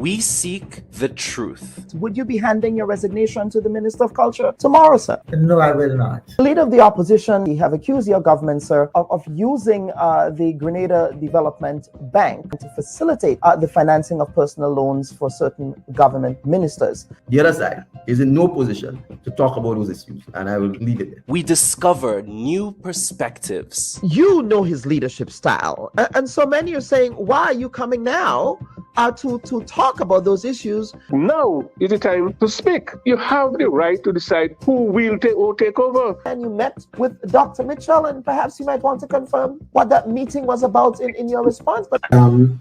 We seek the truth. Would you be handing your resignation to the Minister of Culture tomorrow, sir? No, I will not. The leader of the opposition, you have accused your government, sir, of using the Grenada Development Bank to facilitate the financing of personal loans for certain government ministers. The other side is in no position to talk about those issues, and I will leave it there. We discover new perspectives. You know his leadership style, and so many are saying, why are you coming now to talk about those issues? Now is the time to speak. You have the right to decide who will take over. And you met with Dr. Mitchell, and perhaps you might want to confirm what that meeting was about in your response. But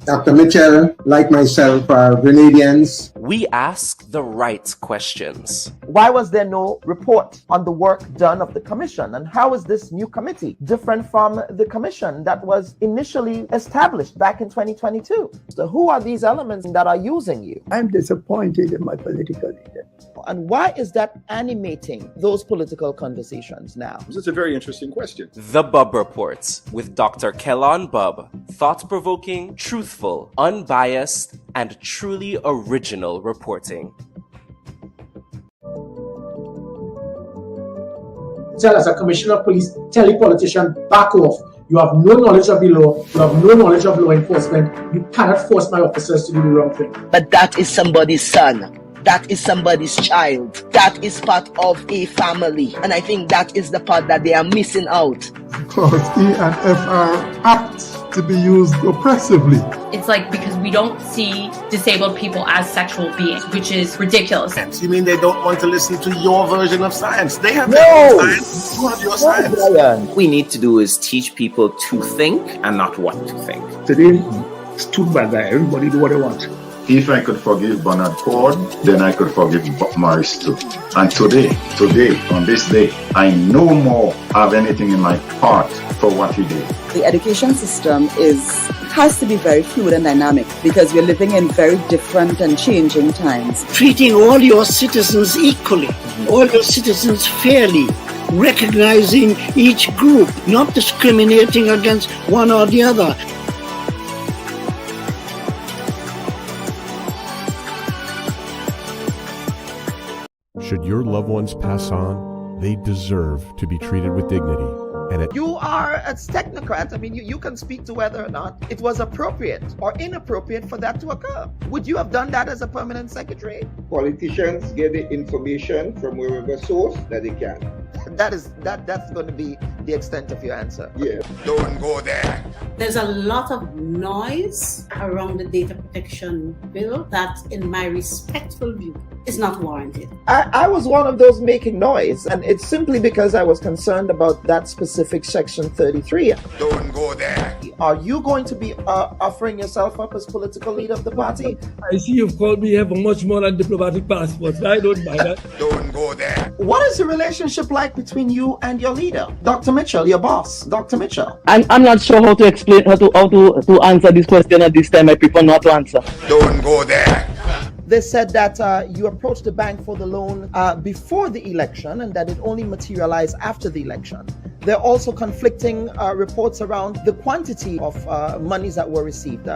Dr. Mitchell, like myself, are Grenadians. We ask the right questions. why was there no report on the work done of the commission? And how is this new committee different from the commission that was initially established back in 2022? So who are these elements that are using you? I'm disappointed in my political leader. And why is that animating those political conversations now? It's a very interesting question. The Bubb Report with Dr. Kellon Bubb. Thought-provoking, truthful, unbiased, and truly original reporting. Tell us, a commissioner of police, tell the politician, back off. You have no knowledge of the law. You have no knowledge of law enforcement. You cannot force my officers to do the wrong thing. But that is somebody's son. That is somebody's child. That is part of a family. And I think that is the part that they are missing out. Because E and F are apt to be used oppressively. It's like because we don't see disabled people as sexual beings, which is ridiculous. You mean they don't want to listen to your version of science? They have their own science. You have your science. We need to do is teach people to think and not what to think. Today, stood by that. Everybody do what they want. If I could forgive Bernard Ford, then I could forgive Bob Morris too. And today, on this day, I no more have anything in my heart for what he did. The education system has to be very fluid and dynamic because we're living in very different and changing times. Treating all your citizens equally, all your citizens fairly, recognizing each group, not discriminating against one or the other. Should your loved ones pass on, they deserve to be treated with dignity. And you are a technocrat. I mean, you can speak to whether or not it was appropriate or inappropriate for that to occur. Would you have done that as a permanent secretary? Politicians get the information from wherever source that they can. That's going to be the extent of your answer. Yeah. Don't go there. There's a lot of noise around the data protection bill that, in my respectful view, is not warranted. I was one of those making noise, and it's simply because I was concerned about that specific section 33. Don't go there. Are you going to be offering yourself up as political leader of the party? I see you've called me here for much more than diplomatic passports. I don't mind that. Don't go there. What is the relationship like between you and your leader, Dr. Mitchell, your boss, Dr. Mitchell? I'm not sure how to explain how to answer this question at this time. I prefer not to answer. Don't go there. They said that you approached the bank for the loan before the election and that it only materialized after the election. There are also conflicting reports around the quantity of monies that were received.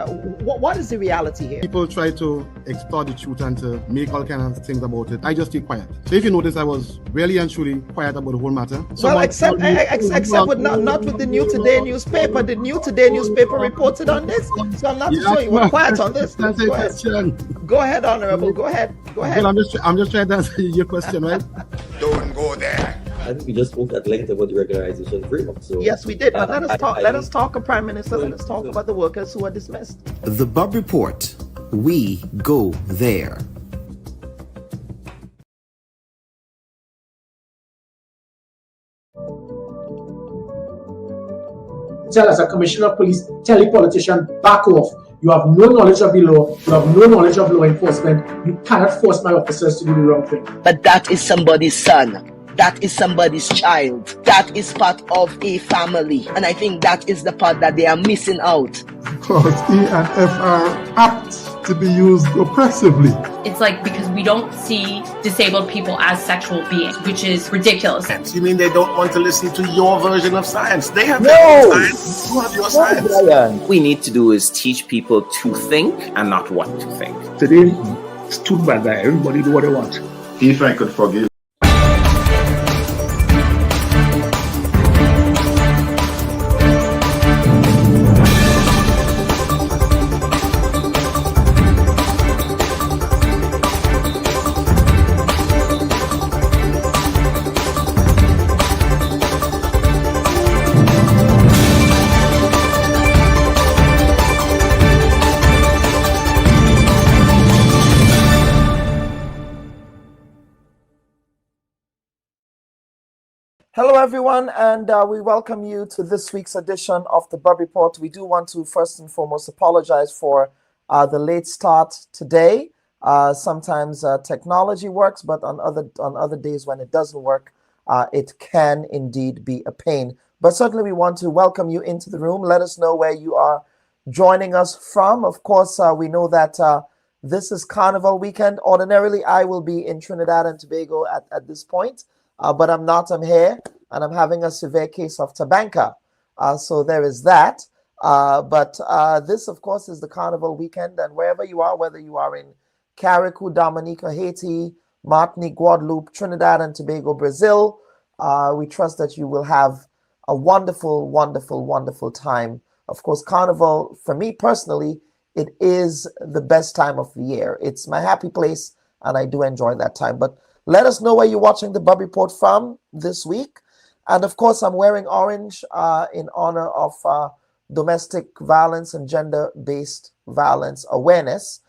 What is the reality here? People try to extort the truth and to make all kinds of things about it. I just keep quiet. So if you notice, I was really and truly quiet about the whole matter. Well, except with not with the New Today newspaper. The New Today newspaper reported on this. So I'm not too sure you were quiet on this. Go ahead, Honorable. Go ahead. Well, I'm just trying to answer your question, right? Don't go there. I think we just spoke at length about the regularization framework. So yes, we did. But let us talk, Prime Minister. Let us talk about the workers who are dismissed. The Bubb Report. We go there. Tell us, a commissioner of police, tell the politician, back off. You have no knowledge of the law. You have no knowledge of law enforcement. You cannot force my officers to do the wrong thing. But that is somebody's son. That is somebody's child. That is part of a family. And I think that is the part that they are missing out. Because E and F are apt to be used oppressively. It's like because we don't see disabled people as sexual beings, which is ridiculous. You mean they don't want to listen to your version of science? They have their own science. You have your science. What we need to do is teach people to think and not what to think. Today, it's too bad that everybody do what they want. If I could forgive. Hello, everyone, and we welcome you to this week's edition of the Bubb Report. We do want to first and foremost apologize for the late start today. Sometimes technology works, but on other days when it doesn't work, it can indeed be a pain. But certainly we want to welcome you into the room. Let us know where you are joining us from. Of course, we know that this is Carnival weekend. Ordinarily, I will be in Trinidad and Tobago at this point. But I'm not. I'm here, and I'm having a severe case of tabanca. So there is that. But this, of course, is the Carnival weekend, and wherever you are, whether you are in Carriacou, Dominica, Haiti, Martinique, Guadeloupe, Trinidad and Tobago, Brazil, we trust that you will have a wonderful, wonderful, wonderful time. Of course, Carnival, for me personally, it is the best time of the year. It's my happy place, and I do enjoy that time. But let us know where you're watching the Bubb Report from this week. And of course, I'm wearing orange in honor of domestic violence and gender-based violence awareness,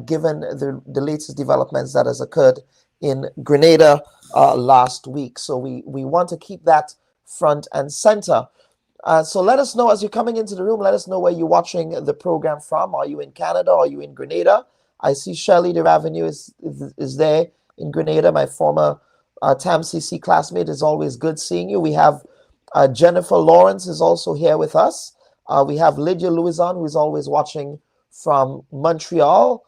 given the latest developments that has occurred in Grenada last week. So we want to keep that front and center. So let us know as you're coming into the room, let us know where you're watching the program from. Are you in Canada? Are you in Grenada? I see Shelley de Ravenue is there in Grenada. My former TAM-CC classmate. Is always good seeing you. We have Jennifer Lawrence is also here with us. We have Lydia Louison, who is always watching from Montreal.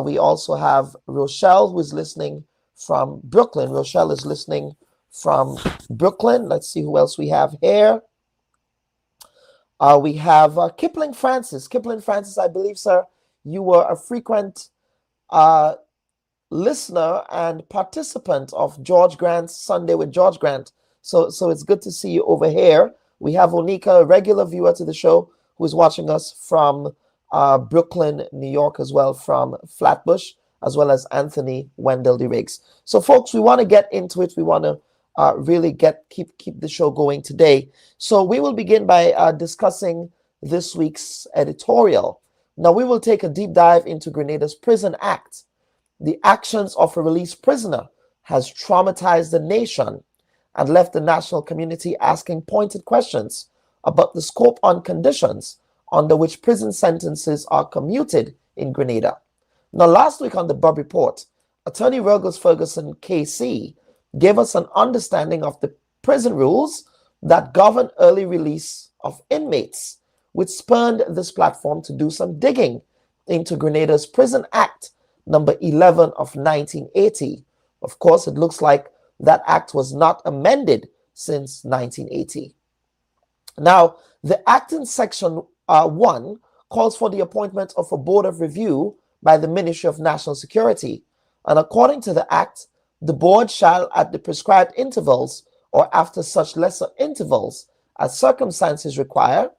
We also have Rochelle, who is listening from Brooklyn. Rochelle is listening from Brooklyn. Let's see who else we have here. We have Kipling Francis. Kipling Francis, I believe, sir, you were a frequent listener and participant of George Grant's Sunday with George Grant. So it's good to see you over here. We have Onika, a regular viewer to the show, who is watching us from Brooklyn, New York, as well from Flatbush, as well as Anthony Wendell de Riggs. So folks, we want to get into it. We want to really keep the show going today. So we will begin by discussing this week's editorial. Now we will take a deep dive into Grenada's Prison Act. The actions of a released prisoner has traumatized the nation and left the national community asking pointed questions about the scope and conditions under which prison sentences are commuted in Grenada. Now, last week on the Bubb Report, Attorney Rogers Ferguson, KC, gave us an understanding of the prison rules that govern early release of inmates, which spurred this platform to do some digging into Grenada's Prison Act number 11 of 1980. Of course, it looks like that act was not amended since 1980. Now, the act in section 1 calls for the appointment of a board of review by the Ministry of National Security. And according to the act, the board shall, at the prescribed intervals or after such lesser intervals as circumstances require,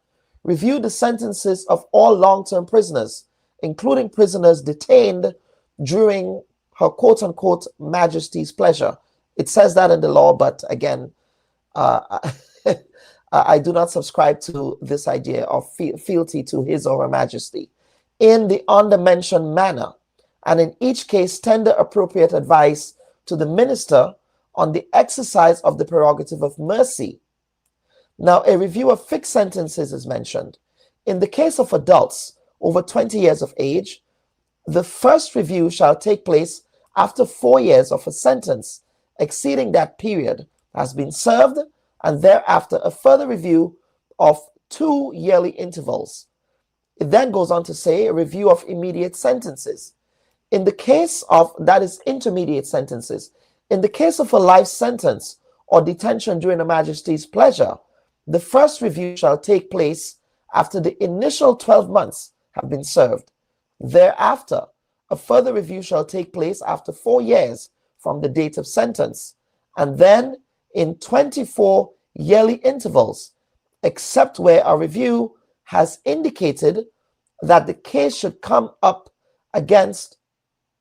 review the sentences of all long-term prisoners, including prisoners detained during her quote-unquote majesty's pleasure. It says that in the law, but again, I do not subscribe to this idea of fealty to his or her majesty. In the under-mentioned manner, and in each case tender appropriate advice to the minister on the exercise of the prerogative of mercy. Now, a review of fixed sentences is mentioned. In the case of adults over 20 years of age, the first review shall take place after 4 years of a sentence exceeding that period has been served, and thereafter a further review of 2 yearly intervals. It then goes on to say a review of immediate sentences. In the case of, that is intermediate sentences, in the case of a life sentence or detention during Her Majesty's pleasure, the first review shall take place after the initial 12 months have been served. Thereafter, a further review shall take place after 4 years from the date of sentence, and then in 24 yearly intervals, except where a review has indicated that the case should come up again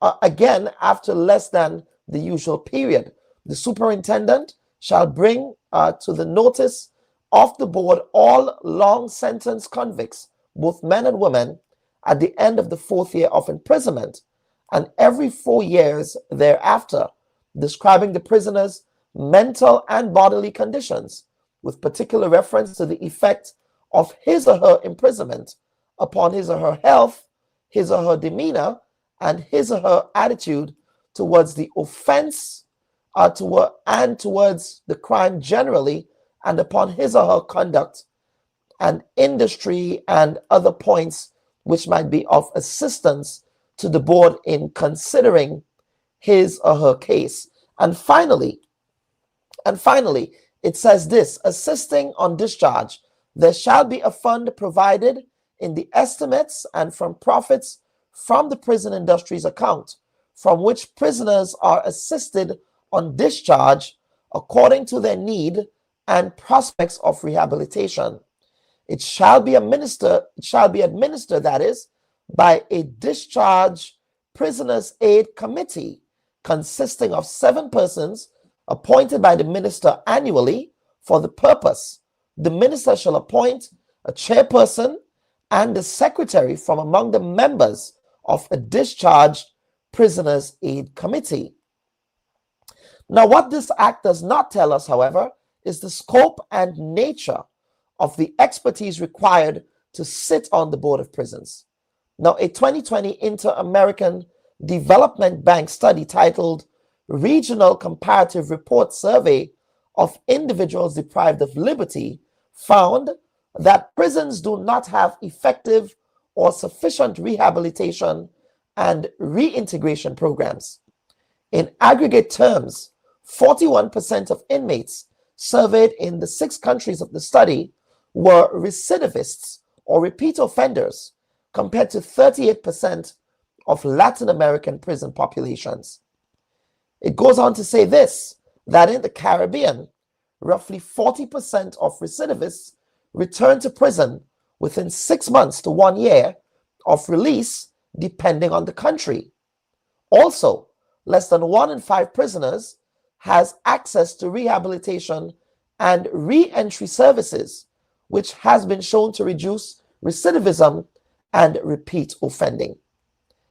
after less than the usual period. The superintendent shall bring to the notice of the board all long sentence convicts, both men and women, at the end of the 4th year of imprisonment, and every 4 years thereafter, describing the prisoner's mental and bodily conditions, with particular reference to the effect of his or her imprisonment upon his or her health, his or her demeanor, and his or her attitude towards the offense and towards the crime generally, and upon his or her conduct and industry and other points which might be of assistance to the board in considering his or her case. And finally, it says this: assisting on discharge, there shall be a fund provided in the estimates and from profits from the prison industry's account, from which prisoners are assisted on discharge according to their need and prospects of rehabilitation. It shall be administered, that is, by a discharge prisoners' aid committee consisting of 7 persons appointed by the minister annually for the purpose. The minister shall appoint a chairperson and a secretary from among the members of a discharged prisoners' aid committee. Now, what this act does not tell us, however, is the scope and nature of the expertise required to sit on the Board of Prisons. Now, a 2020 Inter-American Development Bank study titled Regional Comparative Report Survey of Individuals Deprived of Liberty found that prisons do not have effective or sufficient rehabilitation and reintegration programs. In aggregate terms, 41% of inmates surveyed in the 6 countries of the study were recidivists or repeat offenders, compared to 38% of Latin American prison populations. It goes on to say this, that in the Caribbean, roughly 40% of recidivists return to prison within 6 months to 1 year of release, depending on the country. Also, less than 1 in 5 prisoners has access to rehabilitation and re-entry services, which has been shown to reduce recidivism and repeat offending.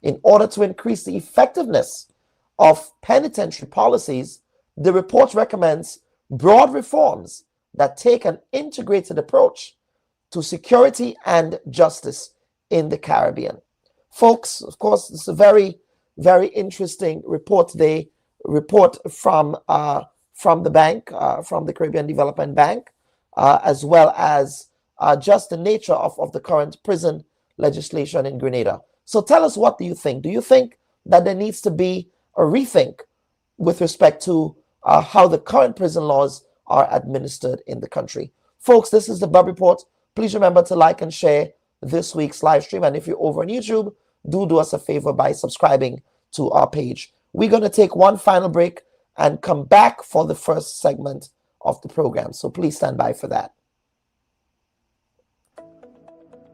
In order to increase the effectiveness of penitentiary policies, the report recommends broad reforms that take an integrated approach to security and justice in the Caribbean. Folks, of course, this is a very, very interesting report. They report from the bank, from the Caribbean Development Bank, as well as just the nature of the current prison legislation in Grenada. So tell us, what do you think? Do you think that there needs to be a rethink with respect to how the current prison laws are administered in the country? Folks, this is the Bubb Report. Please remember to like and share this week's live stream. And if you're over on YouTube, do us a favor by subscribing to our page. We're going to take one final break and come back for the first segment of the program. So please stand by for that.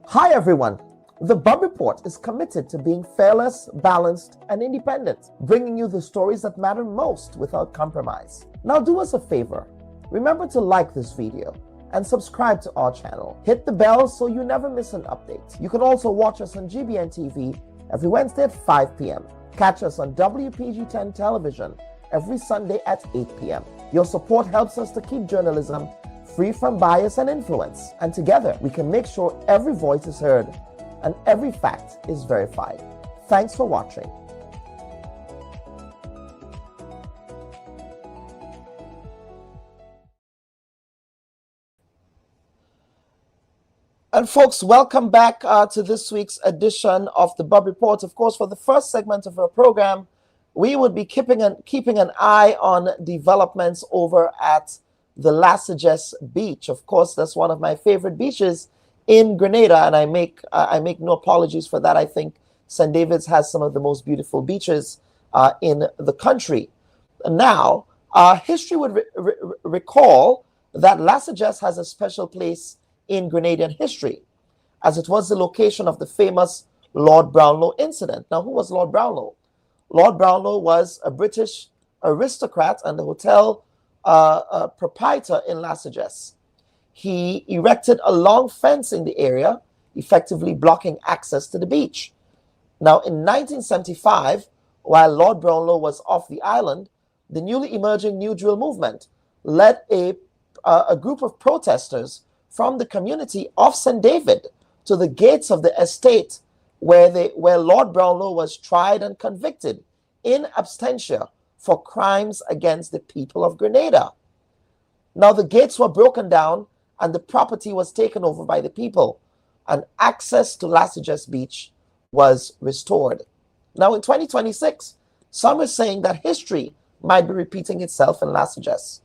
Hi, everyone. The Bubb Report is committed to being fearless, balanced, and independent, bringing you the stories that matter most without compromise. Now do us a favor. Remember to like this video and subscribe to our channel. Hit the bell so you never miss an update. You can also watch us on GBN TV every Wednesday at 5 p.m. Catch us on WPG10 television every Sunday at 8 p.m. Your support helps us to keep journalism free from bias and influence. And together, we can make sure every voice is heard and every fact is verified. Thanks for watching. And folks, welcome back to this week's edition of the Bubb Report. Of course, for the first segment of our program, we would be keeping an eye on developments over at the Sagesse Beach. Of course, that's one of my favorite beaches in Grenada, and I make no apologies for that. I think St. David's has some of the most beautiful beaches in the country. Now, history would recall that Sagesse has a special place in Grenadian history, as it was the location of the famous Lord Brownlow incident. Now, who was Lord Brownlow? Lord Brownlow was a British aristocrat and the hotel proprietor in Sagesse. He erected a long fence in the area, effectively blocking access to the beach. Now, in 1975, while Lord Brownlow was off the island, the newly emerging New Drill movement led a group of protesters from the community of St. David to the gates of the estate where Lord Brownlow was tried and convicted in absentia for crimes against the people of Grenada. Now, the gates were broken down and the property was taken over by the people, and access to Sagesse Beach was restored. Now, in 2026, some are saying that history might be repeating itself in Sagesse,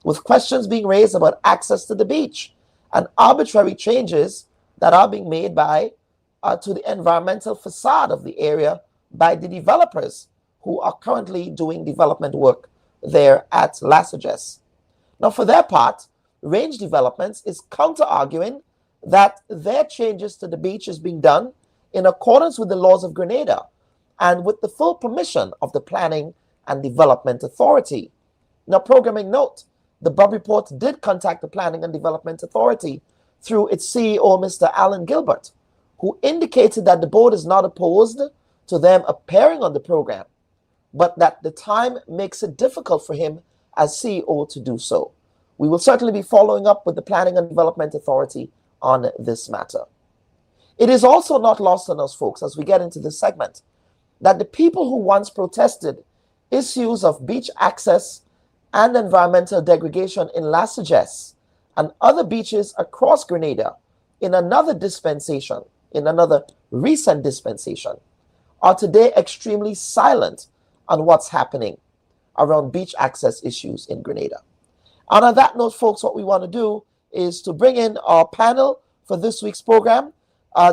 with questions being raised about access to the beach and arbitrary changes that are being made to the environmental facade of the area by the developers who are currently doing development work there at Sagesse. Now, for their part, Range Developments is counter-arguing that their changes to the beach is being done in accordance with the laws of Grenada and with the full permission of the Planning and Development Authority. Now, programming note, the Bubb Report did contact the Planning and Development Authority through its CEO, Mr. Alan Gilbert, who indicated that the board is not opposed to them appearing on the program, but that the time makes it difficult for him as CEO to do so. We will certainly be following up with the Planning and Development Authority on this matter. It is also not lost on us, folks, as we get into this segment, that the people who once protested issues of beach access and environmental degradation in Sagesse and other beaches across Grenada in another dispensation, in another recent dispensation, are today extremely silent on what's happening around beach access issues in Grenada. And on that note, folks, what we want to do is to bring in our panel for this week's program.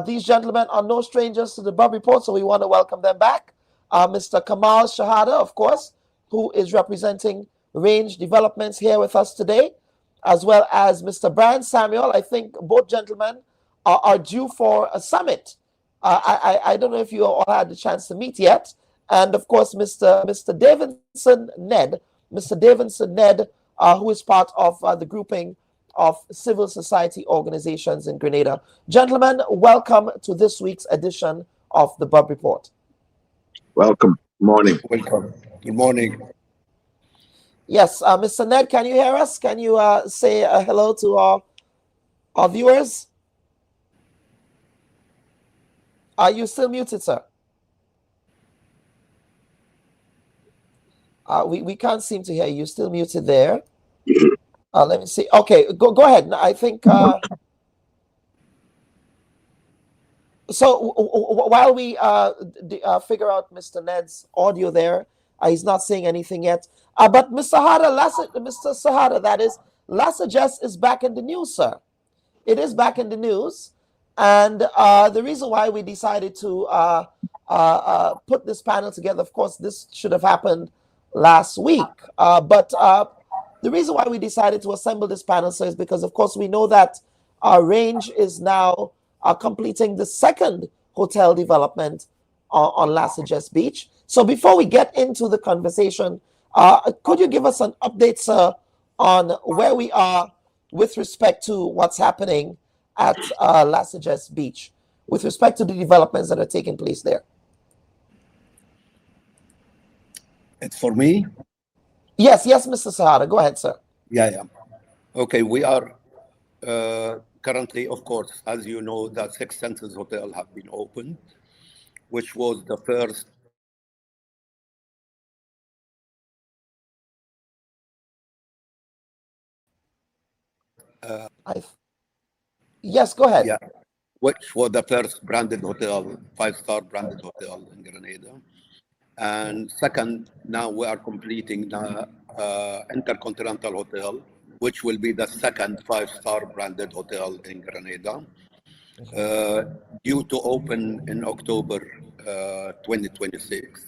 These gentlemen are no strangers to the Bubb Report, so we want to welcome them back. Mr. Kamal Shahada, of course, who is representing Range Developments here with us today, as well as Mr. Brian Samuel. I think both gentlemen are due for a summit. I don't know if you all had the chance to meet yet. And of course, Mr. Davidson Ned, who is part of the grouping of civil society organizations in Grenada. Gentlemen, welcome to this week's edition of the Bubb Report. Welcome. Morning. Welcome. Good morning. Yes, Mr. Ned, can you hear us? Can you say hello to our viewers? Are you still muted, sir? We can't seem to hear you. You're still muted there. Let me see. Okay, go ahead. I think so. While we figure out Mr. Ned's audio there, he's not saying anything yet. But Mr. Sahada, that is, Sagesse is back in the news, sir. It is back in the news, and the reason why we decided to put this panel together, of course, this should have happened last week, but the reason why we decided to assemble this panel, sir, is because, of course, we know that our Range is now completing the second hotel development on Sagesse Beach. So before we get into the conversation, could you give us an update, sir, on where we are with respect to what's happening at Sagesse Beach, with respect to the developments that are taking place there? It's for me? Yes, Mr. Sahara. Go ahead, sir. Yeah. Okay, we are currently, of course, as you know, the Six Senses Hotel have been opened, which was the first Yes, go ahead. Yeah, which was the first branded hotel, 5-star branded hotel in Grenada. And second, now we are completing the Intercontinental Hotel, which will be the second 5-star branded hotel in Grenada, due to open in October 2026.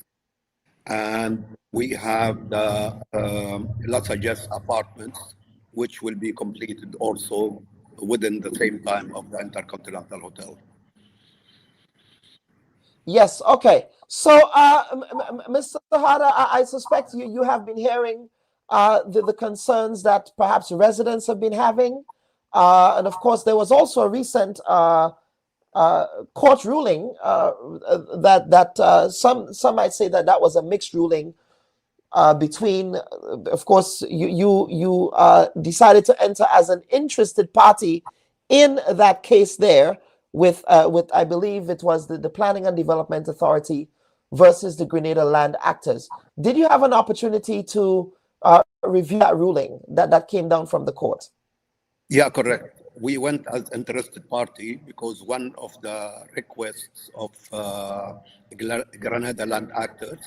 And we have the Sagesse apartments, which will be completed also within the same time of the Intercontinental Hotel. Yes, okay. So, Mr. Tejada, I suspect you have been hearing the concerns that perhaps residents have been having. And of course, there was also a recent court ruling that some might say that was a mixed ruling between, of course, you decided to enter as an interested party in that case there with I believe it was the Planning and Development Authority versus the Grenada land actors. Did you have an opportunity to review that ruling that came down from the court? Yeah, correct. We went as interested party because one of the requests of Grenada land actors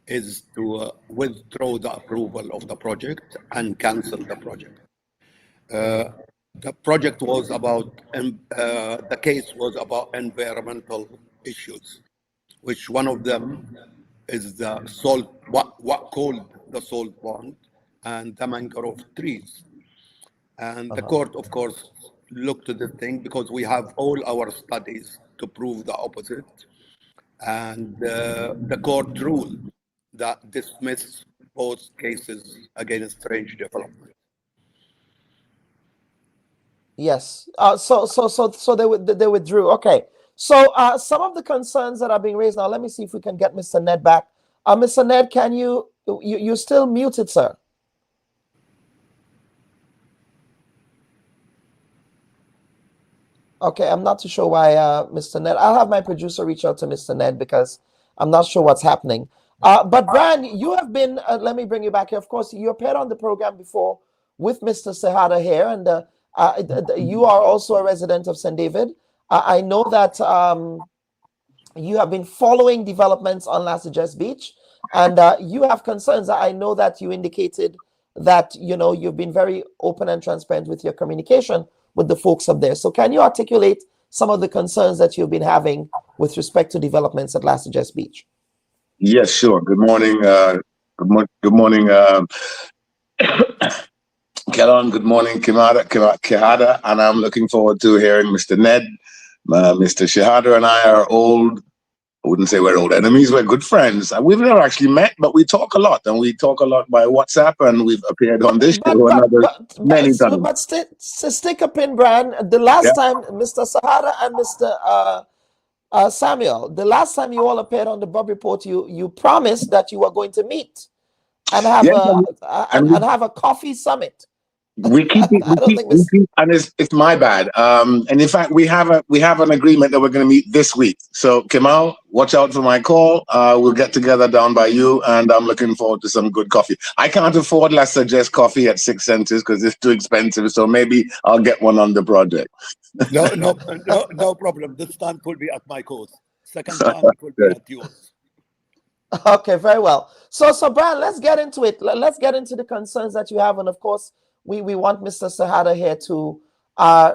is to withdraw the approval of the project and cancel the project. The project was about, the case was about environmental issues, which one of them is the salt, what called the salt pond and the mangrove trees. And the court, of course, looked at the thing because we have all our studies to prove the opposite. And the court ruled that dismissed both cases against strange development. Yes. So they withdrew. Okay. So some of the concerns that are being raised now. Let me see if we can get Mr. Ned back. Mr. Ned, can you're still muted, sir? Okay, I'm not too sure why Mr. Ned. I'll have my producer reach out to Mr. Ned because I'm not sure what's happening. But Brian, you have been. Let me bring you back here. Of course, you appeared on the program before with Mr. Tejada here, and you are also a resident of St. David. I know that you have been following developments on Sagesse Beach, and you have concerns. I know that you indicated that you've been very open and transparent with your communication with the folks up there. So can you articulate some of the concerns that you've been having with respect to developments at Sagesse Beach? Yes, sure. Good morning. Good morning, Kelon. Good morning, Kehada. And I'm looking forward to hearing Mr. Ned. Mr. Shahada and I are old. I wouldn't say we're old enemies. We're good friends. We've never actually met, but we talk a lot, and we talk a lot by WhatsApp, and we've appeared on this show many times. But stick a pin, Brian. The last time, Mr. Sahara and Mr. Samuel, the last time you all appeared on the Bubb Report, you promised that you were going to meet and have a coffee summit. We keep it, and it's my bad. And in fact, we have an agreement that we're going to meet this week. So Kemal, watch out for my call. We'll get together down by you, and I'm looking forward to some good coffee. I can't afford Sagesse coffee at 6 cents because it's too expensive. So maybe I'll get one on the project. No problem. This time could be at my cost. Second time could be at yours. Okay, very well. So Brian, let's get into it. Let's get into the concerns that you have, and of course, we want Mr. Tejada here to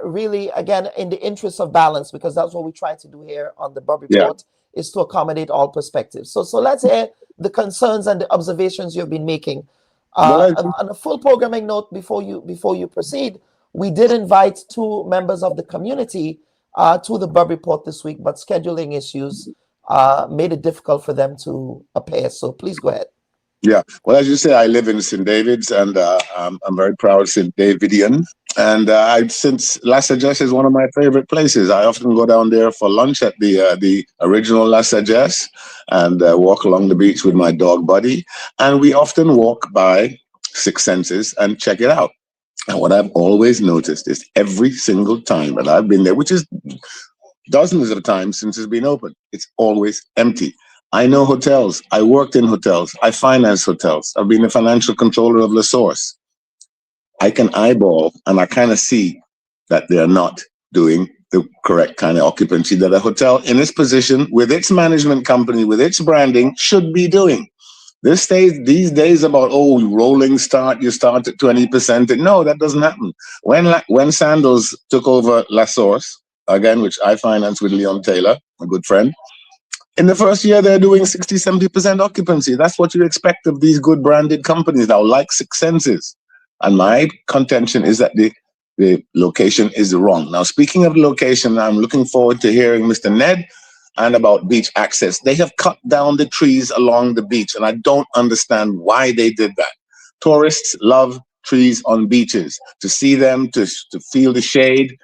really, again, in the interest of balance, because that's what we try to do here on the Bubb Report, is to accommodate all perspectives. So let's hear the concerns and the observations you've been making. On a full programming note, before you proceed, we did invite 2 members of the community to the Bubb Report this week, but scheduling issues made it difficult for them to appear. So please go ahead. Yeah, well, as you say, I live in St. David's, and I'm very proud St. Davidian. And since Sagesse is one of my favorite places, I often go down there for lunch at the original Sagesse and walk along the beach with my dog Buddy. And we often walk by 6 Senses and check it out. And what I've always noticed is every single time that I've been there, which is dozens of times since it's been open, it's always empty. I know hotels. I worked in hotels. I finance hotels. I've been a financial controller of La Source. I can eyeball and I kind of see that they're not doing the correct kind of occupancy that a hotel in its position, with its management company, with its branding, should be doing. These days about, oh, rolling start, you start at 20%. No, that doesn't happen. When Sandals took over La Source, again, which I financed with Leon Taylor, a good friend, in the first year, they're doing 60, 70% occupancy. That's what you expect of these good branded companies now, like Six Senses. And my contention is that the location is wrong. Now, speaking of location, I'm looking forward to hearing Mr. Ned and about beach access. They have cut down the trees along the beach, and I don't understand why they did that. Tourists love trees on beaches, to see them, to feel the shade.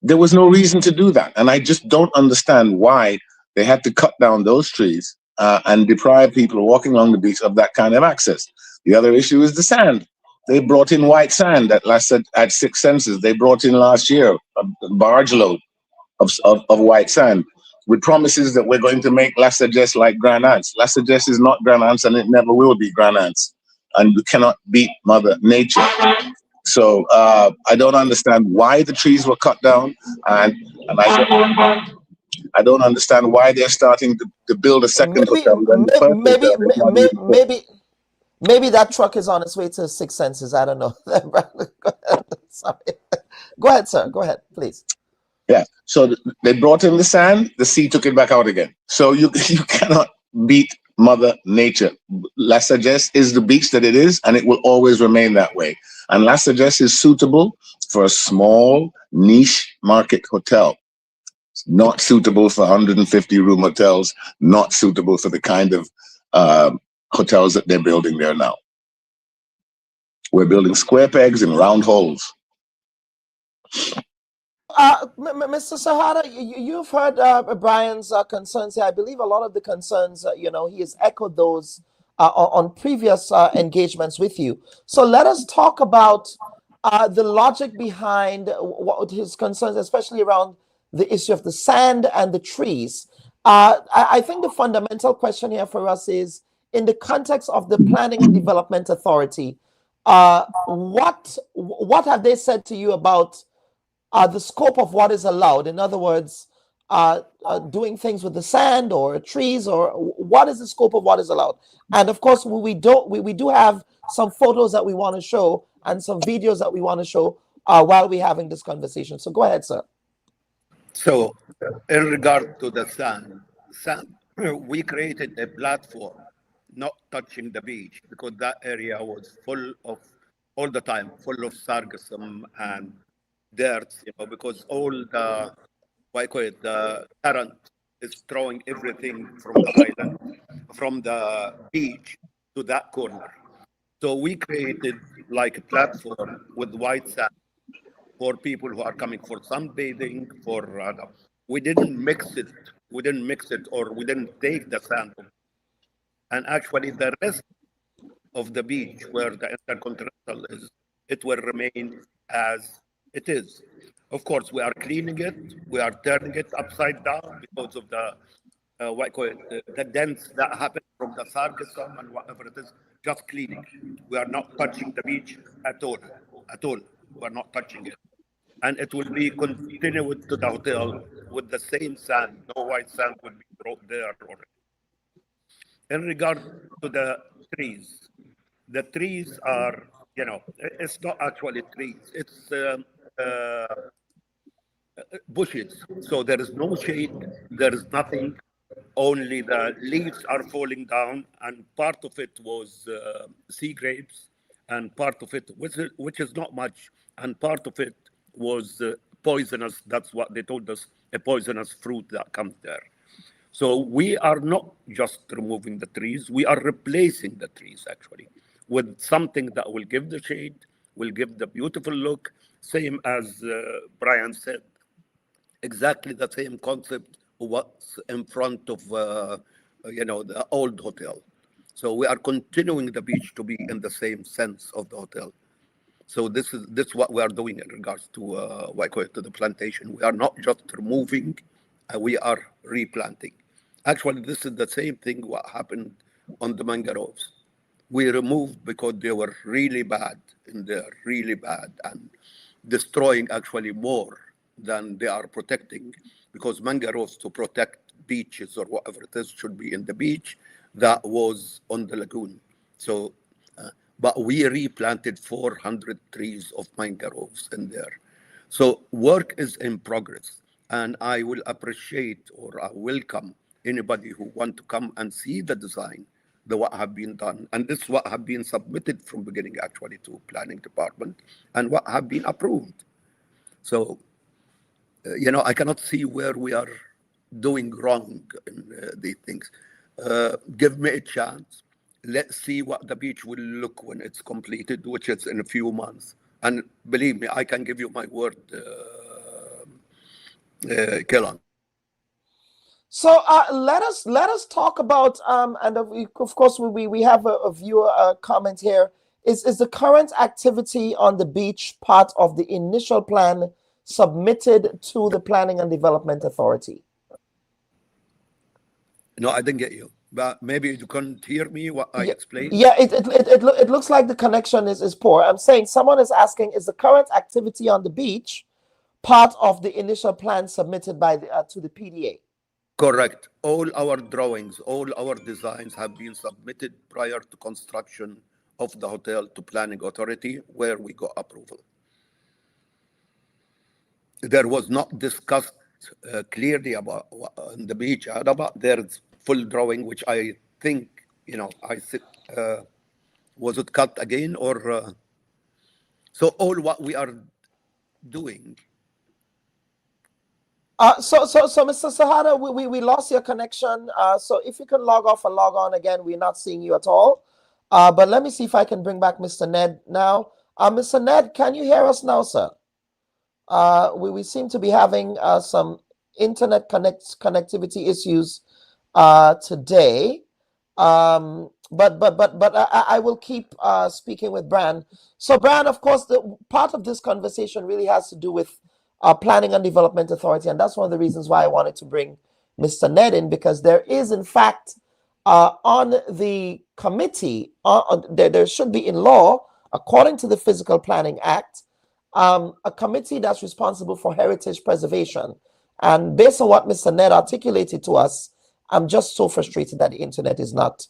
There was no reason to do that. And I just don't understand why they had to cut down those trees and deprive people walking along the beach of that kind of access. The other issue is the sand. They brought in white sand at Six Senses. They brought in last year a barge load of white sand with promises that we're going to make La Sagesse like Grenada. La Sagesse is not Grenada, and it never will be Grenada. And you cannot beat Mother Nature. So I don't understand why the trees were cut down, and I don't understand why they're starting to build a second hotel. Maybe that truck is on its way to Six Senses. I don't know. Sorry. Go ahead, sir. Go ahead, please. Yeah. So they brought in the sand. The sea took it back out again. So you cannot beat Mother Nature. La Sagesse is the beach that it is, and it will always remain that way. And La Sagesse is suitable for a small niche market hotel. It's not suitable for 150-room hotels. Not suitable for the kind of hotels that they're building there now. We're building square pegs in round holes. Mr. Sahara, you've heard Brian's concerns here. I believe a lot of the concerns, he has echoed those on previous engagements with you. So let us talk about the logic behind what his concerns, especially around the issue of the sand and the trees. I think the fundamental question here for us is, in the context of the Planning and Development Authority, what have they said to you about the scope of what is allowed? In other words, doing things with the sand or trees, or what is the scope of what is allowed? And of course, we do have some photos that we want to show and some videos that we want to show while we're having this conversation. So go ahead, sir. So in regard to the sand, we created a platform not touching the beach, because that area was full of, all the time, full of sargassum and dirt, because all the, the current is throwing everything from the island, from the beach to that corner. So we created like a platform with white sand for people who are coming for sunbathing, we didn't mix it, or we didn't take the sand. And actually the rest of the beach where the Intercontinental is, it will remain as it is. Of course, we are cleaning it, we are turning it upside down because of the dents that happen from the sargassum and whatever it is, just cleaning. We are not touching the beach at all. We are not touching it. And it will be continued to the hotel with the same sand. No white sand will be brought there already. In regard to the trees are, it's not actually trees, it's bushes. So there is no shade, there is nothing, only the leaves are falling down, and part of it was sea grapes, and part of it, which is not much, and part of it was poisonous. That's what they told us, a poisonous fruit that comes there. So we are not just removing the trees, we are replacing the trees actually with something that will give the shade, will give the beautiful look, same as Brian said, exactly the same concept what's in front of the old hotel. So we are continuing the beach to be in the same sense of the hotel. So this is what we are doing in regards to to the plantation. We are not just removing, we are replanting. Actually, this is the same thing what happened on the mangroves. We removed because they were really bad in there, really bad, and destroying actually more than they are protecting, because mangroves to protect beaches or whatever it is should be in the beach that was on the lagoon. So, but we replanted 400 trees of mangroves in there. So work is in progress, and I will appreciate or I welcome anybody who want to come and see the design, the what have been done, and this what have been submitted from beginning actually to planning department and what have been approved. So, I cannot see where we are doing wrong in these things. Give me a chance. Let's see what the beach will look when it's completed, which is in a few months. And believe me, I can give you my word, Kellan. So let us talk about and of course we have a viewer comment here. Is the current activity on the beach part of the initial plan submitted to the Planning and Development Authority? No, I didn't get you. But maybe you couldn't hear me what I explained. Yeah, it looks like the connection is poor. I'm saying someone is asking, is the current activity on the beach part of the initial plan submitted by to the PDA? Correct. All our drawings, all our designs have been submitted prior to construction of the hotel to Planning Authority, where we got approval. There was not discussed clearly about on the beach, about there's full drawing, which I think, was it cut again or? So all what we are doing. So Mr. Sahada, we lost your connection. So if you can log off and log on again, we're not seeing you at all. But let me see if I can bring back Mr. Ned now. Mr. Ned, can you hear us now, sir? We seem to be having some internet connectivity issues today. But I will keep speaking with Bran. So Bran, of course, the part of this conversation really has to do with Planning and Development Authority, and that's one of the reasons why I wanted to bring Mr. Ned in, because there is, in fact, on the committee, there should be in law, according to the Physical Planning Act, a committee that's responsible for heritage preservation. And based on what Mr. Ned articulated to us, I'm just so frustrated that the internet is not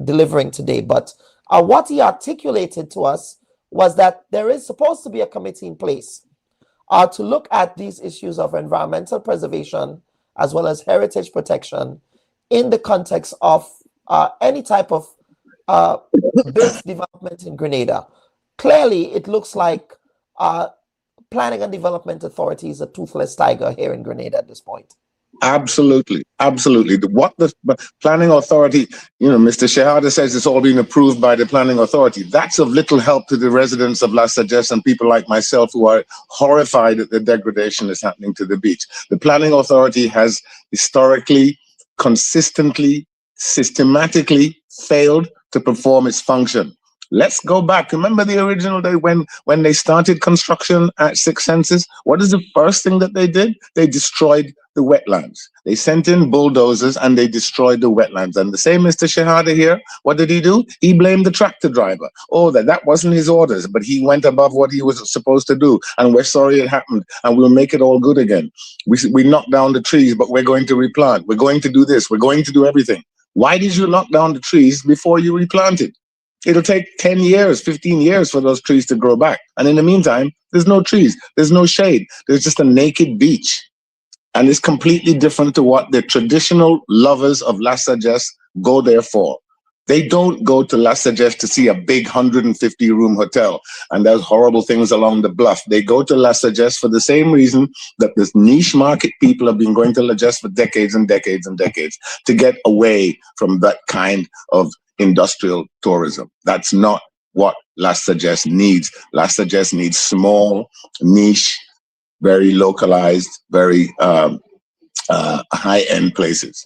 delivering today. But what he articulated to us was that there is supposed to be a committee in place to look at these issues of environmental preservation as well as heritage protection in the context of any type of base development in Grenada. Clearly, it looks like Planning and Development Authority is a toothless tiger here in Grenada at this point. Absolutely. What the Planning Authority, Mr. Shehada says it's all been approved by the Planning Authority. That's of little help to the residents of La Sagesse and people like myself who are horrified at the degradation that's happening to the beach. The Planning Authority has historically, consistently, systematically failed to perform its function. Let's go back. Remember the original day when they started construction at Six Senses? What is the first thing that they did? They destroyed the wetlands. They sent in bulldozers and they destroyed the wetlands. And the same Mr. Shehada here, what did he do? He blamed the tractor driver. Oh, that wasn't his orders, but he went above what he was supposed to do. And we're sorry it happened, and we'll make it all good again. We knocked down the trees, but we're going to replant. We're going to do this. We're going to do everything. Why did you knock down the trees before you replanted? It'll take 10 years, 15 years for those trees to grow back. And in the meantime, there's no trees, there's no shade. There's just a naked beach. And it's completely different to what the traditional lovers of La Sagesse go there for. They don't go to La Sagesse to see a big 150-room hotel and there's horrible things along the bluff. They go to La Sagesse for the same reason that this niche market people have been going to La Sagesse for decades and decades and decades, to get away from that kind of industrial tourism. That's not what La Sagesse needs. La Sagesse needs small, niche, very localized, very high-end places.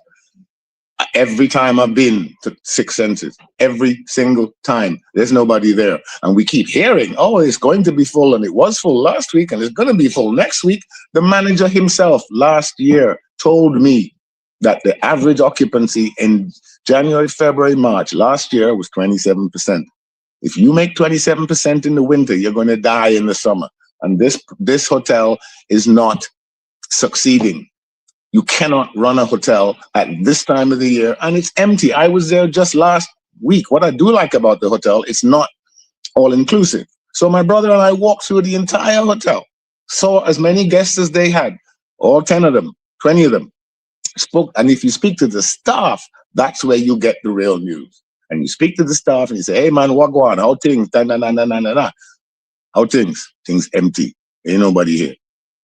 Every time I've been to Six Senses, every single time, there's nobody there. And we keep hearing, oh, it's going to be full, and it was full last week, and it's going to be full next week. The manager himself last year told me that the average occupancy in January, February, March last year was 27%. If you make 27% in the winter, you're going to die in the summer. And this hotel is not succeeding. You cannot run a hotel at this time of the year and it's empty. I was there just last week. What I do like about the hotel, it's not all inclusive. So my brother and I walked through the entire hotel, saw as many guests as they had, all 10 of them, 20 of them, spoke. And if you speak to the staff, that's where you get the real news. And you speak to the staff and you say, hey man, what go on? How things? How things? Things empty. Ain't nobody here.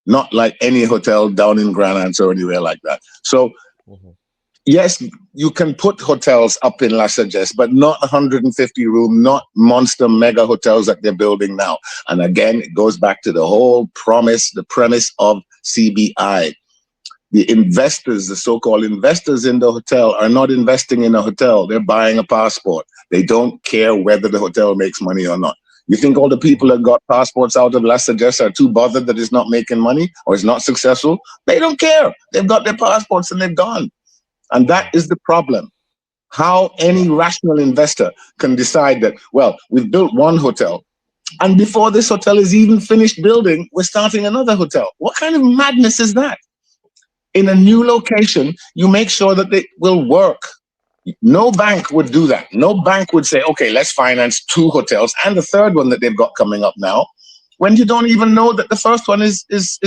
Not like any hotel down in Grenada or anywhere like that. So, yes, you can put hotels up in La Sagesse, but not 150 room, not monster mega hotels that they're building now. And again, it goes back to the whole promise, the premise of CBI. The investors, the so-called investors in the hotel are not investing in a hotel. They're buying a passport. They don't care whether the hotel makes money or not. You think all the people that got passports out of La Sagesse are too bothered that it's not making money or it's not successful? They don't care. They've got their passports and they've gone. And that is the problem. How any rational investor can decide that, well, we've built one hotel, and before this hotel is even finished building, we're starting another hotel. What kind of madness is that? In a new location, you make sure that they will work. No bank would do that. No bank would say, okay, let's finance 2 hotels and the third one that they've got coming up now, when you don't even know that the first one is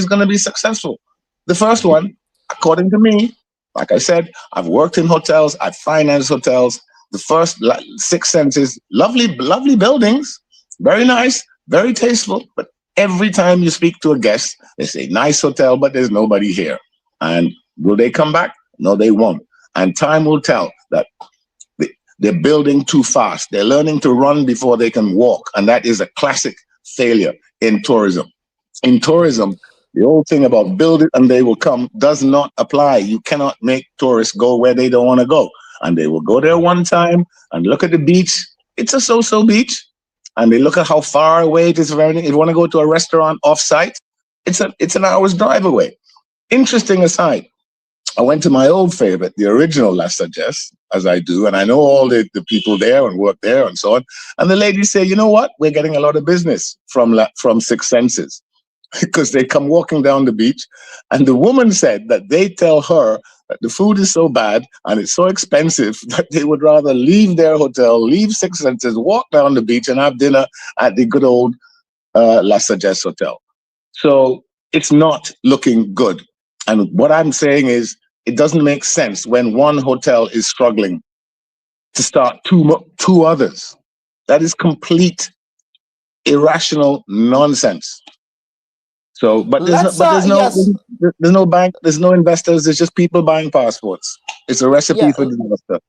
going to be successful. The first one, according to me, like I said, I've worked in hotels, I've financed hotels. The first 6 senses, lovely buildings, very nice, very tasteful. But every time you speak to a guest, they say, nice hotel, but there's nobody here. And will they come back? No, they won't. And time will tell that they're building too fast. They're learning to run before they can walk. And that is a classic failure in tourism. In tourism, the old thing about build it and they will come does not apply. You cannot make tourists go where they don't want to go. And they will go there one time and look at the beach. It's a so-so beach. And they look at how far away it is from everything. If you want to go to a restaurant off-site, it's an hour's drive away. Interesting aside, I went to my old favorite, the original La Sagesse, as I do, and I know all the people there and work there and so on. And the ladies say, you know what? We're getting a lot of business from 6 Senses because they come walking down the beach. And the woman said that they tell her that the food is so bad and it's so expensive that they would rather leave their hotel, leave 6 Senses, walk down the beach and have dinner at the good old La Sagesse Hotel. So it's not looking good. And what I'm saying is, it doesn't make sense when one hotel is struggling to start two others. That is complete irrational nonsense. So, but there's no bank, there's no investors, there's just people buying passports. It's a recipe for disaster.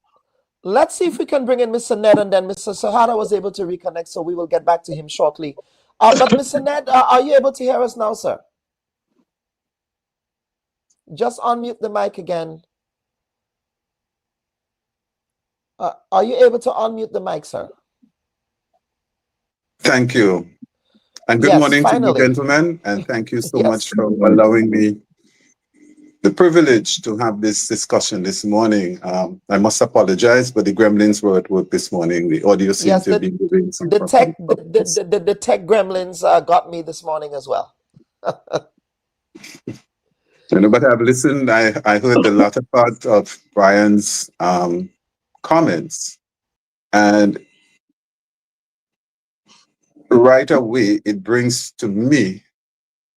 Let's see if we can bring in Mr. Ned, and then Mr. Sahara was able to reconnect, so we will get back to him shortly. But Mr. Ned, are you able to hear us now, sir? Just unmute the mic again. Are you able to unmute the mic, sir? Thank you. And good morning to you, gentlemen. And thank you so much for allowing me the privilege to have this discussion this morning. I must apologize, but the gremlins were at work this morning. The audio seems to be moving. The tech gremlins got me this morning as well. But I've listened. I heard the latter part of Brian's comments, and right away it brings to me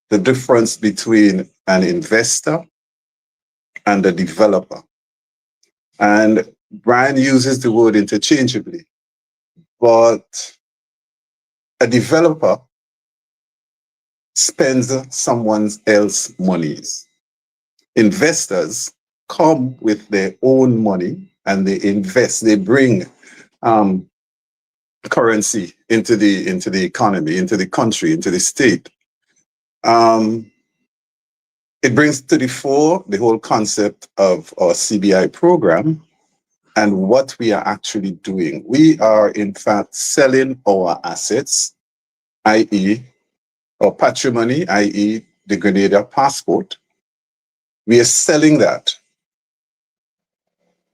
the difference between an investor and a developer. And Brian uses the word interchangeably, but a developer spends someone else's monies. Investors come with their own money and they invest. They bring currency into the economy, into the country, into the state. It brings to the fore the whole concept of our CBI program and what we are actually doing. We are in fact selling our assets, i.e. our patrimony, i.e. the Grenada passport. We are selling that.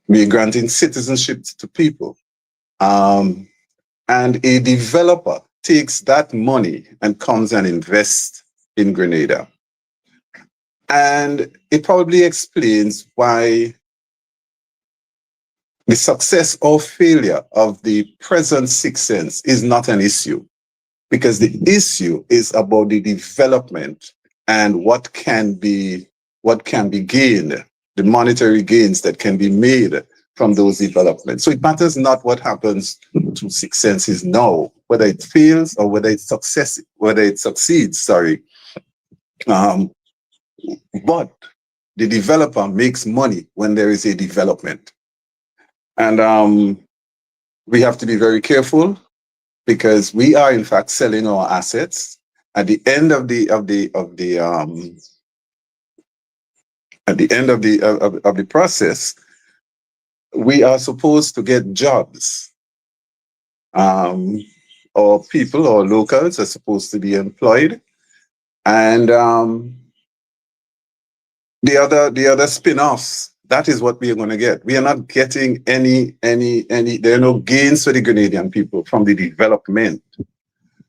We are granting citizenship to people. And a developer takes that money and comes and invests in Grenada. And it probably explains why the success or failure of the present Sixth Sense is not an issue, because the issue is about the development and what can be gained, the monetary gains that can be made from those developments. So it matters not what happens to Sixth Senses now, whether it fails or whether it succeeds. But the developer makes money when there is a development. And we have to be very careful, because we are in fact selling our assets. At the end of the process, we are supposed to get jobs. Or people or locals are supposed to be employed, and the other spin-offs. That is what we are going to get. We are not getting any. There are no gains for the Grenadian people from the development.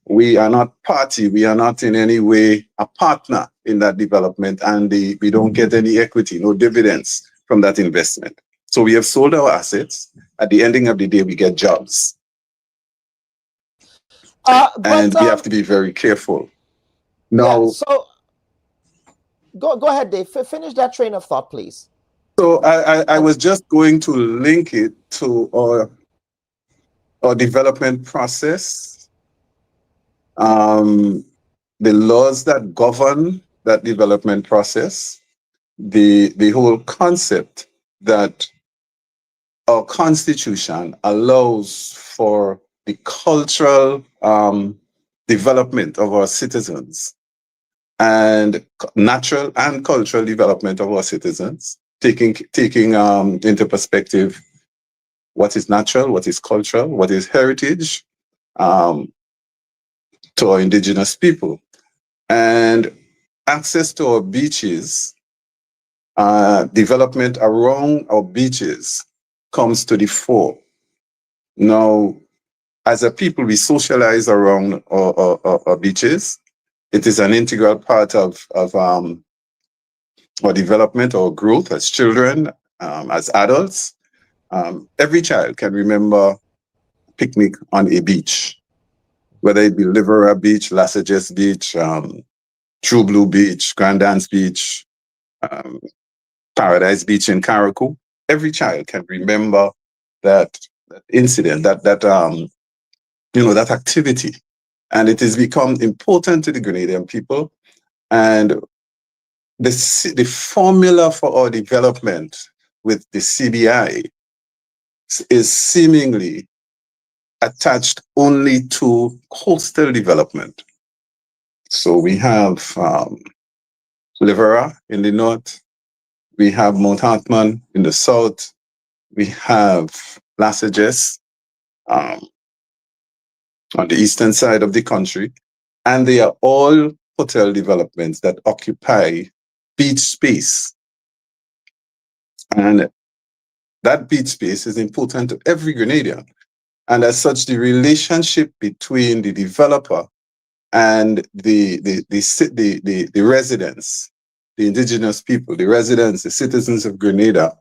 We are not party. We are not in any way a partner in that development, and we don't get any equity, no dividends from that investment. So we have sold our assets. At the ending of the day, we get jobs. And we have to be very careful. Now, yeah, so go ahead, Dave. Finish that train of thought, please. So I was just going to link it to our development process, the laws that govern that development process, the whole concept that our Constitution allows for the cultural development of our citizens, and natural and cultural development of our citizens, taking into perspective what is natural, what is cultural, what is heritage to our indigenous people. And access to our beaches, development around our beaches comes to the fore. Now, as a people, we socialize around our beaches. It is an integral part of our development or growth as children, as adults. Every child can remember a picnic on a beach, whether it be Livera Beach, Sagesse Beach, True Blue Beach, Grand Dance Beach, Paradise Beach in Karakou. Every child can remember that incident, that activity. And it has become important to the Grenadian people. And the formula for our development with the CBI is seemingly attached only to coastal development. So we have Livera in the north, we have Mount Hartman in the south, we have Sagesse on the eastern side of the country, and they are all hotel developments that occupy beach space. And that beach space is important to every Grenadian. And as such, the relationship between the developer and the residents, the indigenous people, the residents, the citizens of Grenada,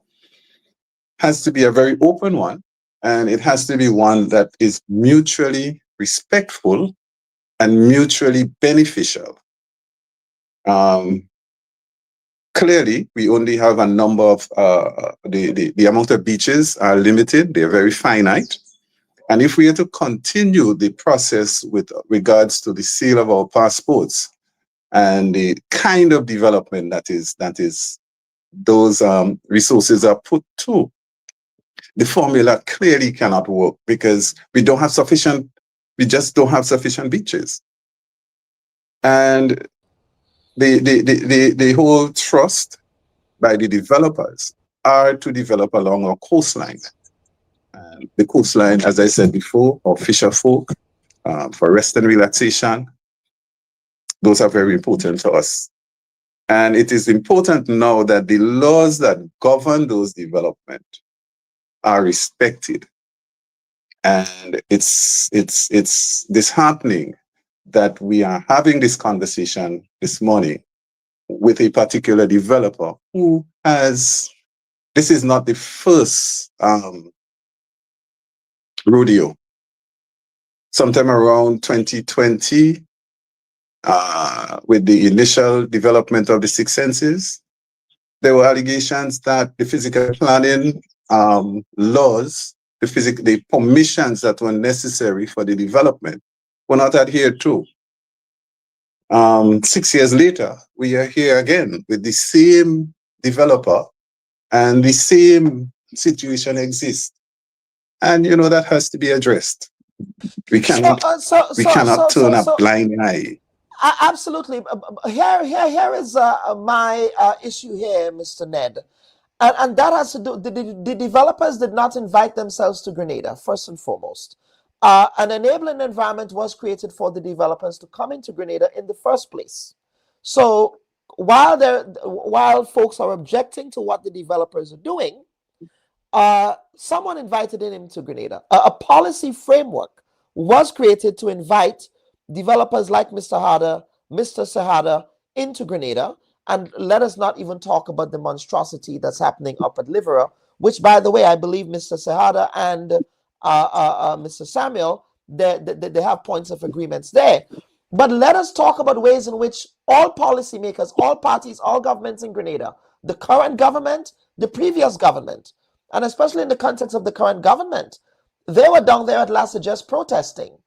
has to be a very open one. And it has to be one that is mutually respectful and mutually beneficial. Clearly, we only have a number of, the amount of beaches are limited, they're very finite. And if we are to continue the process with regards to the sale of our passports and the kind of development that is those resources are put to, the formula clearly cannot work, because we just don't have sufficient beaches. And the whole trust by the developers are to develop along our coastline. And the coastline, as I said before, or fisher folk, for rest and relaxation, those are very important to us. And it is important now that the laws that govern those development are respected. And it's disheartening that we are having this conversation this morning with a particular developer who has, this is not the first rodeo. Sometime around 2020, with the initial development of the Six Senses, there were allegations that the physical planning laws, the permissions that were necessary for the development were not adhered to. 6 years later, we are here again with the same developer and the same situation exists. And you know, that has to be addressed. We cannot turn a blind eye. Absolutely. Here is my issue here, Mr. Ned. And that has to do, the developers did not invite themselves to Grenada, first and foremost. An enabling environment was created for the developers to come into Grenada in the first place. So while folks are objecting to what the developers are doing, someone invited him to Grenada. A policy framework was created to invite developers like Mr. Harder, Mr. Sahada into Grenada. And let us not even talk about the monstrosity that's happening up at Livera, which, by the way, I believe Mr. Sahada and Mr. Samuel, they have points of agreements there. But let us talk about ways in which all policymakers, all parties, all governments in Grenada, the current government, the previous government, and especially in the context of the current government, they were down there at Sagesse protesting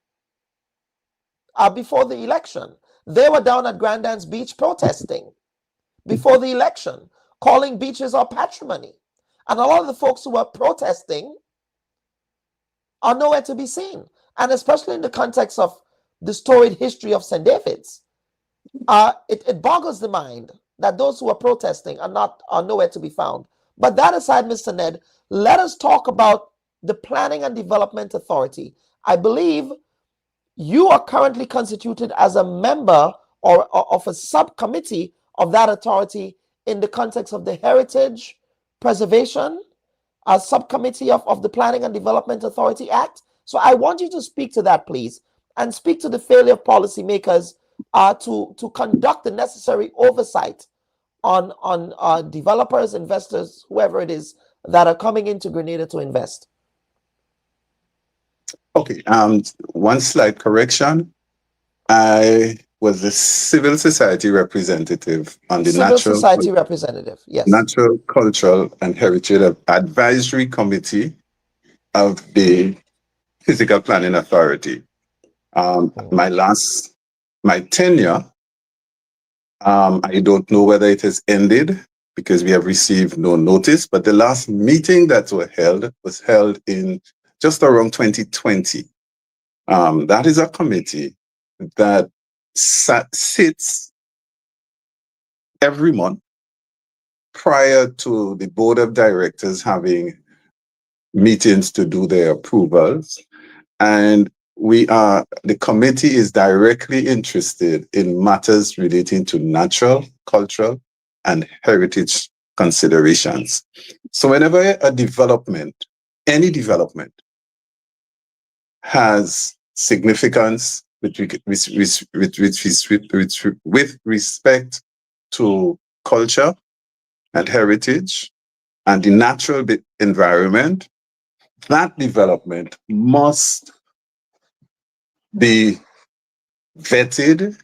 before the election. They were down at Sagesse Beach protesting before the election, calling beaches our patrimony. And a lot of the folks who were protesting are nowhere to be seen. And especially in the context of the storied history of St. David's, it boggles the mind that those who are protesting are nowhere to be found. But that aside, Mr. Ned, let us talk about the Planning and Development Authority. I believe you are currently constituted as a member or of a subcommittee of that authority in the context of the Heritage Preservation Subcommittee of the Planning and Development Authority Act. So I want you to speak to that, please, and speak to the failure of policymakers to conduct the necessary oversight on developers, investors, whoever it is that are coming into Grenada to invest. Okay, one slight correction. I was the civil society representative on the Natural Cultural and Heritage Advisory Committee of the Physical Planning Authority. My tenure, I don't know whether it has ended because we have received no notice, but the last meeting that was held in just around 2020. That is a committee that sits every month prior to the board of directors having meetings to do their approvals. And the committee is directly interested in matters relating to natural, cultural, and heritage considerations. So whenever a development, any development, has significance with respect to culture and heritage and the natural environment, that development must be vetted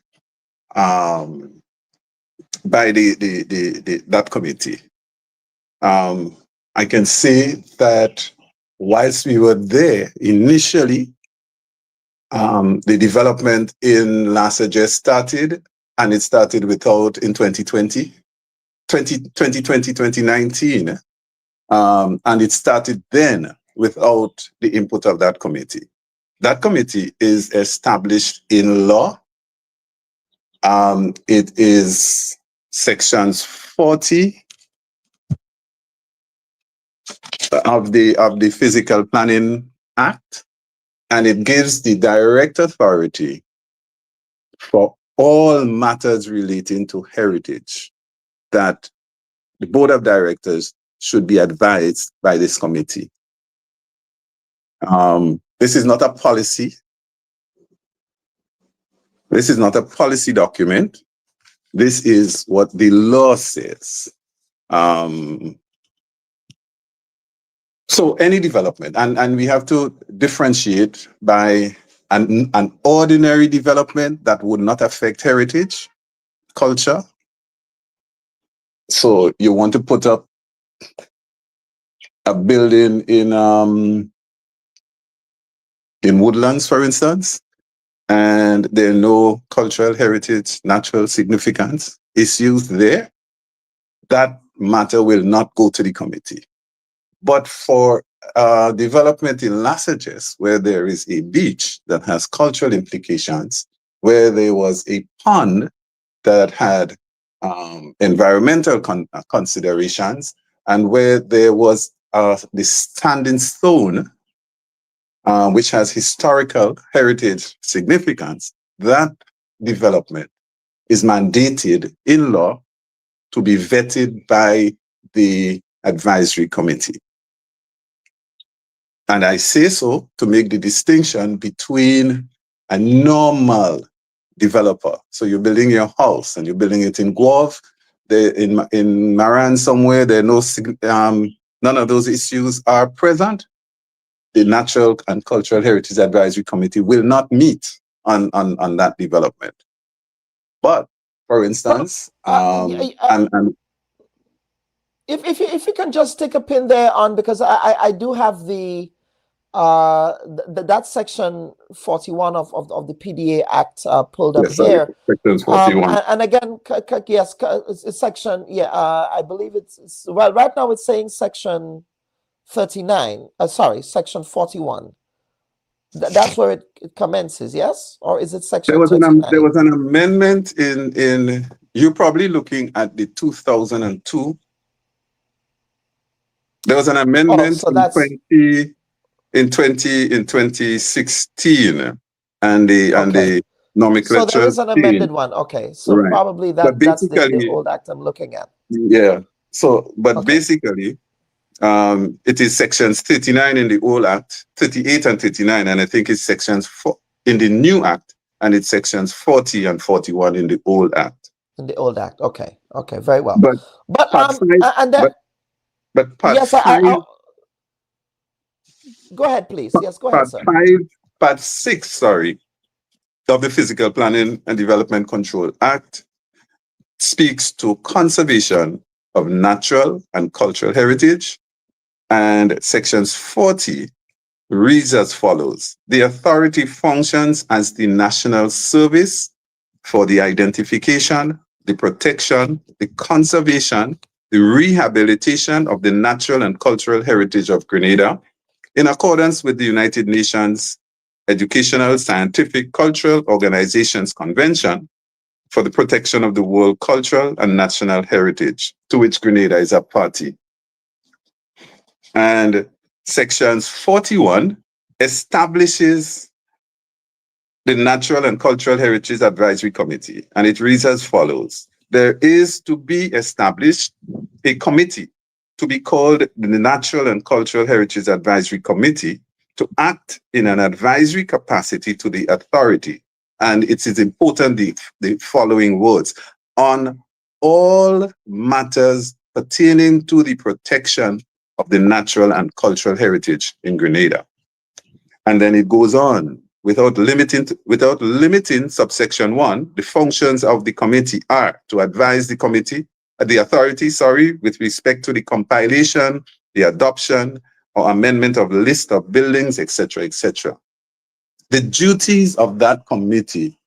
by that committee. I can say that whilst we were there initially, the development in Sagesse started, and it started without in 2019, and it started then without the input of that committee. That committee is established in law. It is sections 40 of the Physical Planning Act, and it gives the direct authority for all matters relating to heritage that the board of directors should be advised by this committee. This is not a policy. This is not a policy document. This is what the law says. So any development, and we have to differentiate by an ordinary development that would not affect heritage, culture. So you want to put up a building in Woodlands, for instance, and there are no cultural heritage, natural significance issues there, that matter will not go to the committee. But for development in Sagesse, where there is a beach that has cultural implications, where there was a pond that had environmental considerations, and where there was the standing stone, which has historical heritage significance, that development is mandated in law to be vetted by the advisory committee. And I say so to make the distinction between a normal developer. So you're building your house and you're building it in Guelph, in Maran somewhere, there are none of those issues are present. The Natural and Cultural Heritage Advisory Committee will not meet on that development. But for instance, if you can just take a pin there on, because I do have that section 41 of the PDA Act pulled up here. Section 41. And again, yes, it's section, I believe it's well, right now it's saying section 39, section 41. That's where it commences, yes? Or is it section 39? There was an amendment in you're probably looking at the 2002. There was an amendment in 2016, and the nomenclature. So there is an amended one. Okay, so right. Probably that's the old act I'm looking at. Yeah. So, but basically, it is sections 39 in the old act, 38 and 39, and I think it's sections in the new act, and it's sections 40 and 41 in the old act. In the old act. Okay. Okay. Very well. But part yes, 5, go ahead, please. Yes, go ahead, sir. Part 6, of the Physical Planning and Development Control Act speaks to conservation of natural and cultural heritage, and sections 40 reads as follows: the authority functions as the national service for the identification, the protection, the conservation, the rehabilitation of the natural and cultural heritage of Grenada, in accordance with the United Nations Educational, Scientific, Cultural Organizations Convention for the Protection of the World Cultural and National Heritage, to which Grenada is a party. And sections 41 establishes the Natural and Cultural Heritage Advisory Committee, and it reads as follows: there is to be established a committee to be called the Natural and Cultural Heritage Advisory Committee, to act in an advisory capacity to the authority. And it is important, the following words: on all matters pertaining to the protection of the natural and cultural heritage in Grenada. And then it goes on, without limiting subsection 1, the functions of the committee are to advise the authority, with respect to the compilation, the adoption, or amendment of the list of buildings, etc., etc. The duties of that committee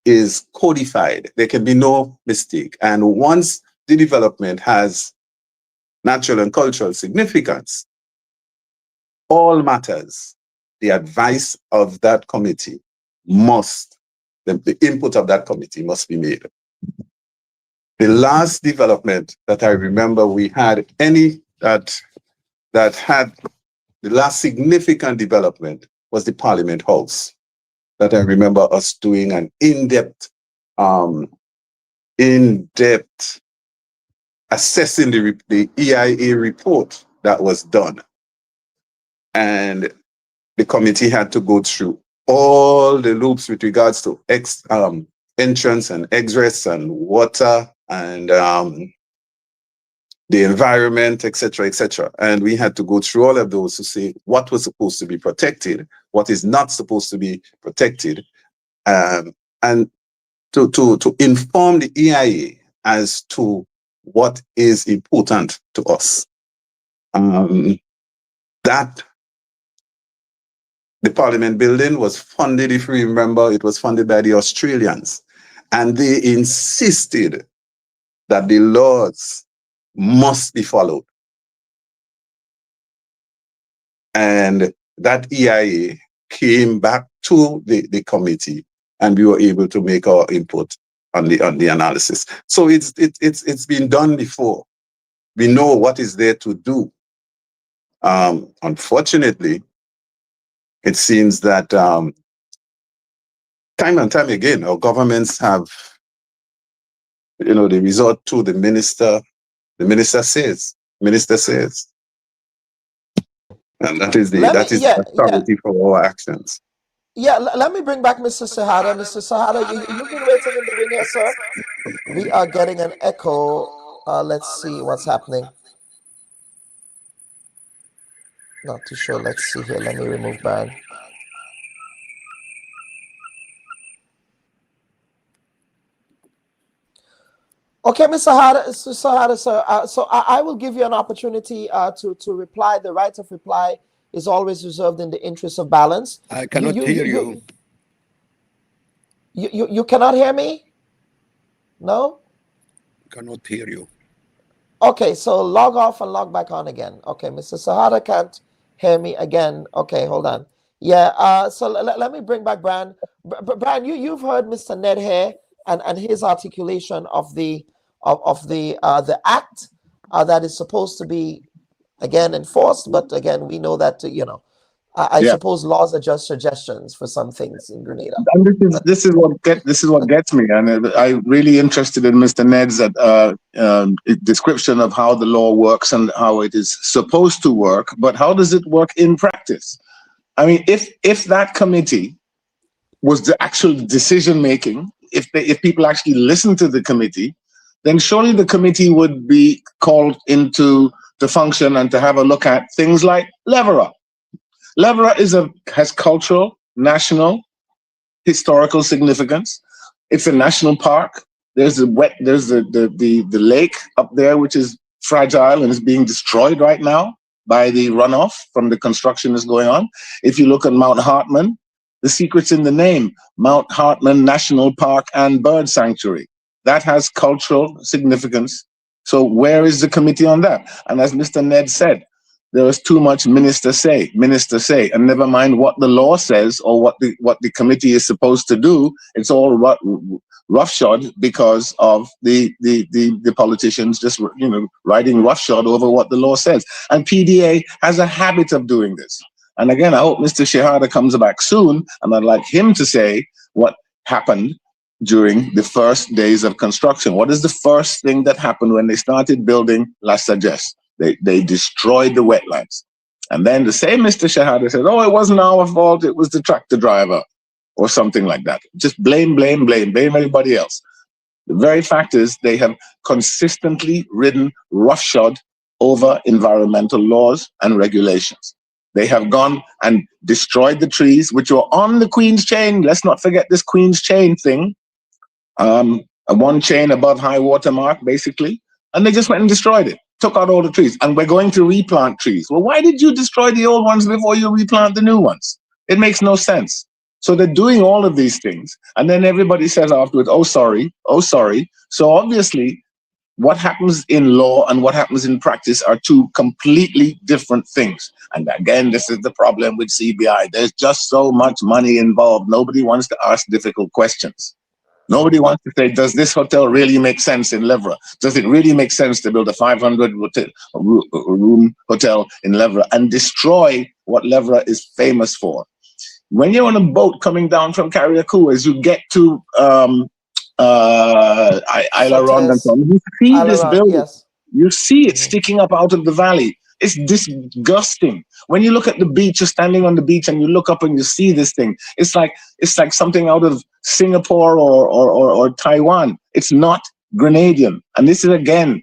is codified. There can be no mistake. And once the development has natural and cultural significance, all matters, the advice of that committee the input of that committee must be made. The last development that I remember we had that had the last significant development was the Parliament House, that I remember us doing an in-depth assessing the EIA report that was done. And the committee had to go through all the loops with regards to entrance and egress and water and the environment, etc., etc. And we had to go through all of those to say what was supposed to be protected, what is not supposed to be protected, and to inform the EIA as to what is important to us. That the Parliament building was funded, if you remember, it was funded by the Australians. And they insisted that the laws must be followed. And that EIA came back to the committee, and we were able to make our input on the analysis. So it's been done before. We know what is there to do. Unfortunately, it seems that time and time again, our governments have, they resort to the minister says, and that is the authority for our actions. Yeah, let me bring back Mr. Sahada. Mr. Sahada, you've been waiting in the wing here, sir. We are getting an echo. Let's see what's happening. Not too sure. Let's see here. Let me remove Brian. Okay, Mr. Sahada, sir. So I will give you an opportunity to reply. The right of reply is always reserved in the interest of balance. I cannot hear you. You cannot hear me? No? Cannot hear you. Okay, so log off and log back on again. Okay, Mr. Sahada can't hear me again. Okay, hold on. Yeah, so let me bring back Brian. Brian, you've heard Mr. Ned here and his articulation of the act that is supposed to be again enforced, but again we know that I suppose laws are just suggestions for some things in Grenada. And this is what gets me, and I'm really interested in Mr. Ned's description of how the law works and how it is supposed to work. But how does it work in practice? I mean, if that committee was the actual decision making, if people actually listen to the committee, then surely the committee would be called into to function and to have a look at things like Levera. Levera has cultural, national, historical significance. It's a national park. There's the lake up there, which is fragile and is being destroyed right now by the runoff from the construction that's going on. If you look at Mount Hartman, the secret's in the name, Mount Hartman National Park and Bird Sanctuary. That has cultural significance. So where is the committee on that? And as Mr. Ned said, there is too much minister say, and never mind what the law says or what the committee is supposed to do. It's all roughshod because of the politicians just riding roughshod over what the law says. And PDA has a habit of doing this. And again, I hope Mr. Shahada comes back soon, and I'd like him to say what happened during the first days of construction. What is the first thing that happened when they started building La Sagesse? They destroyed the wetlands. And then the same Mr. Shahada said, oh, it wasn't our fault, it was the tractor driver, or something like that. Just blame everybody else. The very fact is they have consistently ridden roughshod over environmental laws and regulations. They have gone and destroyed the trees, which were on the Queen's Chain. Let's not forget this Queen's Chain thing. One chain above high water mark, basically. And they just went and destroyed it, took out all the trees. And we're going to replant trees. Well, why did you destroy the old ones before you replant the new ones? It makes no sense. So they're doing all of these things. And then everybody says afterwards, oh, sorry, oh, sorry. So obviously, what happens in law and what happens in practice are two completely different things. And again, this is the problem with CBI. There's just so much money involved. Nobody wants to ask difficult questions. Nobody wants to say, does this hotel really make sense in Levera? Does it really make sense to build a 500-room hotel in Levera and destroy what Levera is famous for? When you're on a boat coming down from Carriacou, as you get to Isla Ronde and so on, you see this building. Yes. You see it sticking up out of the valley. It's disgusting. When you look at the beach, you're standing on the beach and you look up and you see this thing. It's like something out of Singapore or Taiwan. It's not Grenadian. And this is, again,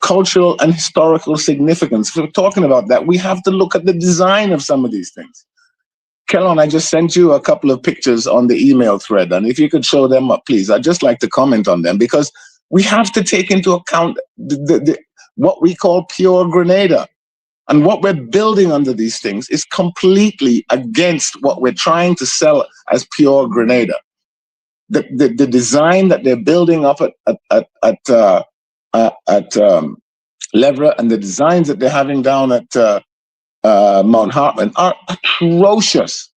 cultural and historical significance. If we're talking about that, we have to look at the design of some of these things. Kellon, I just sent you a couple of pictures on the email thread, and if you could show them up, please. I'd just like to comment on them, because we have to take into account what we call pure Grenada. And what we're building under these things is completely against what we're trying to sell as pure Grenada. The design that they're building up at Levra, and the designs that they're having down at Mount Hartman are atrocious.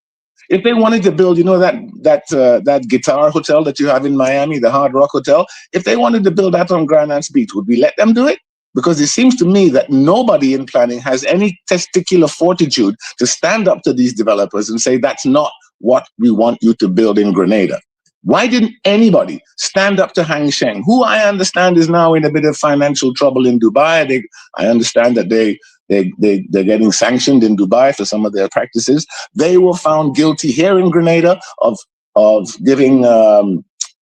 If they wanted to build, that guitar hotel that you have in Miami, the Hard Rock Hotel, if they wanted to build that on Grand Anse Beach, would we let them do it? Because it seems to me that nobody in planning has any testicular fortitude to stand up to these developers and say, that's not what we want you to build in Grenada. Why didn't anybody stand up to Hang Sheng, who I understand is now in a bit of financial trouble in Dubai? I understand that they're getting sanctioned in Dubai for some of their practices. They were found guilty here in Grenada of giving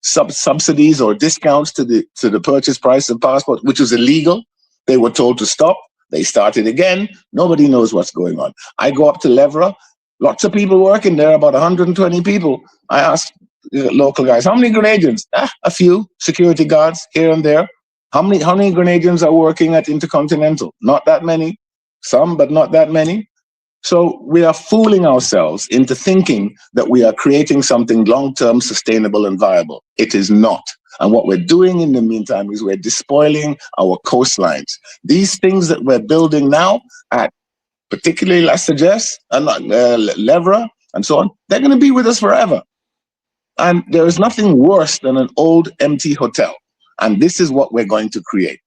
subsidies or discounts to the purchase price of passports, which was illegal. They were told to stop. They started again. Nobody knows what's going on. I go up to Levra, lots of people working there, about 120 people. I asked local guys, how many Grenadians? A few security guards here and there. How many Grenadians are working at Intercontinental? Not that many. Some, but not that many. So we are fooling ourselves into thinking that we are creating something long-term, sustainable, and viable. It is not. And what we're doing in the meantime is we're despoiling our coastlines. These things that we're building now, at particularly La Sagesse and Levra and so on, they're going to be with us forever. And there is nothing worse than an old, empty hotel. And this is what we're going to create.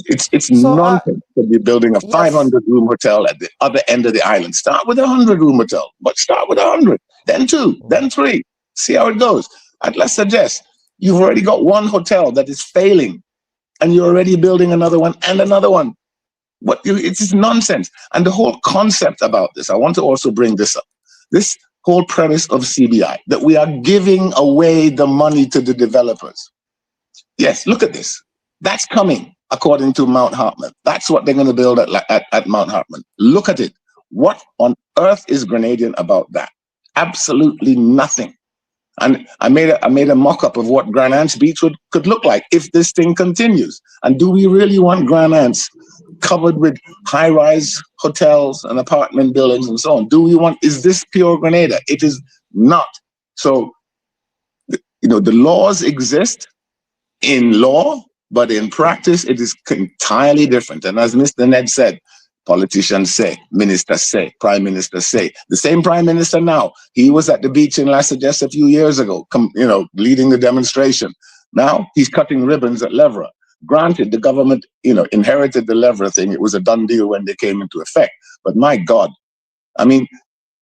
It's nonsense to be building a 500-room hotel at the other end of the island. Start with a 100-room hotel, but start with 100, then 2, then 3. See how it goes. At La Sagesse, you've already got one hotel that is failing, and you're already building another one and another one. It's just nonsense. And the whole concept about this, I want to also bring this up. This whole premise of CBI, that we are giving away the money to the developers. Yes, look at this. That's coming, according to Mount Hartman. That's what they're going to build at Mount Hartman. Look at it. What on earth is Grenadian about that? Absolutely nothing. And I made a mock-up of what Grand Anse Beach could look like if this thing continues. And do we really want Grand Anse covered with high-rise hotels and apartment buildings and so on? Is this pure Grenada? It is not. So, the laws exist in law, but in practice, it is entirely different. And as Mr. Ned said, politicians say, ministers say, prime ministers say. The same prime minister now, he was at the beach in La Sagesse a few years ago, leading the demonstration. Now he's cutting ribbons at Levra. Granted, the government, inherited the Levra thing. It was a done deal when they came into effect. But my God,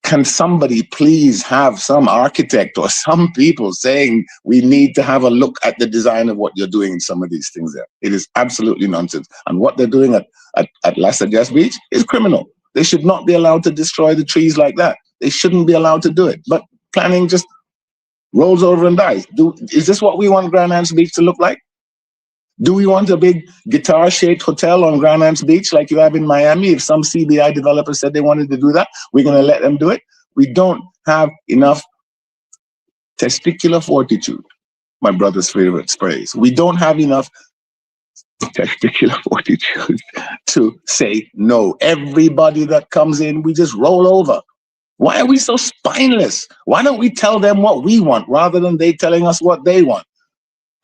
can somebody please have some architect or some people saying we need to have a look at the design of what you're doing in some of these things there? It is absolutely nonsense. And what they're doing at La Sagesse Beach is criminal. They should not be allowed to destroy the trees like that. They shouldn't be allowed to do it. But planning just rolls over and dies. Is this what we want Grand Anse Beach to look like? Do we want a big guitar-shaped hotel on Grand Anse Beach like you have in Miami? If some CBI developer said they wanted to do that, we're going to let them do it? We don't have enough testicular fortitude, my brother's favorite phrase. We don't have enough testicular fortitude to say no. Everybody that comes in, we just roll over. Why are we so spineless? Why don't we tell them what we want rather than they telling us what they want?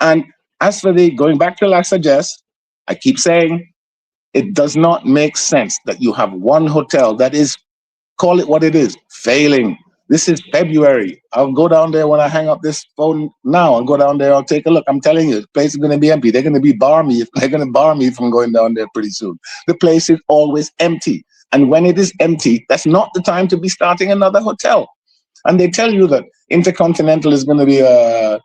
And as for going back to La Sagesse, I keep saying it does not make sense that you have one hotel that is, call it what it is, failing. This is February. I'll go down there when I hang up this phone now. I'll go down there, I'll take a look. I'm telling you, the place is going to be empty. They're going to bar me from going down there pretty soon. The place is always empty. And when it is empty, that's not the time to be starting another hotel. And they tell you that Intercontinental is going to be a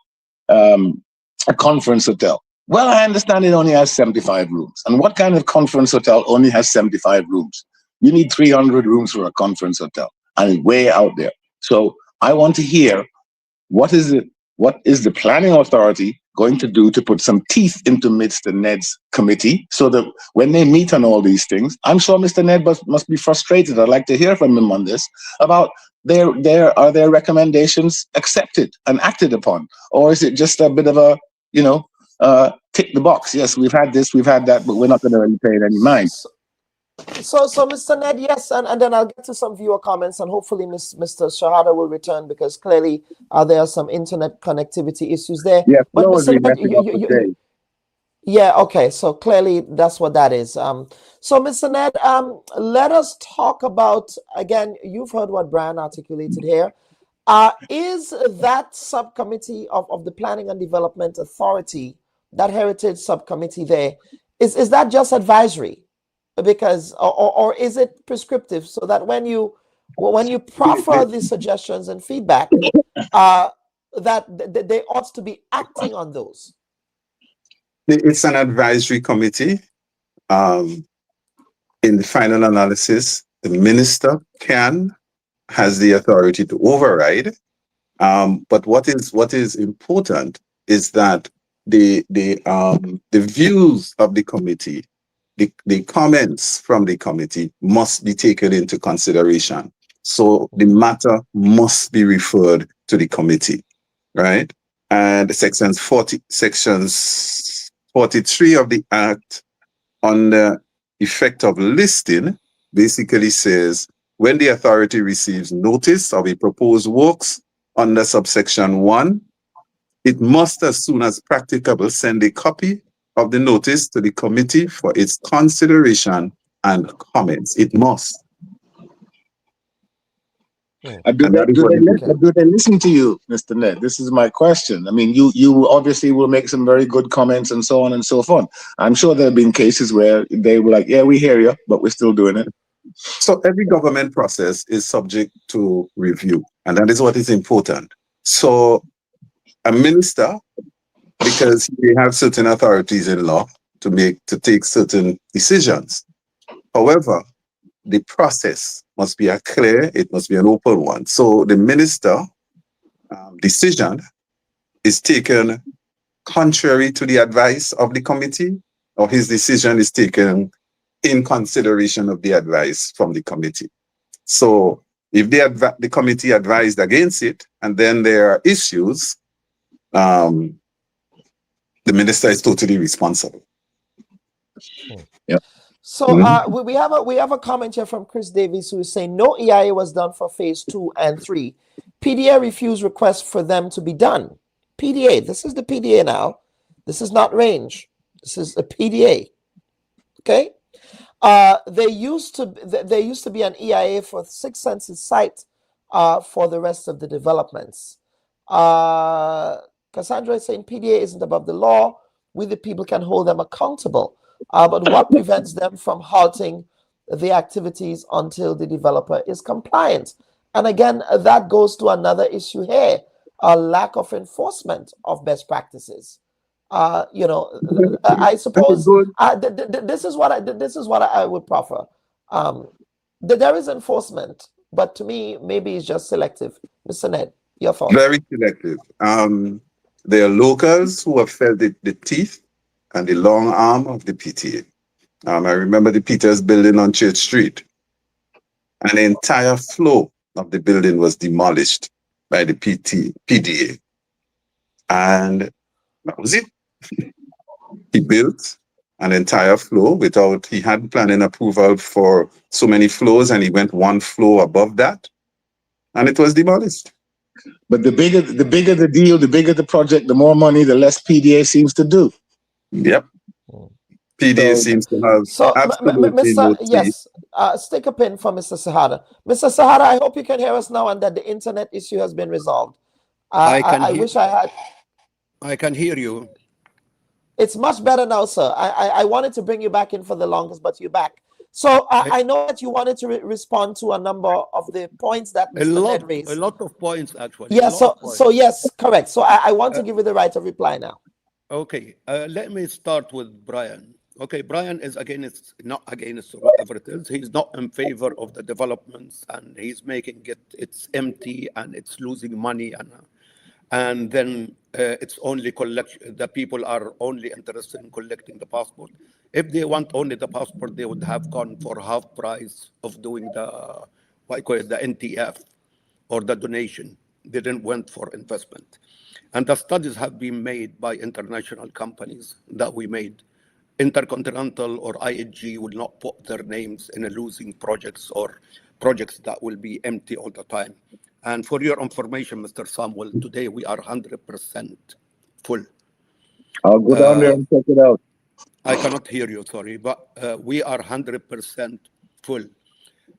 conference hotel. Well, I understand it only has 75 rooms. And what kind of conference hotel only has 75 rooms? You need 300 rooms for a conference hotel, and it's way out there. So I want to hear what is the planning authority going to do to put some teeth into Mr. Ned's committee so that when they meet on all these things, I'm sure Mr. Ned must be frustrated. I'd like to hear from him on this about are their recommendations accepted and acted upon, or is it just a bit of a, tick the box? Yes, we've had this, we've had that, but we're not going to really pay it any mind. So Mr. Ned, yes, and then I'll get to some viewer comments, and hopefully Mr. Shahada will return, because clearly there are some internet connectivity issues there. Yeah, but Mr. Ned, yeah, okay, so clearly that's what that is. So Mr. Ned, let us talk about, again, you've heard what Brian articulated here. Is that subcommittee of the Planning and Development Authority, that heritage subcommittee there, is that just advisory? Because or is it prescriptive, so that when you proffer these suggestions and feedback, that they ought to be acting on those? It's an advisory committee. In the final analysis, the minister has the authority to override. But what is important is that the views of the committee, the comments from the committee must be taken into consideration. So the matter must be referred to the committee, right? And sections 43 of the Act on the effect of listing basically says, when the authority receives notice of a proposed works under subsection 1, it must, as soon as practicable, send a copy of the notice to the committee for its consideration and comments. It must. Do they listen to you, Mr. Ned? This is my question. I mean, you obviously will make some very good comments and so on and so forth. I'm sure there have been cases where they were like, yeah, we hear you, but we're still doing it. So every government process is subject to review, and that is what is important. So a minister, because we have certain authorities in law to take certain decisions. However, the process must be it must be an open one. So the minister decision is taken contrary to the advice of the committee, or his decision is taken in consideration of the advice from the committee. So if the committee advised against it, and then there are issues, the minister is totally responsible. Yeah. So we have a comment here from Chris Davies, who is saying no EIA was done for phase 2 and 3. PDA refused requests for them to be done. PDA, this is the PDA now. This is not range. This is a PDA. Okay. There used to be an EIA for 6 census sites for the rest of the developments. Cassandra is saying PDA isn't above the law. We the people can hold them accountable. But what prevents them from halting the activities until the developer is compliant? And again, that goes to another issue here: a lack of enforcement of best practices. I suppose this is what I would proffer. There is enforcement, but to me, maybe it's just selective. Mr. Ned, your thoughts? Very selective. There are locals who have felt the teeth and the long arm of the PTA. I remember the Peters building on Church Street. An entire floor of the building was demolished by the PDA. And that was it. He built an entire floor he had planning approval for so many floors, and he went one floor above that, and it was demolished. But the bigger the deal, the bigger the project, the more money, the less PDA seems to do. Yep. PDA seems to have absolutely no teeth. Yes, stick a pin for Mr. Sahada. Mr. Sahada, I hope you can hear us now and that the internet issue has been resolved. I wish I had. I can hear you. It's much better now, sir. I wanted to bring you back in for the longest, but you're back. So I know that you wanted to respond to a number of the points that Mr. Ned raised. A lot of points, actually. Yeah, so yes, correct. So I want to give you the right of reply now. Okay, let me start with Brian. Okay, Brian is not against whatever it is. He's not in favor of the developments, and he's making it's empty and it's losing money, and then it's only collection. The people are only interested in collecting the passport. If they want only the passport, they would have gone for half price of doing the what I call it, the NTF or the donation. They didn't went for investment. And the studies have been made by international companies that we made. Intercontinental or IHG will not put their names in a losing projects or projects that will be empty all the time. And for your information, Mr. Samuel, today we are 100% full. I'll go down there and check it out. I cannot hear you, sorry, but we are 100% full.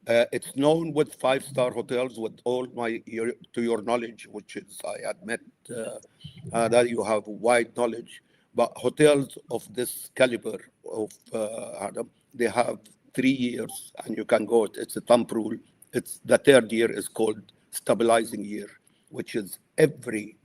It's known with five-star hotels, with all to your knowledge, which is, I admit that you have wide knowledge, but hotels of this caliber of Adam, they have 3 years and you can go, it's a thumb rule. It's the third year is called stabilizing year, which is every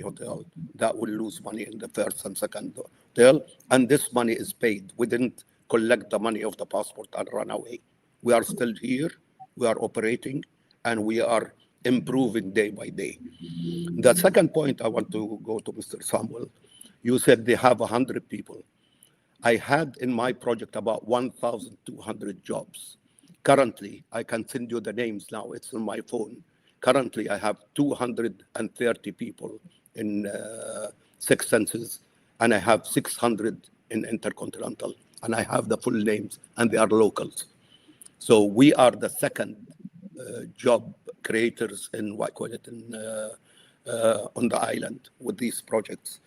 hotel that will lose money in the first and second hotel, and this money is paid. We didn't collect the money of the passport and run away. We are still here, we are operating, and we are improving day by day. The second point I want to go to Mr. Samuel, you said they have 100 people. I had in my project about 1,200 jobs. Currently, I can send you the names now, it's on my phone. Currently, I have 230 people in Six Senses, and I have 600 in Intercontinental, and I have the full names, and they are locals. So we are the second job creators in on the island with these projects.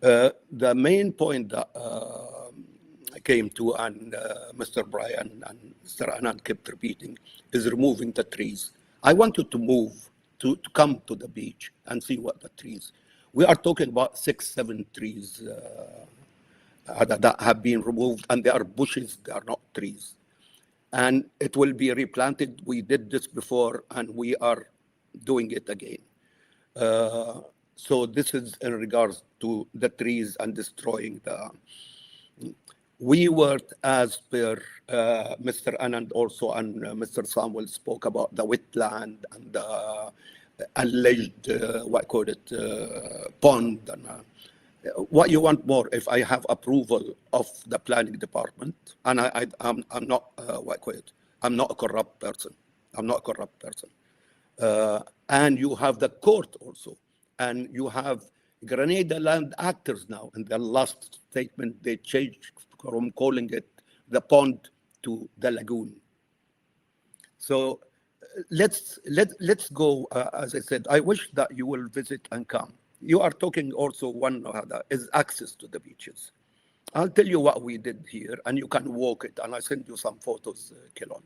The main point that I came to, and Mr. Brian and Mr. Anand kept repeating, is removing the trees. I wanted to move to come to the beach and see what the trees. We are talking about 6-7 trees that have been removed, and they are bushes, they are not trees. And it will be replanted. We did this before, and we are doing it again. So this is in regards to the trees and destroying the. We worked as per Mr. Anand also, and Mr. Samuel spoke about the wetland and the alleged, pond. And, what you want more? If I have approval of the planning department, and I'm not I'm not a corrupt person. I'm not a corrupt person. And you have the court also, and you have Grenada land actors now. In their last statement, they changed from calling it the pond to the lagoon. So let's go. As I said, I wish that you will visit and come. You are talking also one is access to the beaches. I'll tell you what we did here, and you can walk it, and I send you some photos, Kelon.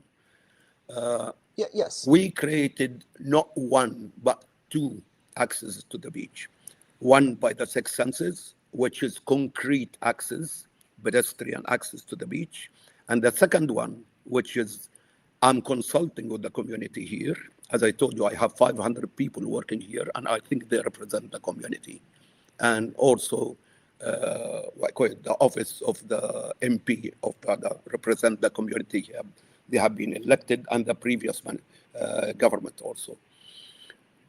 Yes. We created not one, but 2 accesses to the beach. One by the Six Senses, which is concrete access, pedestrian access to the beach. And the second one, which is I'm consulting with the community here. As I told you, I have 500 people working here, and I think they represent the community. And also, the office of the MP of represent the community here. They have been elected, and the previous government also.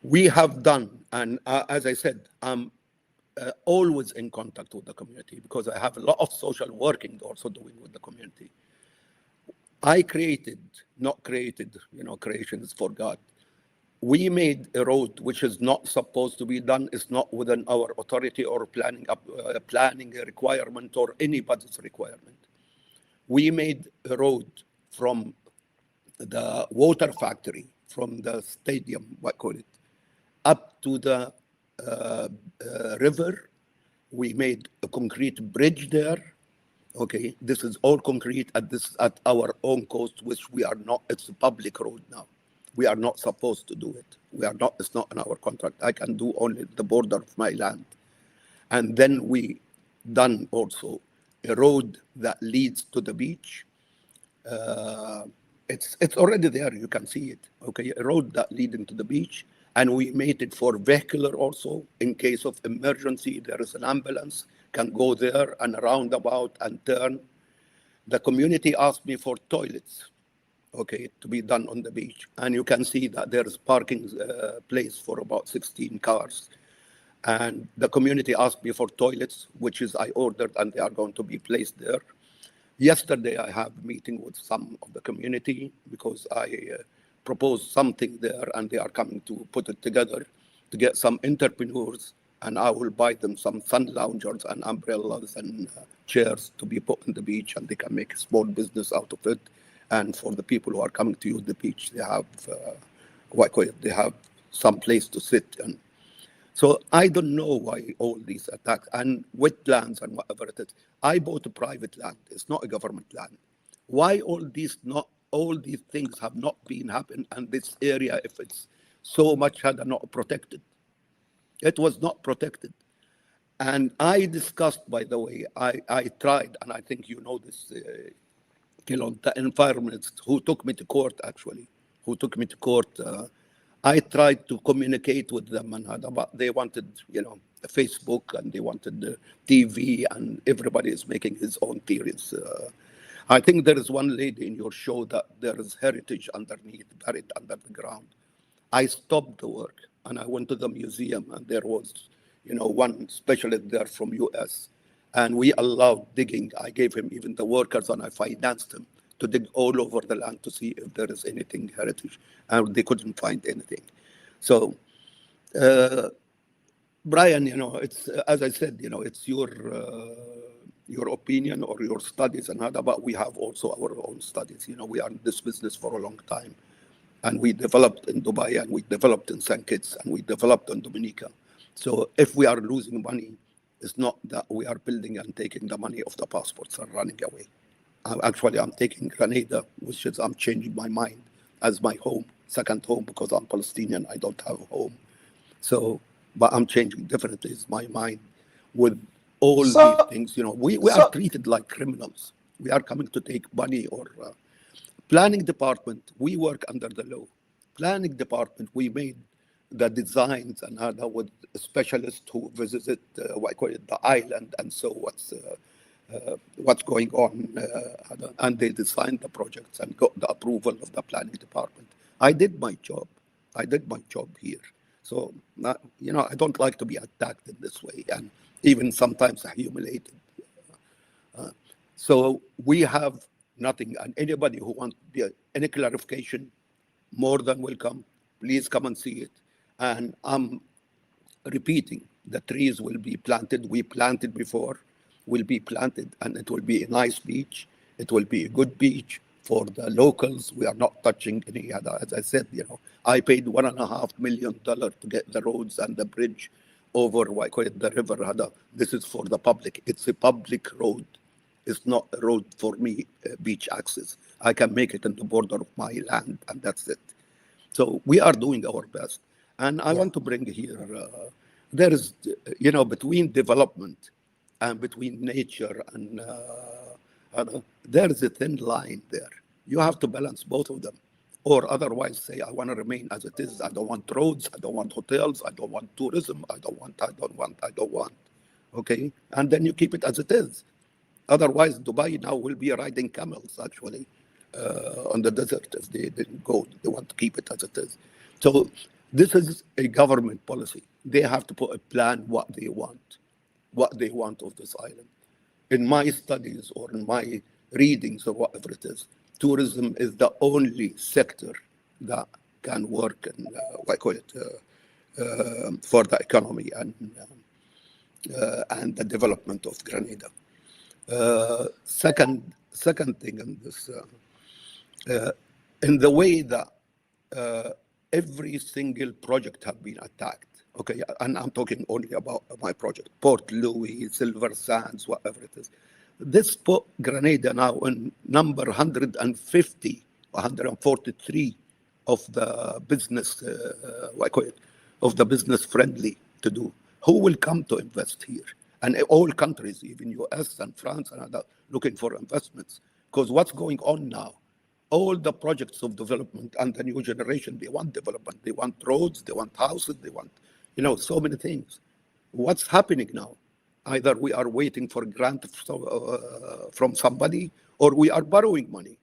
We have done, and as I said, I'm always in contact with the community because I have a lot of social working also doing with the community. I created, not created, creation is for God. We made a road which is not supposed to be done. It's not within our authority or planning requirement or anybody's requirement. We made a road from the water factory, from the stadium, up to the river. We made a concrete bridge there. Okay, this is all concrete at our own cost, which we are not. It's a public road now. We are not supposed to do it. We are not. It's not in our contract. I can do only the border of my land. And then we done also a road that leads to the beach. It's already there. You can see it. Okay, a road that leading to the beach, and we made it for vehicular also. In case of emergency, there is an ambulance. can go there and roundabout and turn. The community asked me for toilets, okay, to be done on the beach. And you can see that there's parking place for about 16 cars. And the community asked me for toilets, which is I ordered, and they are going to be placed there. Yesterday, I have a meeting with some of the community because I proposed something there, and they are coming to put it together to get some entrepreneurs, and I will buy them some sun loungers and umbrellas and chairs to be put on the beach, and they can make a small business out of it. And for the people who are coming to use the beach, they have they have some place to sit. And so I don't know why all these attacks and wetlands and whatever it is. I bought a private land. It's not a government land. Why all these things have not been happened, and this area, if it's so much had not protected? It was not protected. And I discussed, by the way, I tried, and I think you know this, the environmentalists who took me to court, actually, I tried to communicate with them, and they wanted, Facebook, and they wanted TV, and everybody is making his own theories. I think there is one lady in your show that there is heritage underneath, buried under the ground. I stopped the work, and I went to the museum, and there was, one specialist there from US, and we allowed digging. I gave him even the workers, and I financed him to dig all over the land to see if there is anything heritage, and they couldn't find anything. So, Brian, it's, as I said, it's your opinion or your studies and other, but we have also our own studies. We are in this business for a long time, and we developed in Dubai, and we developed in St. Kitts, and we developed in Dominica. So if we are losing money, it's not that we are building and taking the money of the passports and running away. Actually, I'm taking Grenada, which is I'm changing my mind as my home, second home, because I'm Palestinian. I don't have a home. So, but I'm changing definitely my mind with all these things. We are treated like criminals. We are coming to take money or planning department. We work under the law. Planning department, we made the designs and other with specialists who visited the island and so what's going on, and they designed the projects and got the approval of the planning department. I did my job. Here. So, I don't like to be attacked in this way, and even sometimes humiliated. So we have nothing, and anybody who wants any clarification, more than welcome. Please come and see it. And I'm repeating, the trees will be planted. We planted before, will be planted, and it will be a nice beach. It will be a good beach for the locals. We are not touching any other. As I said, I paid $1.5 million to get the roads and the bridge over the river. This is for the public. It's a public road. It's not a road for me, beach access. I can make it in the border of my land, and that's it. So we are doing our best. And I want to bring here, there is, between development and between nature and there is a thin line there. You have to balance both of them, or otherwise say, I want to remain as it is. I don't want roads. I don't want hotels. I don't want tourism. I don't want. Okay? And then you keep it as it is. Otherwise, Dubai now will be riding camels, actually, on the desert if they didn't go. They want to keep it as it is. So this is a government policy. They have to put a plan what they want of this island. In my studies or in my readings or whatever it is, tourism is the only sector that can work and for the economy and the development of Grenada. Second thing in this, in the way that every single project have been attacked. Okay, and I'm talking only about my project, Port Louis, Silver Sands, whatever it is. This put Grenada now in number 150, 143 of the business, of the business friendly to do. Who will come to invest here? And all countries, even US and France and other, looking for investments. Because what's going on now? All the projects of development and the new generation, they want development. They want roads, they want houses, they want, so many things. What's happening now? Either we are waiting for grant from somebody, or we are borrowing money.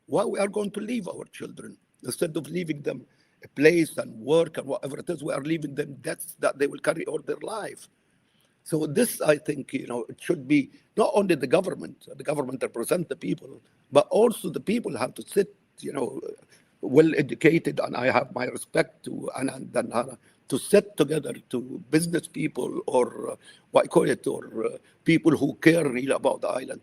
Why we are going to leave our children? Instead of leaving them a place and work and whatever it is, we are leaving them debts that they will carry all their life. So this, I think, it should be not only the government represents the people, but also the people have to sit, well educated, and I have my respect to Anand and Hannah, to sit together, to business people or people who care really about the island.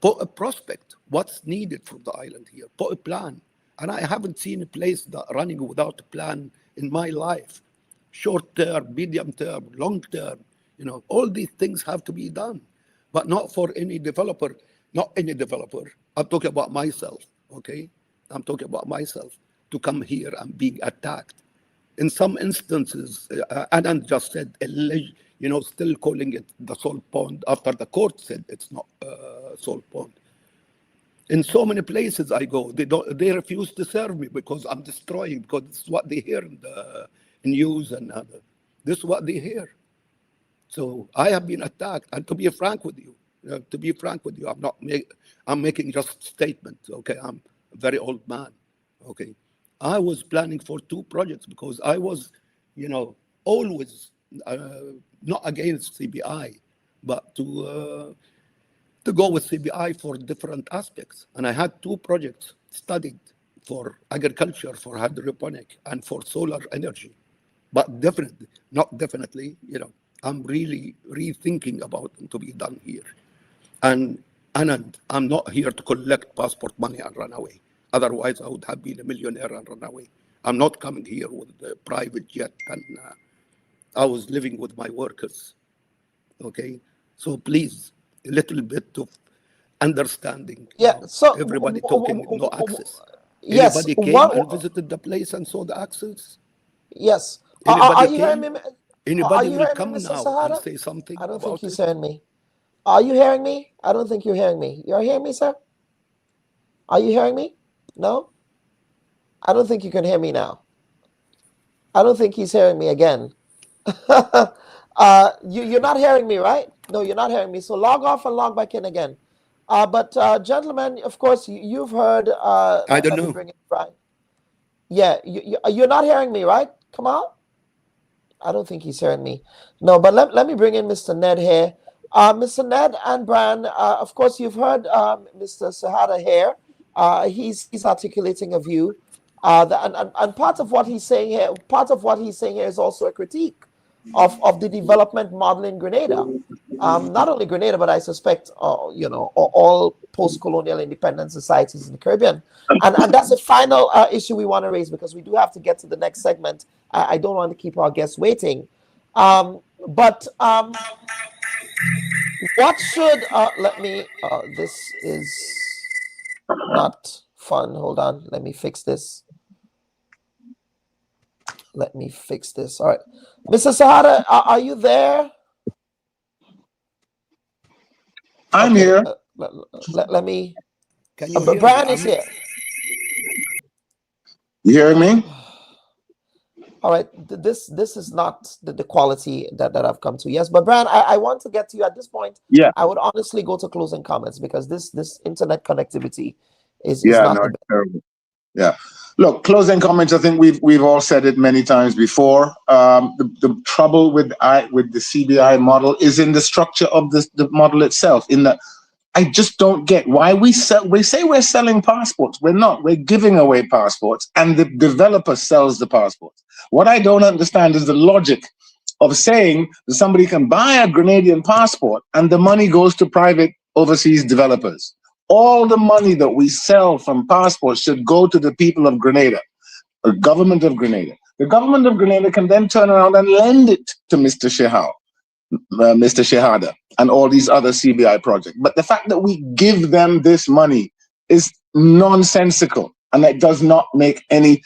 Put a prospect, what's needed from the island here, put a plan. And I haven't seen a place that running without a plan in my life. Short term, medium term, long term, all these things have to be done, but not for any developer, I'm talking about myself, okay? I'm talking about myself to come here and being attacked. In some instances, Anand just said, still calling it the salt pond after the court said it's not salt pond. In so many places I go, they refuse to serve me because I'm destroying, because this is what they hear in the news and this is what they hear. So I have been attacked, and to be frank with you, I'm making just statements. Okay, I'm a very old man. Okay, I was planning for 2 projects because I was, always not against CBI, but to go with CBI for different aspects. And I had 2 projects studied for agriculture, for hydroponic, and for solar energy. But definitely, I'm really rethinking about them to be done here. And Anand, I'm not here to collect passport money and run away. Otherwise, I would have been a millionaire and run away. I'm not coming here with a private jet, and I was living with my workers. Okay, so please, a little bit of understanding. Yeah. So everybody talking no access. Yes. Anybody came and visited the place and saw the access? Yes. Anybody Are you came? hearing me? Anybody will hearing come me, Mr. now Sahara? and say something. I don't think about he's it? hearing me. Are you hearing me? I don't think you're hearing me. You're hearing me, sir? Are you hearing me? No? I don't think you can hear me now. I don't think he's hearing me again. You're not hearing me, right? No, you're not hearing me. So log off and log back in again. But gentlemen, of course, you've heard. I don't know. Bring it, Brian. Yeah, you're not hearing me, right? Come on. I don't think he's hearing me. No, but let me bring in Mr. Ned here. Mr. Ned and Bran, of course, you've heard Mr. Sahada here. He's articulating a view. And part of what he's saying here, is also a critique of the development model in Grenada. Not only Grenada, but I suspect, all post-colonial independent societies in the Caribbean. And that's the final issue we want to raise, because we do have to get to the next segment. I don't want to keep our guests waiting. But what should, this is not fun. Hold on. Let me fix this. All right. Mr. Sahara, are you there? I'm here. Let me. Can you hear Brian me? is here. You hearing me? All right. This is not the quality that I've come to. Yes, but Brian, I want to get to you at this point. Yeah. I would honestly go to closing comments, because this internet connectivity is not the best. Terrible. Yeah. Look, closing comments. I think we've all said it many times before. The trouble with the CBI model is in the structure of the model itself. In that, I just don't get why we say we're selling passports. We're not. We're giving away passports, and the developer sells the passports. What I don't understand is the logic of saying that somebody can buy a Grenadian passport and the money goes to private overseas developers. All the money that we sell from passports should go to the people of Grenada, the government of Grenada. The government of Grenada can then turn around and lend it to Mr. Shehada, and all these other CBI projects. But the fact that we give them this money is nonsensical, and it does not make any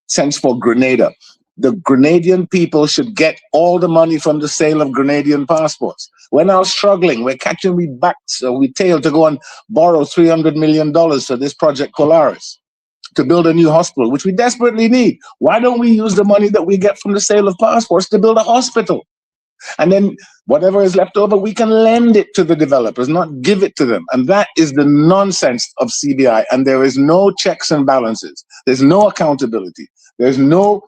sense for Grenada. The Grenadian people should get all the money from the sale of Grenadian passports. We're now struggling. We're catching we tail to go and borrow $300 million for this project Polaris to build a new hospital, which we desperately need. Why don't we use the money that we get from the sale of passports to build a hospital? And then whatever is left over, we can lend it to the developers, not give it to them. And that is the nonsense of CBI. And there is no checks and balances. There's no accountability. There's no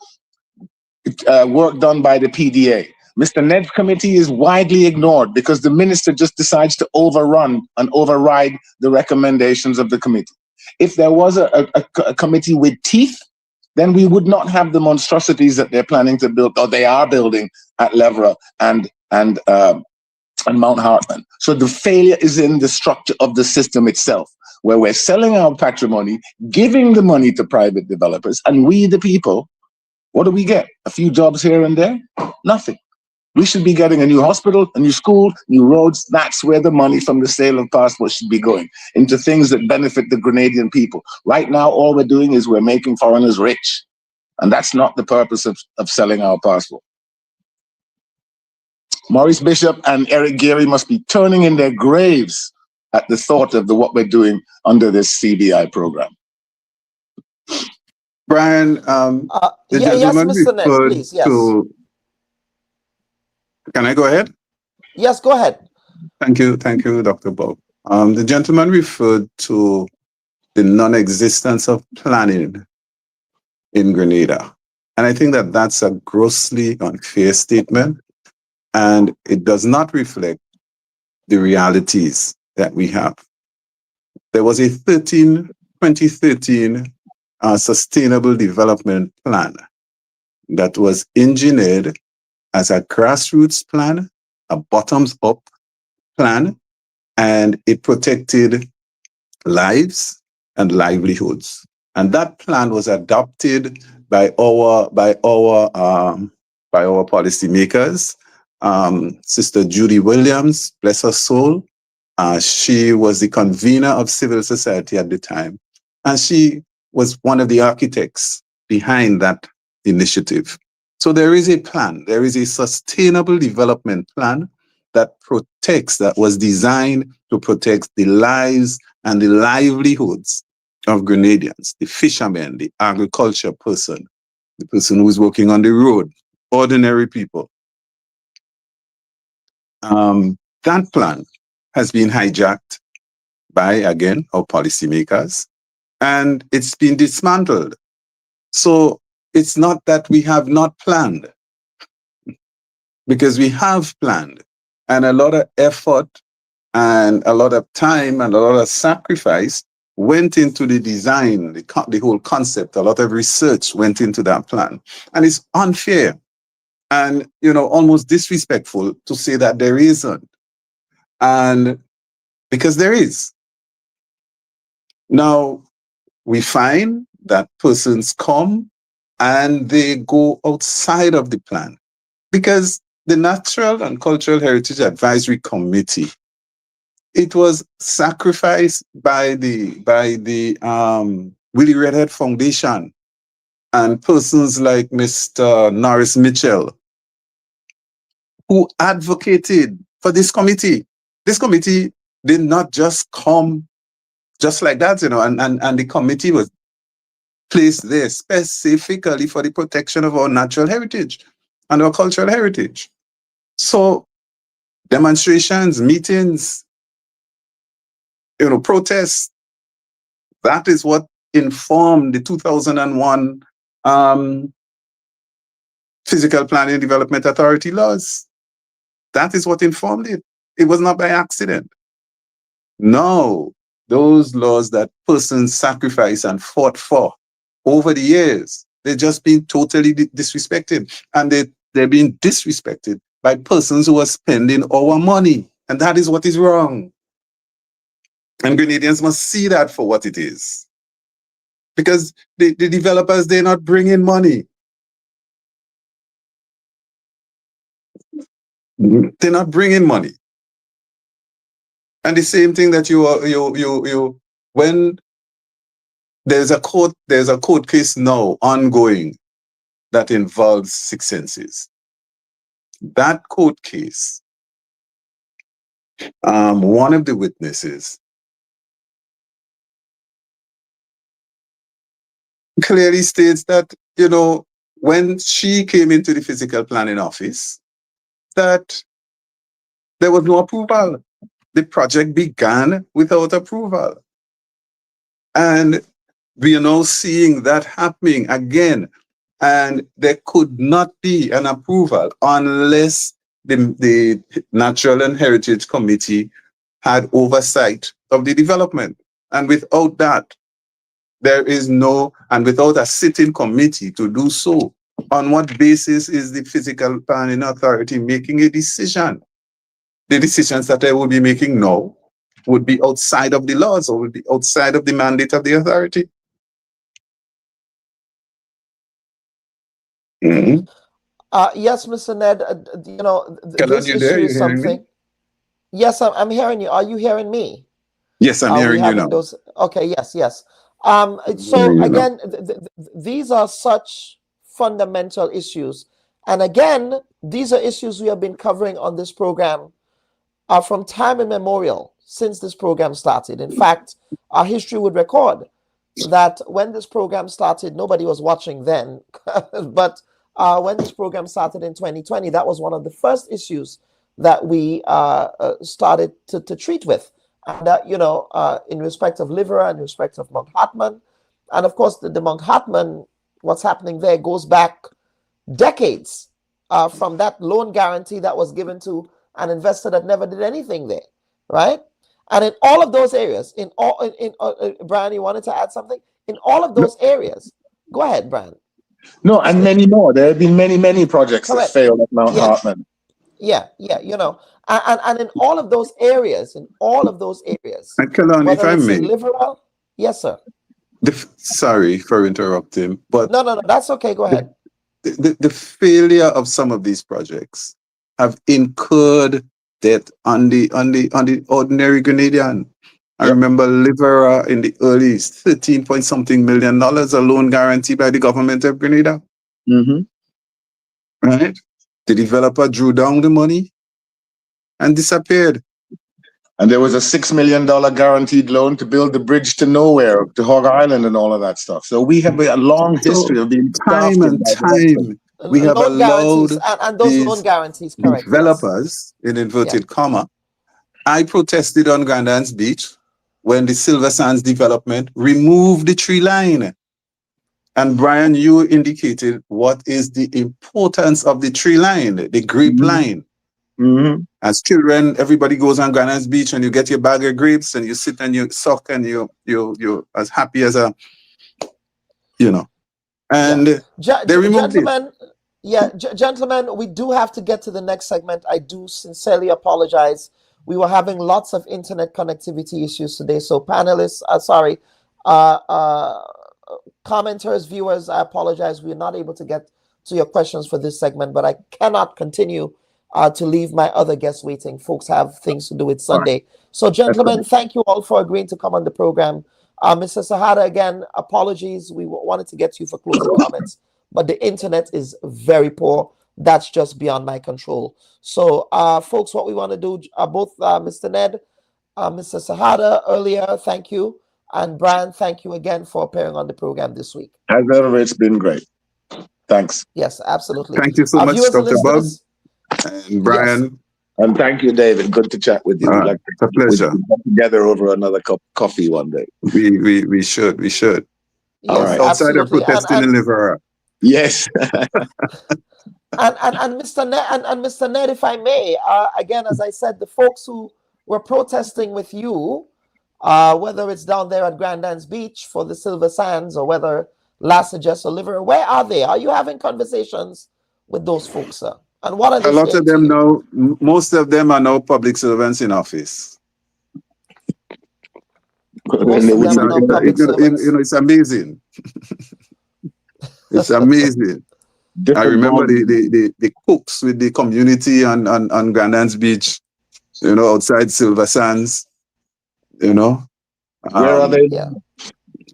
work done by the PDA. Mr. Ned's committee is widely ignored because the minister just decides to overrun and override the recommendations of the committee. If there was a committee with teeth, then we would not have the monstrosities that they're planning to build, or they are building at Levra and Mount Hartman. So the failure is in the structure of the system itself, where we're selling our patrimony, giving the money to private developers, and we, the people, what do we get? A few jobs here and there? Nothing. We should be getting a new hospital, a new school, new roads. That's where the money from the sale of passports should be going, into things that benefit the Grenadian people. Right now, all we're doing is we're making foreigners rich. And that's not the purpose of selling our passport. Maurice Bishop and Eric Geary must be turning in their graves at the thought of what we're doing under this CBI program. Brian, the gentleman yes, Mr. Ned, referred please, yes. to... Can I go ahead? Yes, go ahead. Thank you, Dr. Bob. The gentleman referred to the non-existence of planning in Grenada. And I think that that's a grossly unfair statement, and it does not reflect the realities that we have. There was a 2013 Sustainable Development Plan that was engineered as a grassroots plan, a bottoms-up plan, and it protected lives and livelihoods. And that plan was adopted by our policymakers. Sister Judy Williams, bless her soul, she was the convener of civil society at the time, and she was one of the architects behind that initiative. So there is a plan, there is a sustainable development plan that was designed to protect the lives and the livelihoods of Grenadians, the fishermen, the agriculture person, the person who's working on the road, ordinary people. That plan has been hijacked by, again, our policymakers, and it's been dismantled. So it's not that we have not planned, because we have planned, and a lot of effort and a lot of time and a lot of sacrifice went into the design, the whole concept. A lot of research went into that plan. And it's unfair and, almost disrespectful to say that there isn't. And because there is. Now, we find that persons come and they go outside of the plan, because the Natural and Cultural Heritage Advisory Committee, it was sacrificed by the Willie Redhead Foundation and persons like Mr. Norris Mitchell, who advocated for this committee. This committee did not just come just like that, and the committee was placed there specifically for the protection of our natural heritage and our cultural heritage. So demonstrations, meetings, protests, that is what informed the 2001 Physical Planning and Development Authority laws. That is what informed it. It was not by accident. No, those laws that persons sacrificed and fought for over the years, they've just been totally disrespected. And they're being disrespected by persons who are spending our money. And that is what is wrong. And Grenadians must see that for what it is. Because the developers, they're not bringing money. They're not bringing money. And the same thing that when there's a court case now ongoing that involves Six Senses. That court case, one of the witnesses clearly states that, when she came into the physical planning office, that there was no approval. The project began without approval. And we are now seeing that happening again. And there could not be an approval unless the Natural and Heritage Committee had oversight of the development. And without that, there is no, and without a sitting committee to do so, on what basis is the Physical Planning Authority making a decision? The decisions that they will be making now would be outside of the laws or would be outside of the mandate of the authority. Mm-hmm. Yes, Mr. Ned, this issue is something. Yes, I'm hearing you. Are you hearing me? Yes, I'm hearing you now. Okay, yes. So again, these are such fundamental issues. And again, these are issues we have been covering on this program from time immemorial since this program started. In fact, our history would record that when this program started, nobody was watching then, but when this program started in 2020, that was one of the first issues that we started to treat with. And, in respect of Livera, in respect of Mount Hartman, and of course, the Mount Hartman, what's happening there goes back decades from that loan guarantee that was given to an investor that never did anything there, right? And in all of those areas, Brian, you wanted to add something? In all of those areas, go ahead, Brian. No, and many more. There have been many projects that failed at Mount Hartman. Yeah, and in all of those areas, And Kelon, if I may, Livera, yes, sir. Sorry for interrupting, but no, that's okay. Go ahead. The failure of some of these projects have incurred debt on the ordinary Grenadian. I remember Livera in the early 13-point-something million a loan guarantee by the government of Grenada. Mm-hmm. Right? The developer drew down the money and disappeared. And there was a $6 million guaranteed loan to build the bridge to nowhere, to Hog Island and all of that stuff. So we have a long history of being time and time. We have allowed and those loan guarantees, correct, developers, in inverted comma. I protested on Grandad's Beach when the Silver Sands development removed the tree line. And Brian, you indicated what is the importance of the tree line, the grape line. Mm-hmm. As children, everybody goes on Grandad's Beach and you get your bag of grapes and you sit and you suck and you're as happy as a, and they removed gentlemen, gentlemen, we do have to get to the next segment. I do sincerely apologize. We were having lots of internet connectivity issues today. So panelists, commenters, viewers, I apologize. We're not able to get to your questions for this segment, but I cannot continue to leave my other guests waiting. Folks have things to do with Sunday. So gentlemen, thank you all for agreeing to come on the program. Mr. Sahada, again, apologies. We wanted to get to you for closing comments, but the internet is very poor. That's just beyond my control. So, folks, what we want to do, both Mr. Ned, Mr. Sahada earlier, thank you. And Brian, thank you again for appearing on the program this week. As ever, it's been great. Thanks. Yes, absolutely. Thank you so much, Dr. Bubb and Brian. Yes. And thank you, David. Good to chat with you. It's a pleasure. We'll get together over another cup of coffee one day. We should. Yes, all right. Outside of protesting in Livera. Yes. and Mr. Ned, if I may, again, as I said, the folks who were protesting with you, whether it's down there at Grandad's Beach for the Silver Sands or whether Sagesse or Livera, where are they? Are you having conversations with those folks, sir? And what are they a lot of them now, most of them are now public servants in office. It's amazing. It's amazing. I remember the cooks with the community on Grandad's Beach, outside Silver Sands, Where are they? Yeah.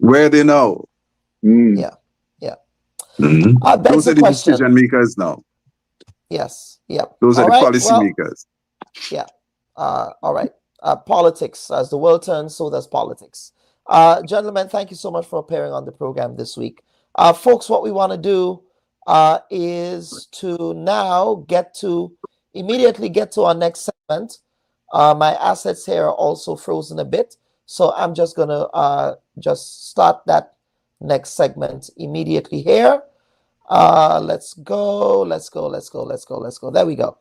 Where are they now? Yeah. Those are the decision makers now. Yes. Yeah. Those are the policy makers. Yeah. All right. Politics. As the world turns, so does politics. Gentlemen, thank you so much for appearing on the program this week. Folks, what we want to do is to now get to immediately get to our next segment, my assets here are also frozen a bit. So I'm just going to just start that next segment immediately here. Let's go. There we go.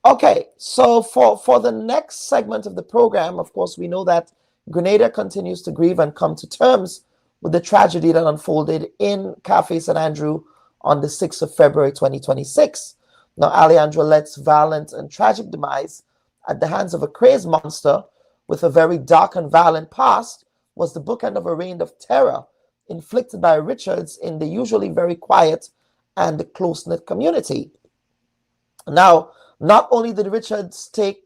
Okay, so for the next segment of the program, of course, we know that Grenada continues to grieve and come to terms with the tragedy that unfolded in Cafe St. Andrew on the 6th of February 2026. Now, Aleandra Lett's violent and tragic demise at the hands of a crazed monster with a very dark and violent past was the bookend of a reign of terror inflicted by Richards in the usually very quiet and close-knit community. Now, not only did Richards take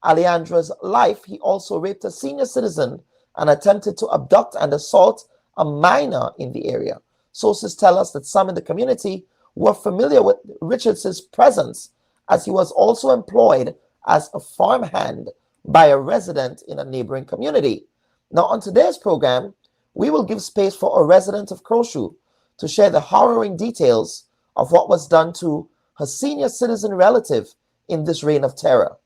Aleandra's life, he also raped a senior citizen and attempted to abduct and assault a minor in the area. Sources tell us that some in the community were familiar with Richards' presence, as he was also employed as a farmhand by a resident in a neighboring community. Now, on today's program, we will give space for a resident of Crochu to share the harrowing details of what was done to her senior citizen relative in this reign of terror.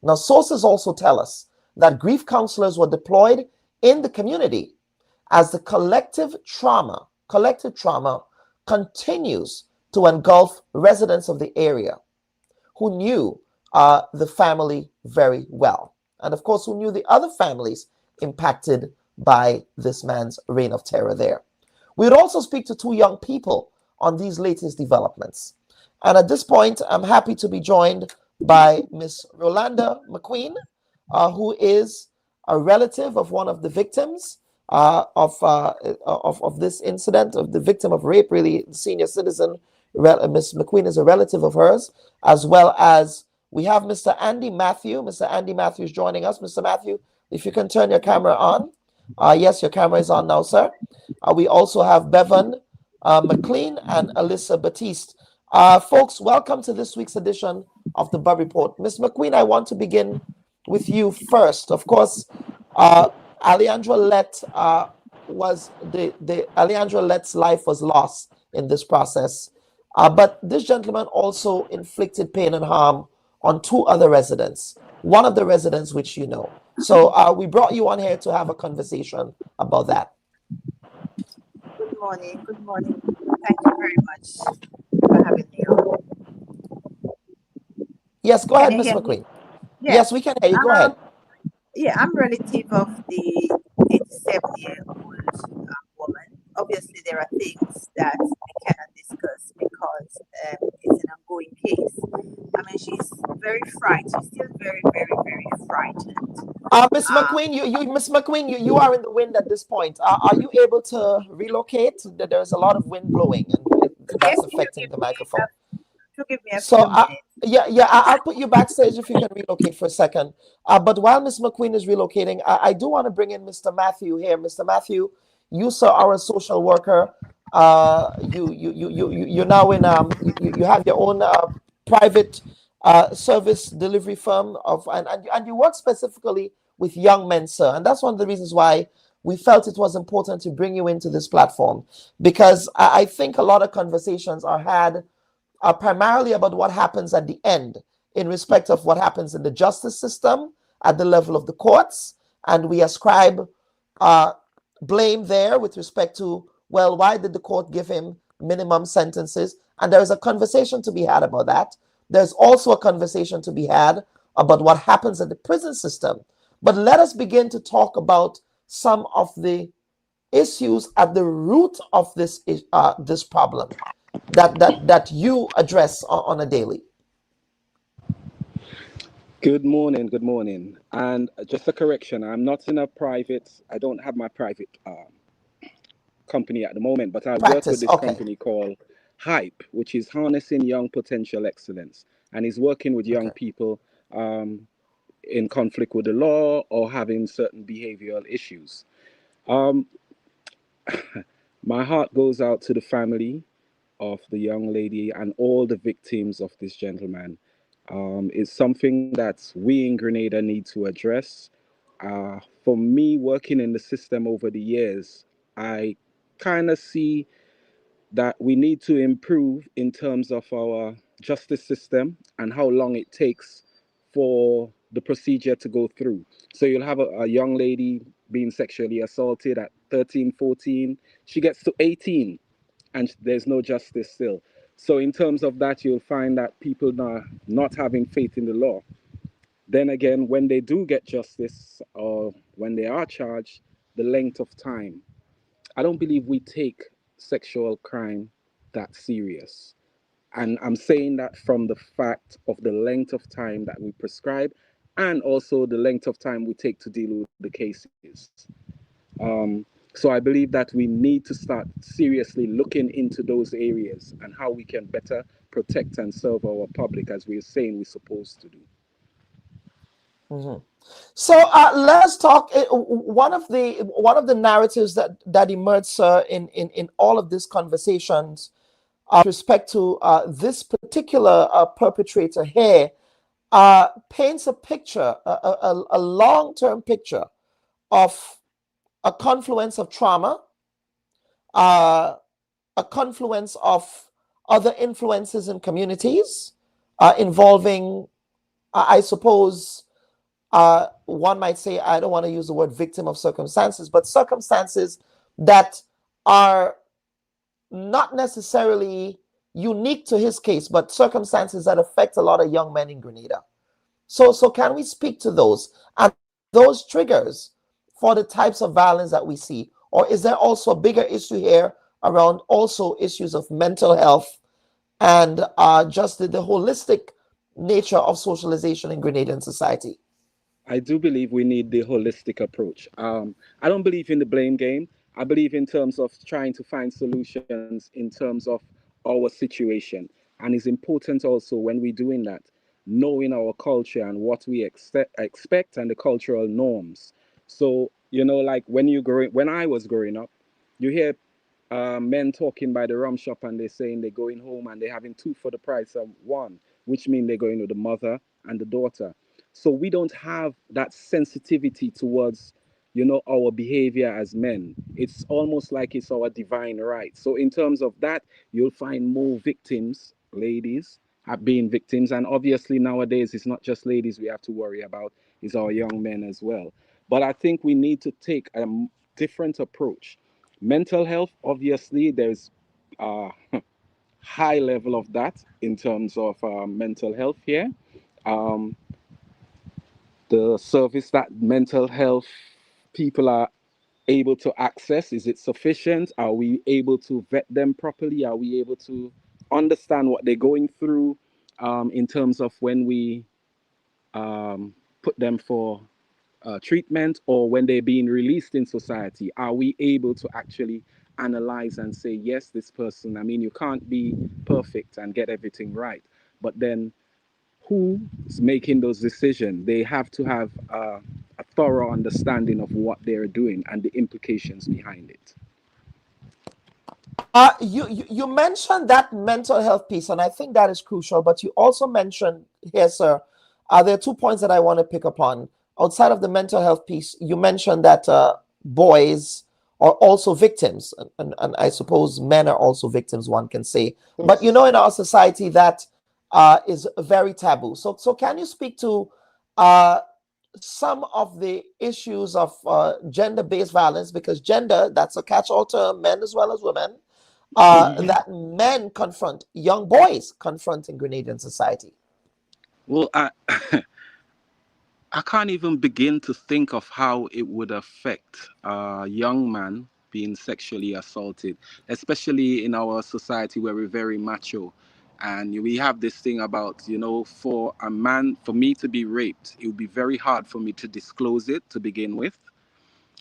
Now, sources also tell us that grief counselors were deployed in the community as the collective trauma continues to engulf residents of the area who knew the family very well, and of course who knew the other families impacted by this man's reign of terror there. We would also speak to two young people on these latest developments. And at this point, I'm happy to be joined by Miss Rolanda McQueen, who is a relative of one of the victims of this incident, of the victim of rape, really, senior citizen. Miss McQueen is a relative of hers, as well as we have Mr. Andy Matthew. Mr. Andy Matthew is joining us. Mr. Matthew, if you can turn your camera on. Yes, your camera is on now, sir. We also have Bevan McLean and Alyssa Batiste. Folks, welcome to this week's edition of the Bubb Report. Ms. McQueen, I want to begin with you first. Of course, Aleandra Lett Aleandra Lett's life was lost in this process. But this gentleman also inflicted pain and harm on two other residents, one of the residents which you know. So we brought you on here to have a conversation about that. Good morning. Good morning. Thank you very much for having me on. Yes, go ahead, Ms. McQueen. Yes, we can hear you. Go ahead. Yeah, I'm relative of the 87-year-old woman. Obviously, there are things that we cannot discuss because it's an ongoing case. I mean, she's very frightened. She's still very, very, very frightened. Miss McQueen, Miss McQueen, you are in the wind at this point. Are you able to relocate? There's a lot of wind blowing, and that's affecting the microphone. Give me a few minutes. I'll put you backstage if you can relocate for a second. But while Miss McQueen is relocating, I do want to bring in Mr. Matthew here. Mr. Matthew, you sir are a social worker. You're now in you have your own private service delivery firm and you work specifically with young men, sir. And that's one of the reasons why we felt it was important to bring you into this platform, because I think a lot of conversations are had primarily about what happens at the end in respect of what happens in the justice system at the level of the courts. And we ascribe blame there with respect to, well, why did the court give him minimum sentences? And there is a conversation to be had about that. There's also a conversation to be had about what happens in the prison system. But let us begin to talk about some of the issues at the root of this problem that you address on a daily. Good morning. And just a correction, I don't have my private company at the moment, but I work with this company called Hype, which is harnessing young potential excellence, and is working with young people in conflict with the law or having certain behavioral issues. My heart goes out to the family of the young lady and all the victims of this gentleman. It's something that we in Grenada need to address. For me, working in the system over the years, I kind of see that we need to improve in terms of our justice system and how long it takes for the procedure to go through. So you'll have a young lady being sexually assaulted at 13, 14. She gets to 18 and there's no justice still. So in terms of that, you'll find that people are not having faith in the law. Then again, when they do get justice or when they are charged, the length of time. I don't believe we take sexual crime that serious. And I'm saying that from the fact of the length of time that we prescribe and also the length of time we take to deal with the cases. So I believe that we need to start seriously looking into those areas and how we can better protect and serve our public as we're saying we're supposed to do. Mm-hmm. So let us talk. One of the narratives that emerged, sir, in all of these conversations, with respect to this particular perpetrator here, paints a picture, a long-term picture of a confluence of trauma, a confluence of other influences in communities involving, I suppose, one might say, I don't want to use the word victim of circumstances, but circumstances that are not necessarily unique to his case, but circumstances that affect a lot of young men in Grenada. So can we speak to those and those triggers for the types of violence that we see? Or is there also a bigger issue here around also issues of mental health and just the holistic nature of socialization in Grenadian society? I do believe we need the holistic approach. I don't believe in the blame game. I believe in terms of trying to find solutions in terms of our situation. And it's important also when we're doing that, knowing our culture and what we expect and the cultural norms. So, like when I was growing up, you hear men talking by the rum shop and they're saying they're going home and they're having two for the price of one, which means they're going with the mother and the daughter. So we don't have that sensitivity towards, our behavior as men. It's almost like it's our divine right. So in terms of that, you'll find more victims, ladies, have been victims. And obviously nowadays, it's not just ladies we have to worry about, it's our young men as well. But I think we need to take a different approach. Mental health, obviously, there's a high level of that in terms of mental health here. The service that mental health people are able to access, is it sufficient? Are we able to vet them properly? Are we able to understand what they're going through in terms of when we put them for treatment or when they're being released in society? Are we able to actually analyze and say, yes, this person, I mean, you can't be perfect and get everything right, but then who's making those decisions? They have to have a thorough understanding of what they're doing and the implications behind it. You mentioned that mental health piece, and I think that is crucial, but you also mentioned here, sir, there are 2 points that I want to pick up on. Outside of the mental health piece, you mentioned that boys are also victims, and I suppose men are also victims, one can say. Yes. But in our society, that is very taboo. So can you speak to some of the issues of gender-based violence? Because gender, that's a catch-all term, men as well as women, that men confront, young boys confront in Grenadian society. Well, I can't even begin to think of how it would affect a young man being sexually assaulted, especially in our society where we're very macho. And we have this thing about, for a man, for me to be raped, it would be very hard for me to disclose it to begin with,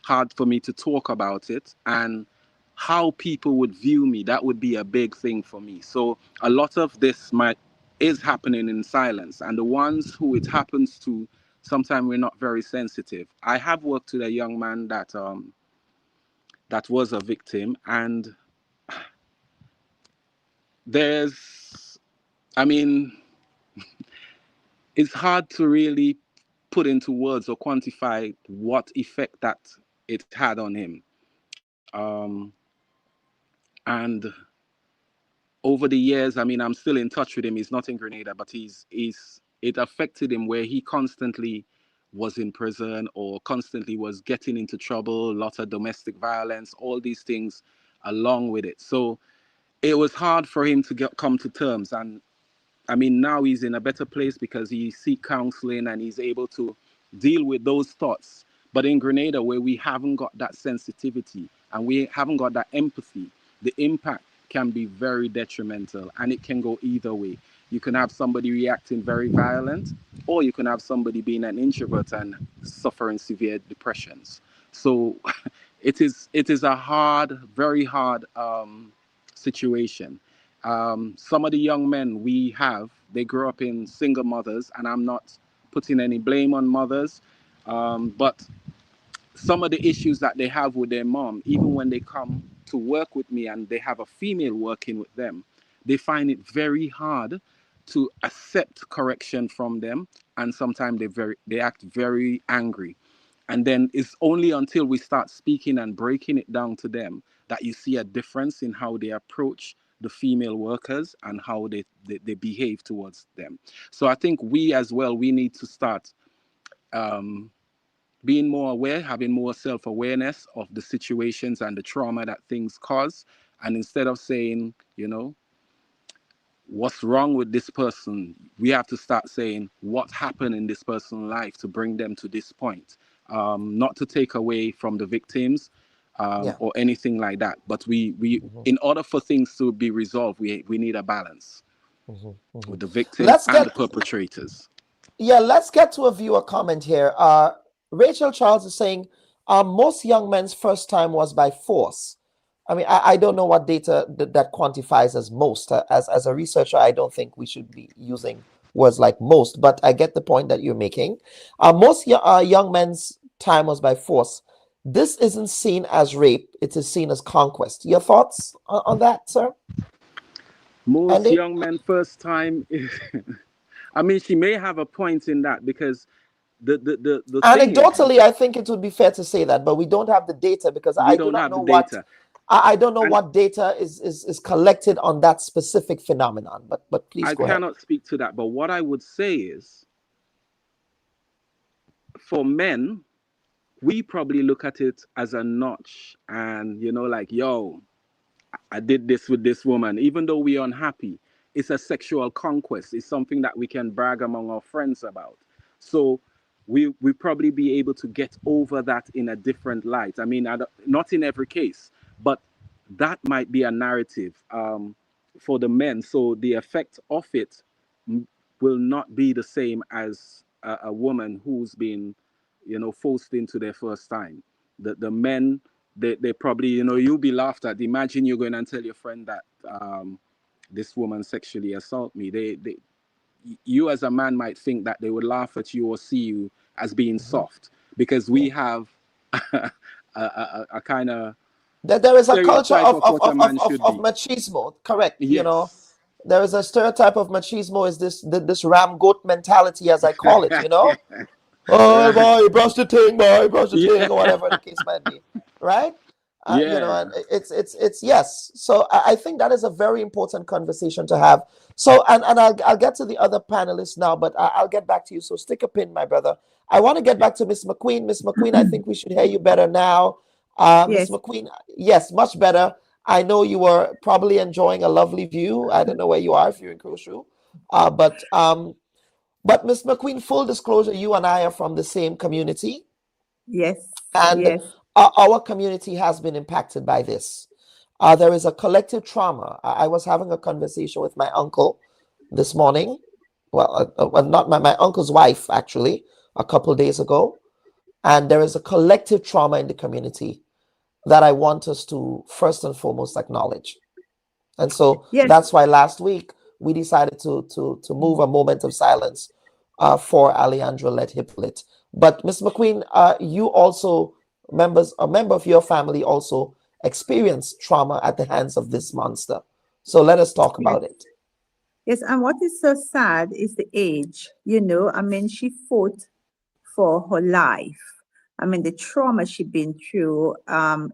hard for me to talk about it, and how people would view me, that would be a big thing for me. So a lot of this is happening in silence. And the ones who it happens to, sometimes we're not very sensitive. I have worked with a young man that was a victim, and it's hard to really put into words or quantify what effect that it had on him. And over the years, I mean, I'm still in touch with him. He's not in Grenada, but it affected him where he constantly was in prison or constantly was getting into trouble, lots of domestic violence, all these things along with it. So it was hard for him to come to terms. And I mean, now he's in a better place because he seek counseling and he's able to deal with those thoughts. But in Grenada, where we haven't got that sensitivity and we haven't got that empathy, the impact can be very detrimental, and it can go either way. You can have somebody reacting very violent, or you can have somebody being an introvert and suffering severe depressions. So it is a hard, very hard situation. Some of the young men we have, they grew up in single mothers, and I'm not putting any blame on mothers, but some of the issues that they have with their mom, even when they come to work with me and they have a female working with them, they find it very hard to accept correction from them, and sometimes they act very angry. And then it's only until we start speaking and breaking it down to them that you see a difference in how they approach the female workers and how they behave towards them. So I think we as well, we need to start being more aware, having more self-awareness of the situations and the trauma that things cause. And instead of saying, you know, what's wrong with this person, we have to start saying what happened in this person's life to bring them to this point. Not to take away from the victims or anything like that. But we in order for things to be resolved, we need a balance with the victims and the perpetrators. Yeah, let's get to a viewer comment here. Rachel Charles is saying, most young men's first time was by force. I mean, I don't know what data that quantifies as most. As a researcher, I don't think we should be using words like most, but I get the point that you're making. Most young men's time was by force. This isn't seen as rape. It is seen as conquest. Your thoughts on that, sir? Most Andy? young men first time, I mean, she may have a point in that because the anecdotally, I think it would be fair to say that, but we don't have the data because I do not know what I don't know what data is collected on that specific phenomenon. But please go ahead. I cannot speak to that. But what I would say is, for men, we probably look at it as a notch, and you know, like, yo, I did this with this woman, even though we're unhappy. It's a sexual conquest. It's something that we can brag among our friends about. So we probably be able to get over that in a different light. I mean, not in every case, but that might be a narrative for the men. So the effect of it will not be the same as a woman who's been, you know, forced into their first time. The men, they probably, you know, you'll be laughed at. Imagine you're going and tell your friend that this woman sexually assaulted me. You as a man might think that they would laugh at you or see you as being soft, because we have a kind of there is a culture of machismo, correct? Yes. You know, there is a stereotype of machismo, is this ram goat mentality, as I call it, you know. Oh, boy, brush the thing, boy, brush the thing, or whatever the case might be, right? You know, and it's yes. So I think that is a very important conversation to have. So, and I'll get to the other panelists now, but I'll get back to you. So stick a pin, my brother. I want to get back to Miss McQueen. Miss McQueen, I think we should hear you better now. Miss McQueen, yes, much better. I know you were probably enjoying a lovely view. I don't know where you are, if you're in Crochu. But Miss McQueen, full disclosure, you and I are from the same community. Yes. And yes. Our community has been impacted by this. There is a collective trauma. I was having a conversation with my uncle this morning. Well, not my uncle's wife, actually, a couple of days ago. And there is a collective trauma in the community that I want us to first and foremost acknowledge. And so that's why last week we decided to move a moment of silence for Aleandra Lett-Hypolite. But Ms. McQueen, you also, a member of your family also experienced trauma at the hands of this monster. So let us talk about it. Yes, and what is so sad is the age. You know, I mean, she fought for her life. I mean, the trauma she's been through,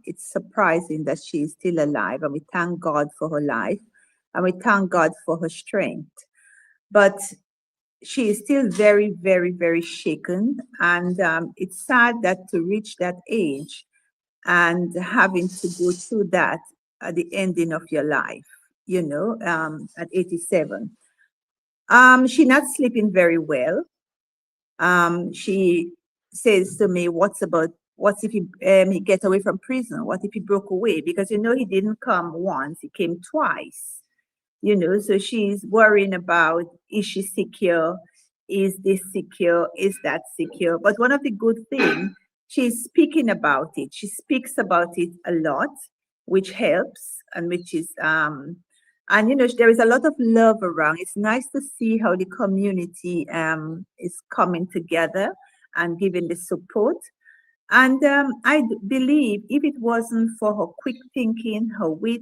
it's surprising that she is still alive, and we thank God for her life. and we thank God for her strength. But she is still very, very, very shaken, and it's sad that to reach that age and having to go through that at the ending of your life, at 87. She's not sleeping very well. She says to me, what if he get away from prison? What if he broke away? Because, he didn't come once, he came twice. So she's worrying about, is she secure? Is this secure? Is that secure? But one of the good things, she's speaking about it. She speaks about it a lot, which helps, and which is, and there is a lot of love around. It's nice to see how the community is coming together and giving the support. And I believe if it wasn't for her quick thinking, her wit,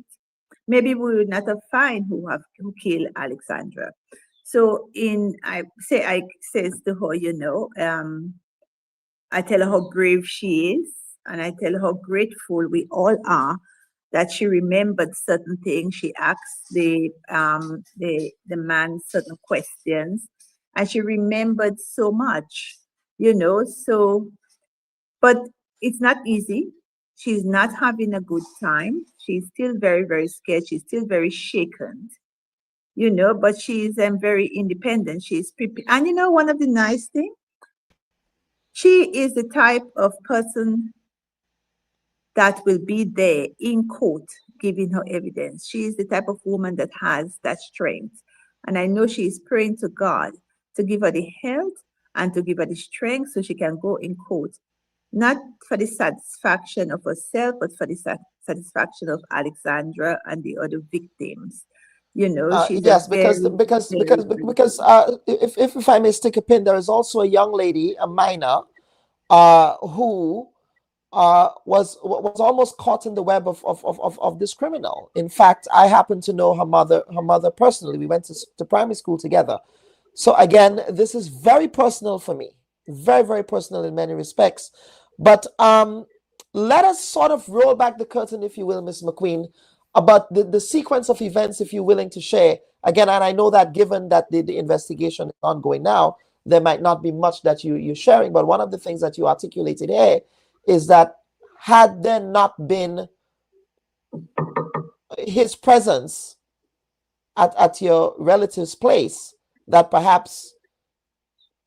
maybe we would not have found who killed Aleandra. So I says to her, I tell her how brave she is, and I tell her how grateful we all are that she remembered certain things. She asked the man certain questions, and she remembered so much, so, but it's not easy. She's not having a good time. She's still very, very scared. She's still very shaken, but she's very independent. She's prepared. And one of the nice things, she is the type of person that will be there in court giving her evidence. She is the type of woman that has that strength. And I know she is praying to God to give her the health and to give her the strength so she can go in court. Not for the satisfaction of herself, but for the satisfaction of Aleandra and the other victims. She's yes, because if I may stick a pin, there is also a young lady, a minor, who was almost caught in the web of this criminal. In fact, I happen to know her mother personally. We went to primary school together. So again, this is very personal for me, very, very personal in many respects. But let us sort of roll back the curtain, if you will, Ms. McQueen, about the sequence of events, if you're willing to share. Again, and I know that given that the investigation is ongoing now, there might not be much that you're sharing, but one of the things that you articulated here is that had there not been his presence at your relative's place, that perhaps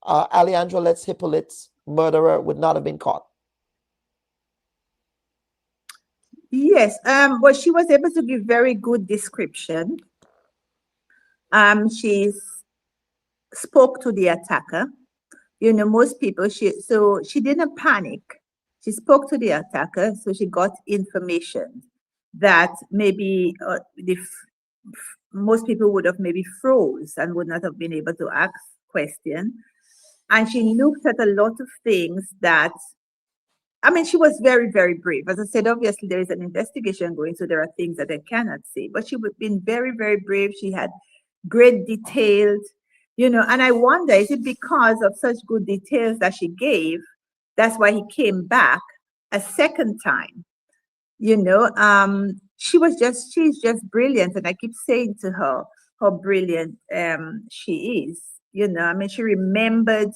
Aleandra Lett-Hypolite's murderer would not have been caught. Yes, but she was able to give very good description. She spoke to the attacker. Most people, she didn't panic. She spoke to the attacker, so she got information that maybe most people would have maybe froze and would not have been able to ask questions. And she looked at a lot of things that, she was very, very brave. As I said, obviously there is an investigation going, so there are things that I cannot say, but she would been very, very brave. She had great details, and I wonder, is it because of such good details that she gave, that's why he came back a second time? She's just brilliant, and I keep saying to her how brilliant she is. She remembered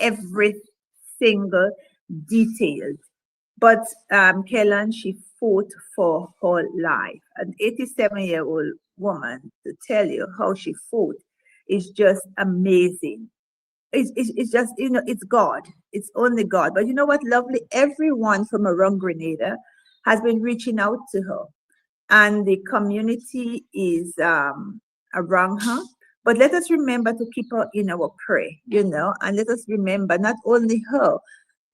every single detail. But Kellan, she fought for her life. An 87-year-old woman, to tell you how she fought is just amazing. It's just, it's God. It's only God. But you know what, lovely? Everyone from around Grenada has been reaching out to her. And the community is around her. But let us remember to keep her in our prayer, and let us remember not only her,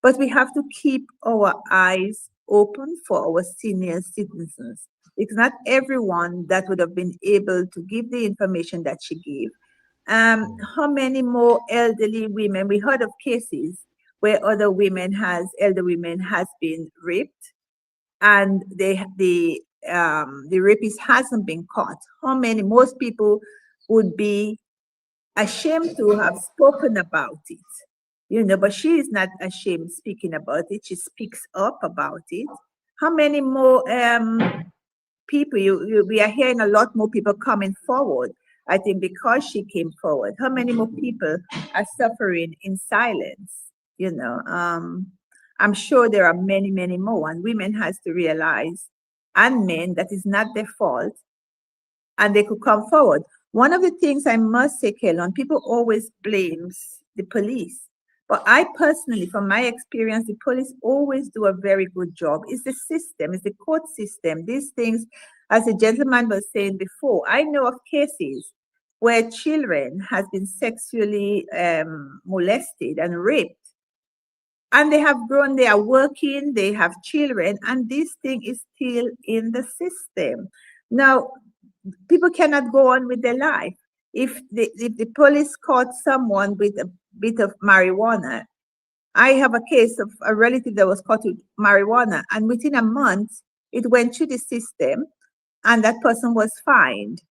but we have to keep our eyes open for our senior citizens. It's not everyone that would have been able to give the information that she gave. How many more elderly women? We heard of cases where elder women has been raped, and the rapist hasn't been caught. How many? Most people would be ashamed to have spoken about it, but she is not ashamed speaking about it. She speaks up about it. How many more people, we are hearing a lot more people coming forward. I think because she came forward, how many more people are suffering in silence? You know, I'm sure there are many, many more, and women has to realize, and men, that is not their fault, and they could come forward. One of the things I must say, Kellon, people always blames the police. But I personally, from my experience, the police always do a very good job. It's the system, it's the court system. These things, as the gentleman was saying before, I know of cases where children has been sexually molested and raped. And they have grown, they are working, they have children, and this thing is still in the system. Now, people cannot go on with their life. If the police caught someone with a bit of marijuana, I have a case of a relative that was caught with marijuana, and within a month, it went through the system, and that person was fined.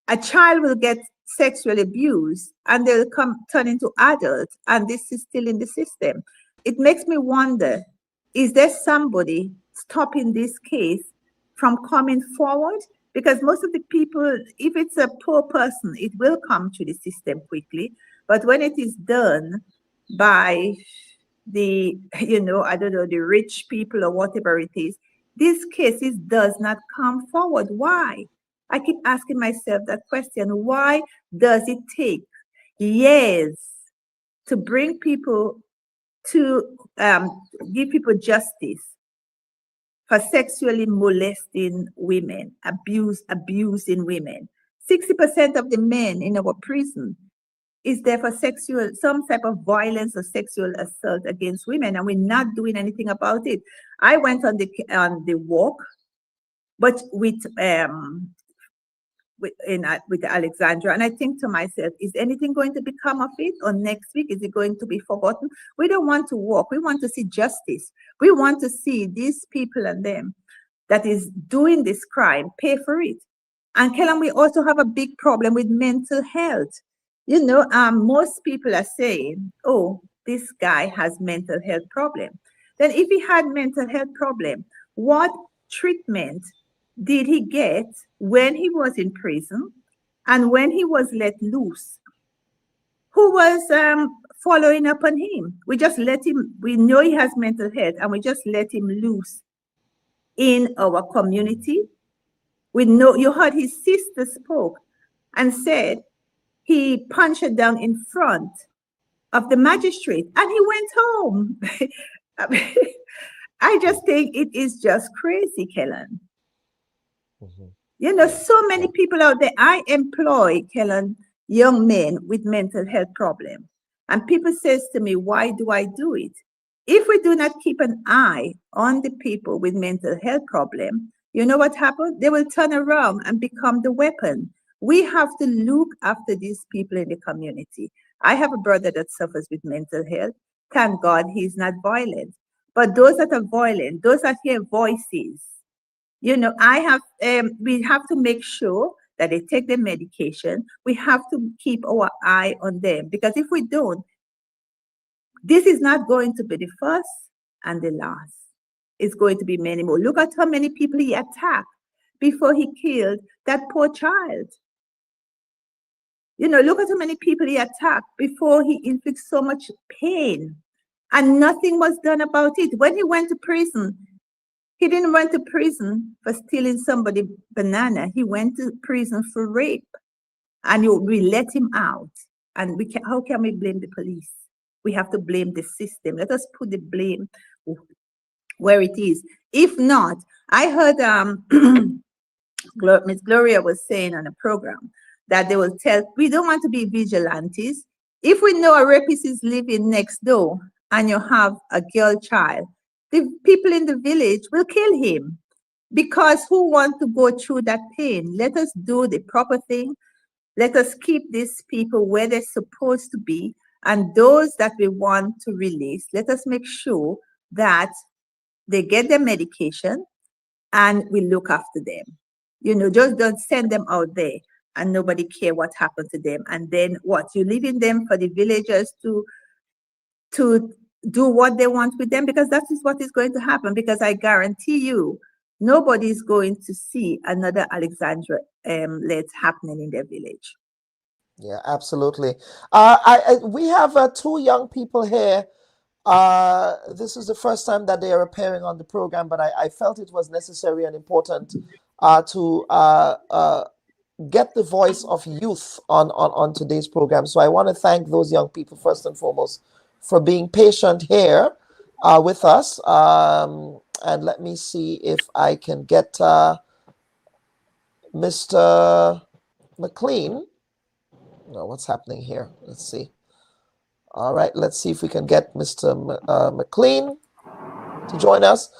A child will get sexually abused, and they'll turn into adults, and this is still in the system. It makes me wonder, is there somebody stopping this case from coming forward? Because most of the people, if it's a poor person, it will come to the system quickly. But when it is done by the, you know, I don't know, the rich people or whatever it is, these cases does not come forward. Why? I keep asking myself that question. Why does it take years to bring people to give people justice for sexually molesting women, abusing women? 60% of the men in our prison is there for some type of violence or sexual assault against women, and we're not doing anything about it. I went on the walk, but with Alexandra, and I think to myself, is anything going to become of it? Or next week, is it going to be forgotten? We don't want to walk. We want to see justice. We want to see these people and them that is doing this crime pay for it. And Kellon, we also have a big problem with mental health. You know, most people are saying, oh, this guy has mental health problem. Then if he had mental health problem, what treatment did he get when he was in prison and when he was let loose? Who was following up on him? We just let him, we know he has mental health, and we just let him loose in our community. We know, you heard his sister spoke and said he punched her down in front of the magistrate and he went home. I just think it is just crazy, Kellon. You know, so many people out there. I employ, Kellon, young men with mental health problems. And people says to me, why do I do it? If we do not keep an eye on the people with mental health problems, you know what happens? They will turn around and become the weapon. We have to look after these people in the community. I have a brother that suffers with mental health. Thank God he's not violent. But those that are violent, those that hear voices, you know, we have to make sure that they take their medication. We have to keep our eye on them, because if we don't, this is not going to be the first and the last. It's going to be many more. Look at how many people he attacked before he killed that poor child. You know, look at how many people he attacked before he inflicted so much pain, and nothing was done about it. When he went to prison, he didn't went to prison for stealing somebody's banana. He went to prison for rape, and we let him out. And how can we blame the police? We have to blame the system. Let us put the blame where it is. If not, I heard Miss Gloria was saying on a program that they will tell, we don't want to be vigilantes. If we know a rapist is living next door and you have a girl child, the people in the village will kill him, because who want to go through that pain? Let us do the proper thing. Let us keep these people where they're supposed to be. And those that we want to release, let us make sure that they get their medication and we look after them. You know, just don't send them out there and nobody care what happened to them. And then what? You're leaving them for the villagers to do what they want with them, because that is what is going to happen. Because I guarantee you, nobody's going to see another Aleandra Lett happening in their village. Yeah, absolutely. We have 2 young people here. This is the first time that they are appearing on the program, but I felt it was necessary and important to get the voice of youth on today's program. So I want to thank those young people first and foremost for being patient here with us. And let me see if I can get Mr. McLean. No, what's happening here? Let's see. All right, let's see if we can get Mr. McLean to join us.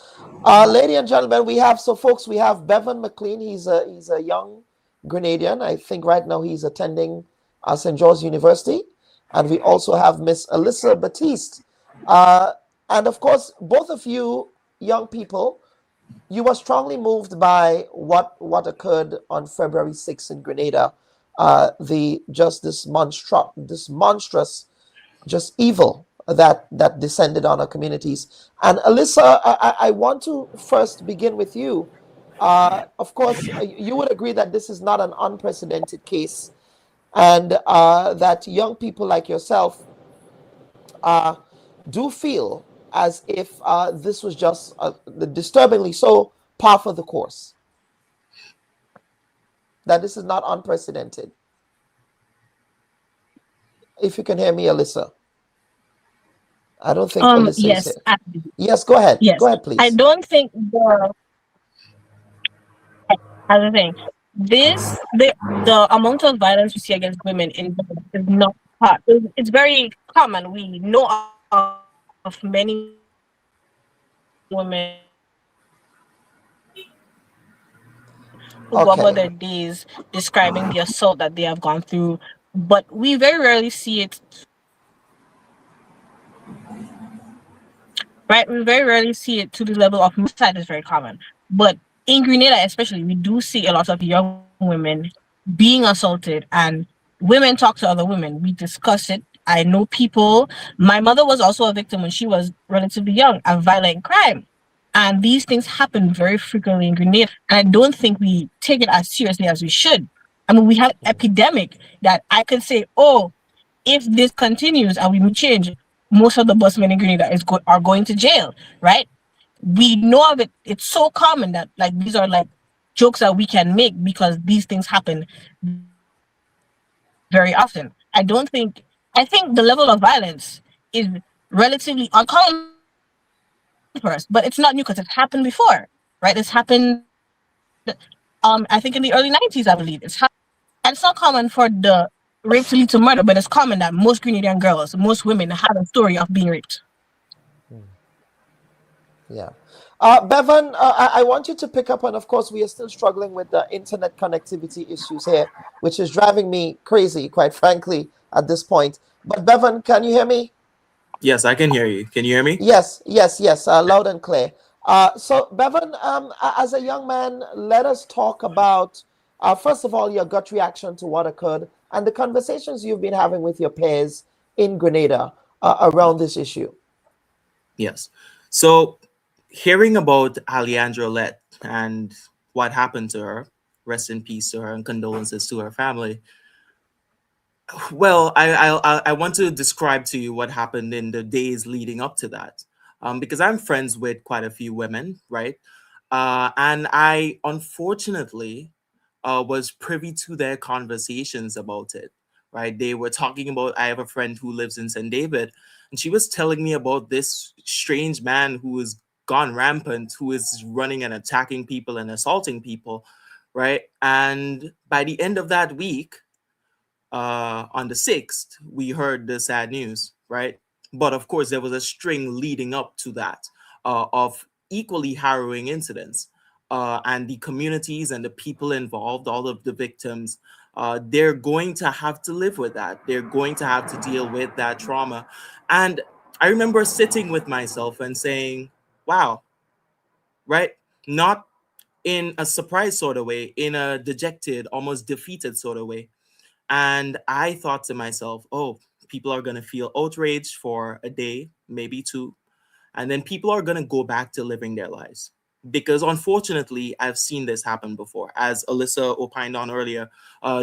Ladies and gentlemen, we have Bevan McLean. He's a young Grenadian. I think right now he's attending St. George University. And we also have Miss Alyssa Batiste. And of course, both of you young people, you were strongly moved by what occurred on February 6th in Grenada. This monstrous just evil that descended on our communities. And Alyssa, I want to first begin with you. Of course, you would agree that this is not an unprecedented case, and that young people like yourself do feel as if this was just disturbingly so par for the course, that this is not unprecedented. If you can hear me, Alyssa. I don't think Alyssa yes, is here. Yes, go ahead. Yes. Go ahead, please. I don't think other thing. The amount of violence we see against women is not hard. It's very common. We know of many women who go about their days describing the assault that they have gone through, but we very rarely see it. Right, we very rarely see it to the level of suicide is very common. But in Grenada especially, we do see a lot of young women being assaulted, and women talk to other women. We discuss it. I know people. My mother was also a victim when she was relatively young of violent crime. And these things happen very frequently in Grenada. And I don't think we take it as seriously as we should. I mean, we have an epidemic that I could say, oh, if this continues and we will change, most of the busmen in Grenada are going to jail, right? We know of it. It's so common that like these are like jokes that we can make because these things happen very often. I think the level of violence is relatively uncommon for us, but it's not new because it's happened before, right? It's happened, I think in the early 90s, I believe. And it's not common for the rape to lead to murder, but it's common that most Grenadian girls, most women have a story of being raped. Yeah. Bevan, I want you to pick up, and of course, we are still struggling with the internet connectivity issues here, which is driving me crazy, quite frankly, at this point. But Bevan, can you hear me? Yes, I can hear you. Can you hear me? Yes, loud and clear. So, Bevan, as a young man, let us talk about, first of all, your gut reaction to what occurred and the conversations you've been having with your peers in Grenada around this issue. Yes. So, hearing about Aleandra Lett and what happened to her, rest in peace to her and condolences to her family. Well, I want to describe to you what happened in the days leading up to that, because I'm friends with quite a few women, right? And I unfortunately was privy to their conversations about it, right? They were talking about, I have a friend who lives in St. David, and she was telling me about this strange man who is gone rampant, who is running and attacking people and assaulting people, right? And by the end of that week, on the 6th, we heard the sad news, right? But of course, there was a string leading up to that of equally harrowing incidents. And the communities and the people involved, all of the victims, they're going to have to live with that. They're going to have to deal with that trauma. And I remember sitting with myself and saying, wow, right? Not in a surprise sort of way, in a dejected, almost defeated sort of way. And I thought to myself, oh, people are going to feel outraged for a day, maybe two. And then people are going to go back to living their lives. because unfortunately, I've seen this happen before. As Alyssa opined on earlier,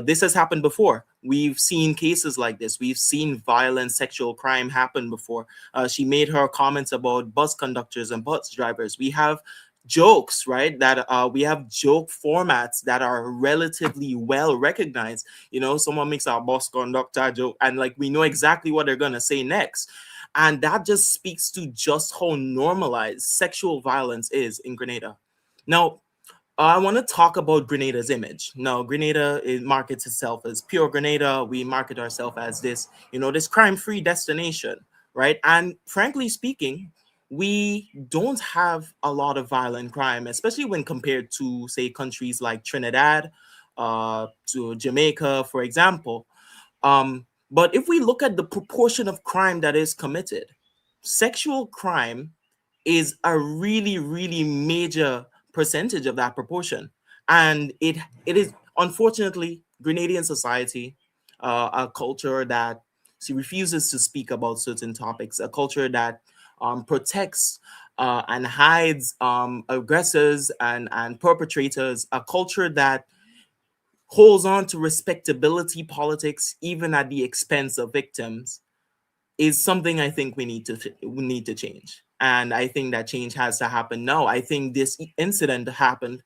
this has happened before. We've seen cases like this. We've seen violent sexual crime happen before. She made her comments about bus conductors and bus drivers. We have jokes, right? That we have joke formats that are relatively well recognized. You know, someone makes a bus conductor joke, and like we know exactly what they're gonna say next. And that just speaks to just how normalized sexual violence is in Grenada. Now, I want to talk about Grenada's image. Now, Grenada, it markets itself as pure Grenada. We market ourselves as this, you know, this crime-free destination, right? And frankly speaking, we don't have a lot of violent crime, especially when compared to, say, countries like Trinidad, to Jamaica, for example. But if we look at the proportion of crime that is committed, sexual crime is a really, really major percentage of that proportion. And it is, unfortunately, Grenadian society, a culture that she refuses to speak about certain topics, a culture that protects and hides aggressors and perpetrators, a culture that holds on to respectability politics even at the expense of victims, is something I think we need to change. And I think that change has to happen now. I think this incident happened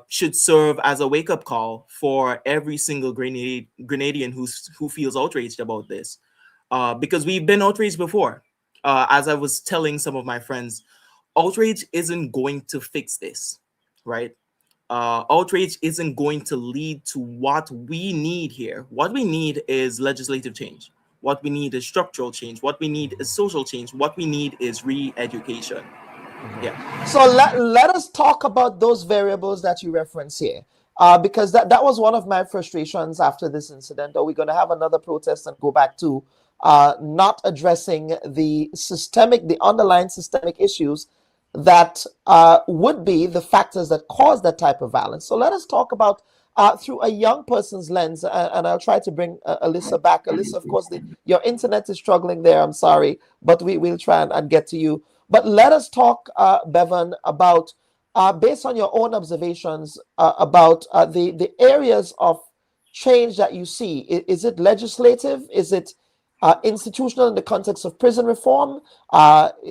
should serve as a wake-up call for every single Grenadian who feels outraged about this, because we've been outraged before. As I was telling some of my friends, outrage isn't going to fix this, right? Outrage isn't going to lead to what we need here. What we need is legislative change. What we need is structural change. What we need is social change. What we need is re-education. Yeah. So let us talk about those variables that you reference here, because that was one of my frustrations after this incident. Are we going to have another protest and go back to not addressing the underlying systemic issues that would be the factors that cause that type of violence? So let us talk about through a young person's lens, and I'll try to bring Alyssa back. Alyssa, of course, your internet is struggling there. I'm sorry, but we'll try and get to you. But let us talk, Bevan, about, based on your own observations, about the areas of change that you see. Is it legislative? Is it institutional in the context of prison reform?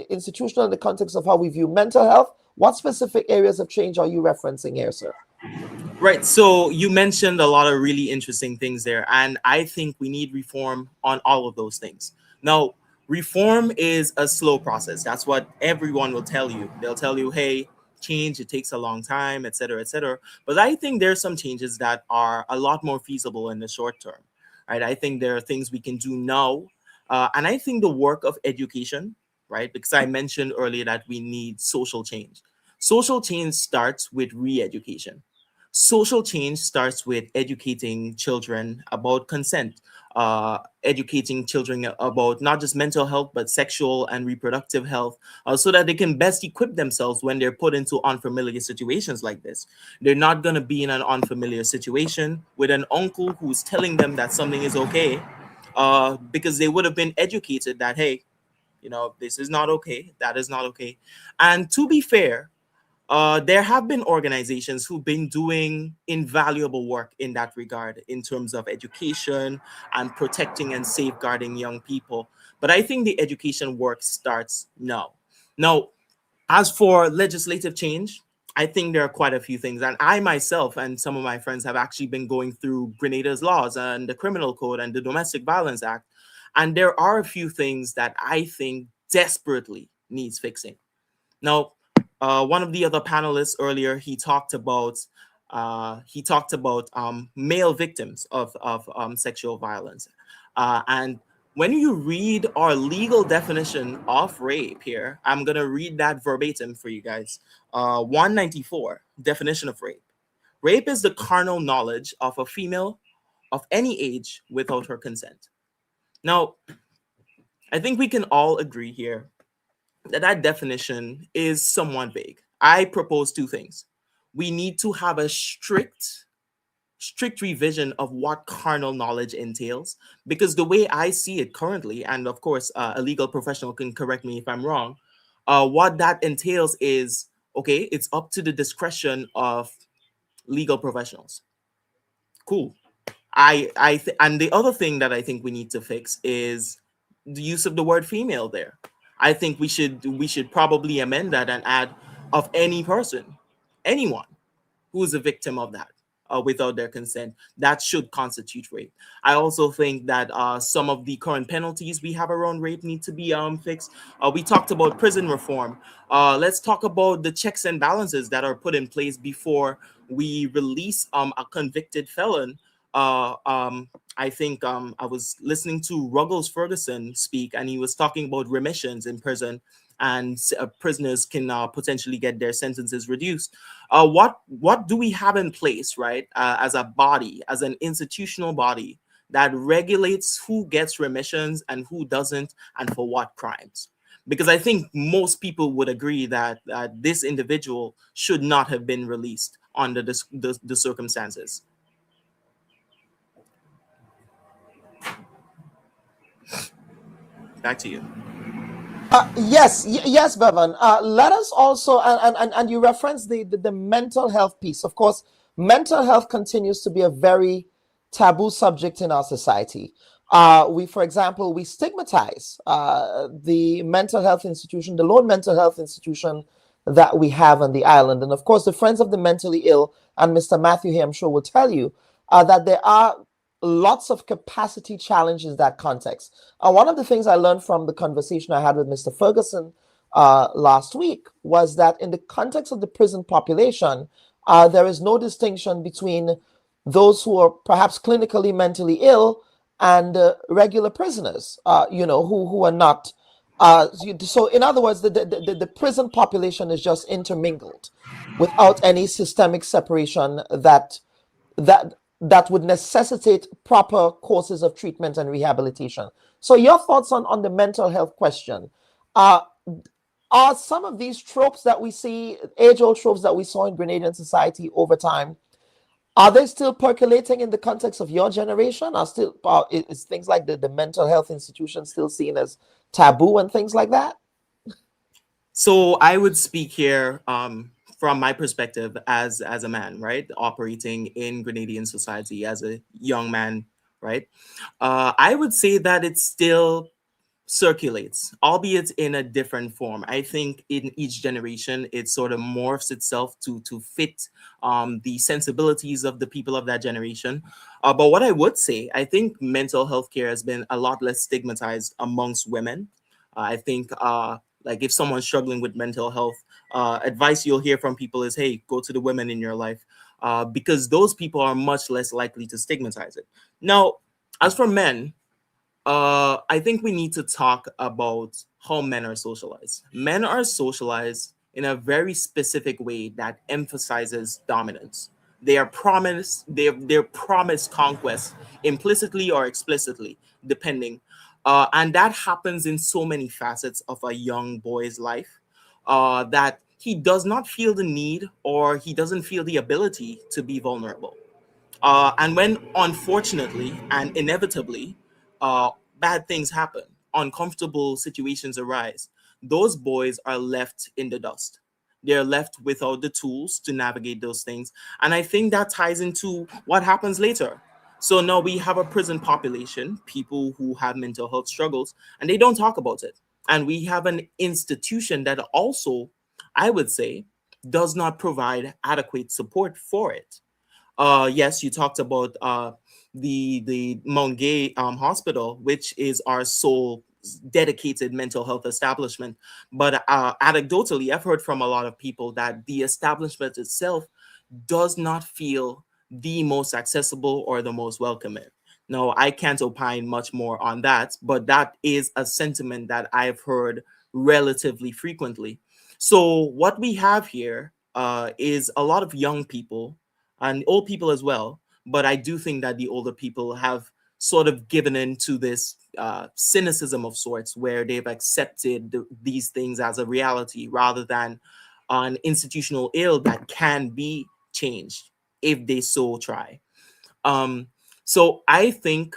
Institutional in the context of how we view mental health? What specific areas of change are you referencing here, sir? Right. So you mentioned a lot of really interesting things there. And I think we need reform on all of those things. Now, reform is a slow process. That's what everyone will tell you. They'll tell you, hey, change, it takes a long time, et cetera, et cetera. But I think there are some changes that are a lot more feasible in the short term. Right. I think there are things we can do now. And I think the work of education, right, because I mentioned earlier that we need social change. Social change starts with re-education. Social change starts with educating children about consent, educating children about not just mental health, but sexual and reproductive health, so that they can best equip themselves when they're put into unfamiliar situations like this. They're not going to be in an unfamiliar situation with an uncle who's telling them that something is okay, because they would have been educated that, hey, you know, this is not okay, that is not okay. And to be fair, there have been organizations who've been doing invaluable work in that regard in terms of education and protecting and safeguarding young people. But I think the education work starts now. Now, as for legislative change, I think there are quite a few things. And I myself and some of my friends have actually been going through Grenada's laws and the Criminal Code and the Domestic Violence Act. And there are a few things that I think desperately needs fixing. Now, one of the other panelists earlier, he talked about male victims of sexual violence. And when you read our legal definition of rape here, I'm going to read that verbatim for you guys. 194, definition of rape. Rape is the carnal knowledge of a female of any age without her consent. Now, I think we can all agree here that definition is somewhat vague. I propose two things. We need to have a strict revision of what carnal knowledge entails, because the way I see it currently, and of course a legal professional can correct me if I'm wrong, what that entails is Okay, it's up to the discretion of legal professionals. Cool. And the other thing that I think we need to fix is the use of the word female there. I think we should probably amend that and add of any person, anyone who is a victim of that without their consent. That should constitute rape. I also think that some of the current penalties we have around rape need to be fixed. We talked about prison reform. Let's talk about the checks and balances that are put in place before we release a convicted felon. I think I was listening to Ruggles Ferguson speak, and he was talking about remissions in prison, and prisoners can potentially get their sentences reduced. What do we have in place, right, as a body, as an institutional body that regulates who gets remissions and who doesn't, and for what crimes? Because I think most people would agree that this individual should not have been released under the circumstances. Back to you. Yes, Bevan. Let us also, and you referenced the mental health piece. Of course, mental health continues to be a very taboo subject in our society. For example, we stigmatize the mental health institution, the lone mental health institution that we have on the island. And of course, the Friends of the Mentally Ill, and Mr. Matthew here, I'm sure, will tell you that there are lots of capacity challenges in that context. One of the things I learned from the conversation I had with Mr. Ferguson last week was that in the context of the prison population, there is no distinction between those who are perhaps clinically mentally ill and regular prisoners, who are not. So in other words, the prison population is just intermingled without any systemic separation that would necessitate proper courses of treatment and rehabilitation. So your thoughts on the mental health question. Are some of these tropes that we see, age-old tropes that we saw in Grenadian society over time, are they still percolating in the context of your generation? Is things like the mental health institution still seen as taboo and things like that? So I would speak here from my perspective as a man, right, operating in Grenadian society as a young man, right? I would say that it still circulates, albeit in a different form. I think in each generation, it sort of morphs itself to fit the sensibilities of the people of that generation. But what I would say, I think mental health care has been a lot less stigmatized amongst women. I think like if someone's struggling with mental health, advice you'll hear from people is, hey, go to the women in your life, because those people are much less likely to stigmatize it. Now, as for men, I think we need to talk about how men are socialized. Men are socialized in a very specific way that emphasizes dominance. They are promised, they're promised conquest implicitly or explicitly, depending. And that happens in so many facets of a young boy's life that he does not feel the need or he doesn't feel the ability to be vulnerable. And when, unfortunately and inevitably, bad things happen, uncomfortable situations arise, those boys are left in the dust. They're left without the tools to navigate those things. And I think that ties into what happens later. So now we have a prison population, people who have mental health struggles, and they don't talk about it. And we have an institution that also, I would say, does not provide adequate support for it. Yes, you talked about the Mount Gay Hospital, which is our sole dedicated mental health establishment. But anecdotally, I've heard from a lot of people that the establishment itself does not feel the most accessible or the most welcoming. No, I can't opine much more on that, but that is a sentiment that I've heard relatively frequently. So what we have here is a lot of young people and old people as well. But I do think that the older people have sort of given in to this cynicism of sorts, where they've accepted these things as a reality rather than an institutional ill that can be changed if they so try. So I think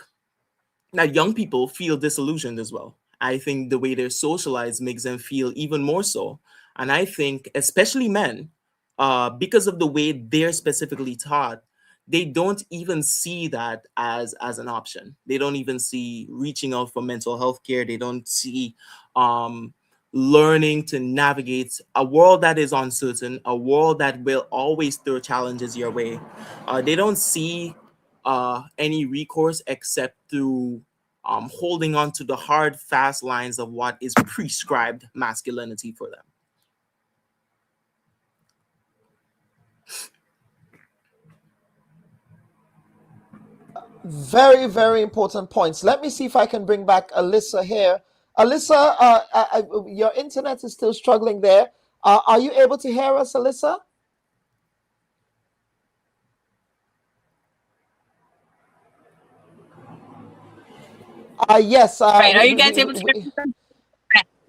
that young people feel disillusioned as well. I think the way they're socialized makes them feel even more so. And I think, especially men, because of the way they're specifically taught, they don't even see that as an option. They don't even see reaching out for mental health care. They don't see learning to navigate a world that is uncertain, a world that will always throw challenges your way. They don't see any recourse except through holding on to the hard, fast lines of what is prescribed masculinity for them. Very, very important points. Let me see if I can bring back Alyssa here. Alyssa, your internet is still struggling there. Are you able to hear us, Alyssa? Yes. Right. Are you guys able to hear me?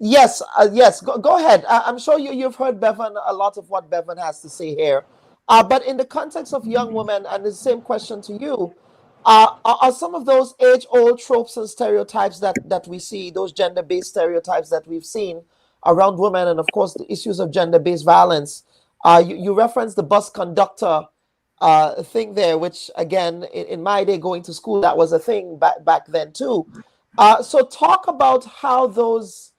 Yes, yes. Go ahead. I'm sure you've heard Bevan, a lot of what Bevan has to say here. But in the context of young women, and the same question to you, are some of those age-old tropes and stereotypes that we see, those gender-based stereotypes that we've seen around women, and of course the issues of gender-based violence? You referenced the bus conductor thing there, which again, in my day going to school, that was a thing back then too. So talk about how those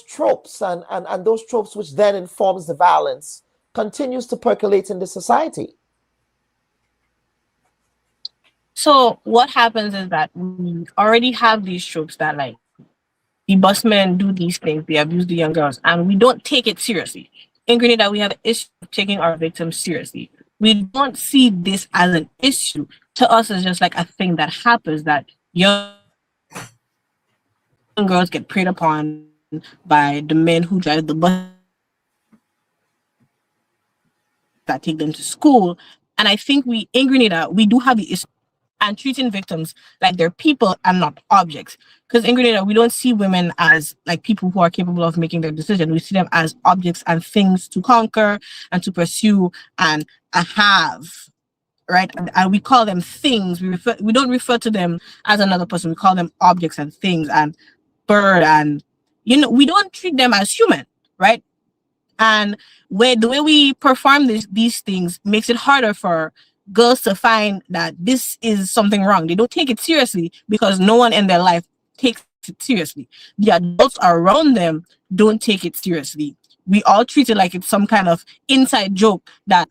tropes and those tropes which then informs the violence continues to percolate in the society. So what happens is that we already have these tropes that like the busmen do these things, they abuse the young girls, and we don't take it seriously. In Grenada, we have an issue of taking our victims seriously. We don't see this as an issue. To us, it's just like a thing that happens, that young girls get preyed upon by the men who drive the bus that take them to school. And I think in Grenada, we do have the issue and treating victims like they're people and not objects. Because in Grenada, we don't see women as like people who are capable of making their decision. We see them as objects and things to conquer and to pursue and have, right? And we call them things. We don't refer to them as another person. We call them objects and things and bird, and we don't treat them as human, right? And the way we perform these things makes it harder for girls to find that this is something wrong. They don't take it seriously because no one in their life takes it seriously. The adults around them don't take it seriously. We all treat it like it's some kind of inside joke that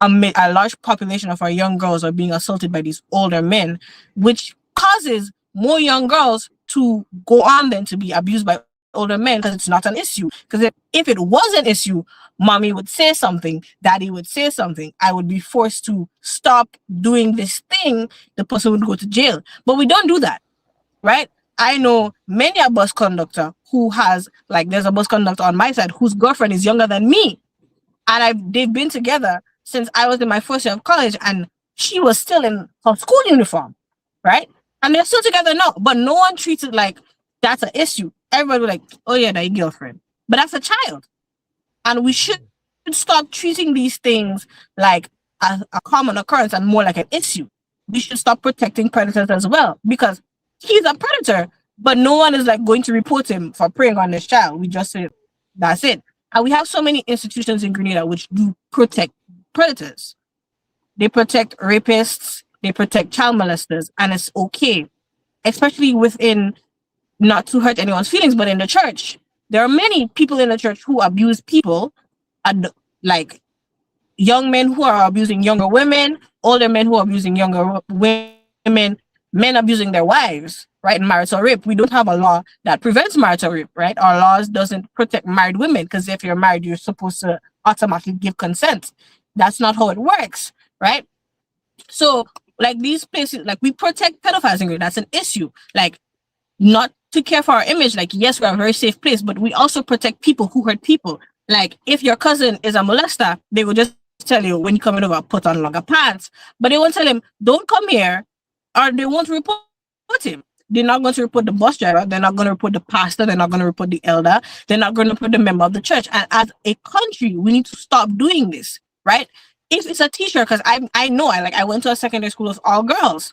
a large population of our young girls are being assaulted by these older men, which causes more young girls to go on then to be abused by older men because it's not an issue. Because if it was an issue, mommy would say something, daddy would say something, I would be forced to stop doing this thing, the person would go to jail. But we don't do that, right? I know many a bus conductor who has, like, there's a bus conductor on my side whose girlfriend is younger than me, and they've been together since I was in my first year of college, and she was still in her school uniform, right? And they're still together now, but no one treats it like that's an issue. Everybody like, oh yeah, that's your girlfriend. But that's a child. And we should stop treating these things like a common occurrence and more like an issue. We should stop protecting predators as well, because he's a predator, but no one is like going to report him for preying on this child. We just say, that's it. And we have so many institutions in Grenada which do protect predators. They protect rapists, they protect child molesters, and it's okay, especially within, not to hurt anyone's feelings, but in the church. There are many people in the church who abuse people, and like young men who are abusing younger women, older men who are abusing younger women, men abusing their wives, right? Marital rape. We don't have a law that prevents marital rape, right? Our laws doesn't protect married women, because if you're married, you're supposed to automatically give consent. That's not how it works, right? So like these places, like we protect pedophiles in Grenada. That's an issue. Like, not to care for our image, like, yes, we're a very safe place, but we also protect people who hurt people. Like, if your cousin is a molester, they will just tell you, when you come over, put on longer pants. But they won't tell him, don't come here, or they won't report him. They're not going to report the bus driver. They're not going to report the pastor. They're not going to report the elder. They're not going to report the member of the church. And as a country, we need to stop doing this, right? If it's a teacher, because I went to a secondary school of all girls.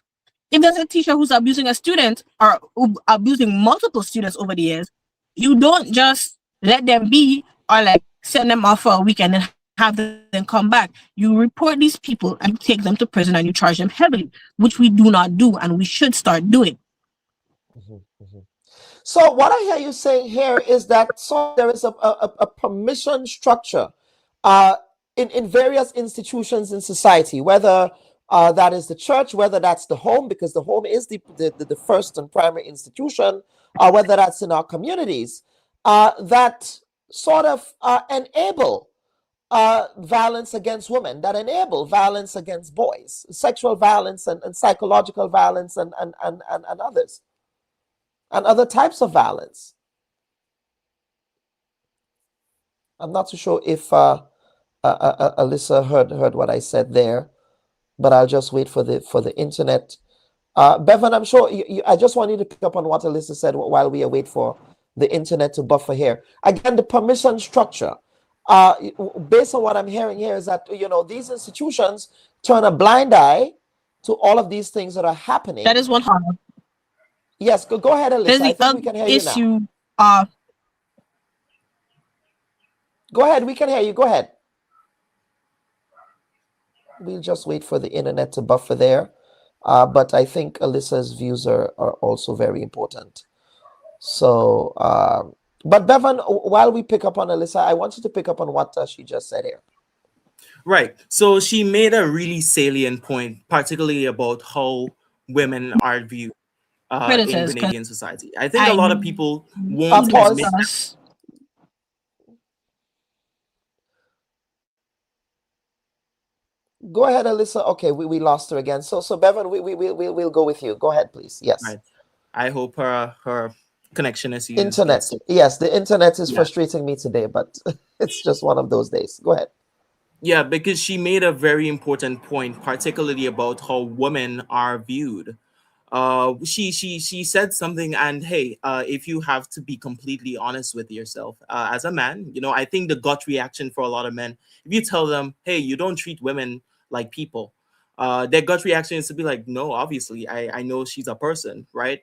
If there's a teacher who's abusing a student or abusing multiple students over the years, you don't just let them be or like send them off for a weekend and have them come back. You report these people and take them to prison and you charge them heavily, which we do not do and we should start doing. So what I hear you saying here is that there is a permission structure in various institutions in society, whether that is the church, whether that's the home, because the home is the first and primary institution, or whether that's in our communities, that sort of enable violence against women, that enable violence against boys, sexual violence and psychological violence and others, and other types of violence. I'm not too sure if Alyssa heard what I said there, but I'll just wait for the internet. Bevan, I'm sure I just want you to pick up on what Alyssa said while we await for the internet to buffer here. Again, the permission structure. Based on what I'm hearing here is that, these institutions turn a blind eye to all of these things that are happening. That is one harm. Yes, go ahead, Alyssa. I think we can hear you now. Go ahead, we can hear you. Go ahead. We'll just wait for the internet to buffer there. But I think Alyssa's views are also very important. So, but Bevan, while we pick up on Alyssa, I want you to pick up on what she just said here. Right. So she made a really salient point, particularly about how women are viewed in Grenadian society. I think a lot of people won't admit that. Go ahead, Alyssa. Okay, we lost her again. So Bevan, we'll go with you. Go ahead, please. Yes. Right. I hope her connection is used. Internet. Yes, the internet is frustrating me today, but it's just one of those days. Go ahead. Yeah, because she made a very important point, particularly about how women are viewed. She said something, and hey, if you have to be completely honest with yourself as a man, I think the gut reaction for a lot of men, if you tell them, hey, you don't treat women like people, their gut reaction is to be like, no, obviously I know she's a person, right?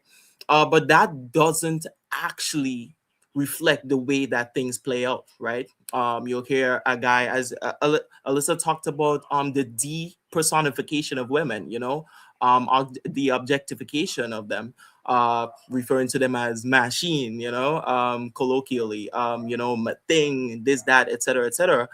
But that doesn't actually reflect the way that things play out, right? You'll hear a guy, as Alyssa talked about, the depersonification of women, the objectification of them, referring to them as machine, colloquially, thing, this, that, etc., etc.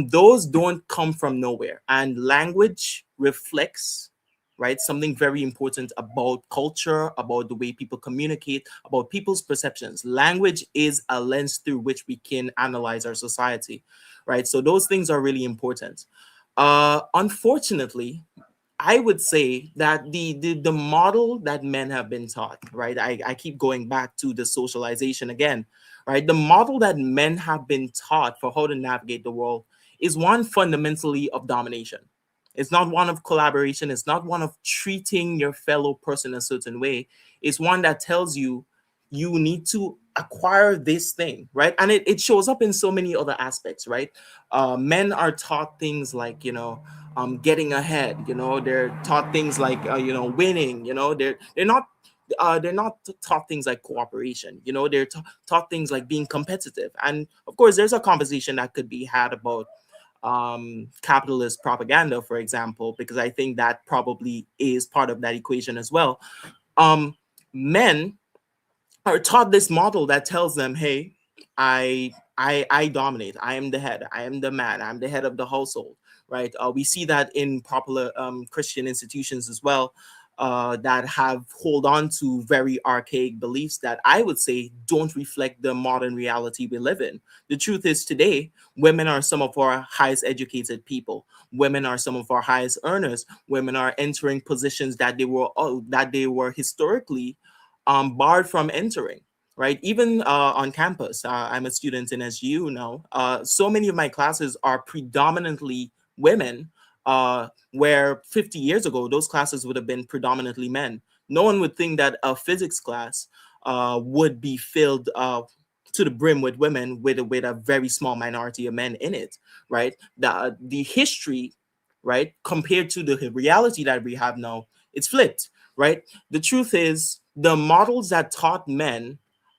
Those don't come from nowhere, and language reflects, right, something very important about culture, about the way people communicate, about people's perceptions. Language is a lens through which we can analyze our society, right? So those things are really important. Unfortunately, I would say that the model that men have been taught, right? I keep going back to the socialization again, right? The model that men have been taught for how to navigate the world is one fundamentally of domination. It's not one of collaboration. It's not one of treating your fellow person a certain way. It's one that tells you you need to acquire this thing, right? And it shows up in so many other aspects, right? Men are taught things like, getting ahead, they're taught things like, winning, they're not taught things like cooperation, they're taught things like being competitive. And of course, there's a conversation that could be had about capitalist propaganda, for example, because I think that probably is part of that equation as well. Men are taught this model that tells them, hey, I dominate, I am the head, I am the man, I'm the head of the household, right? We see that in popular Christian institutions as well, that have hold on to very archaic beliefs that I would say don't reflect the modern reality we live in. The truth is, today, women are some of our highest educated people. Women are some of our highest earners. Women are entering positions that they were historically barred from entering. Right, even on campus, I'm a student in SGU now. So many of my classes are predominantly women, where 50 years ago, those classes would have been predominantly men. No one would think that a physics class would be filled to the brim with women, with a very small minority of men in it, right? The history, right, compared to the reality that we have now, it's flipped, right? The truth is, the models that taught men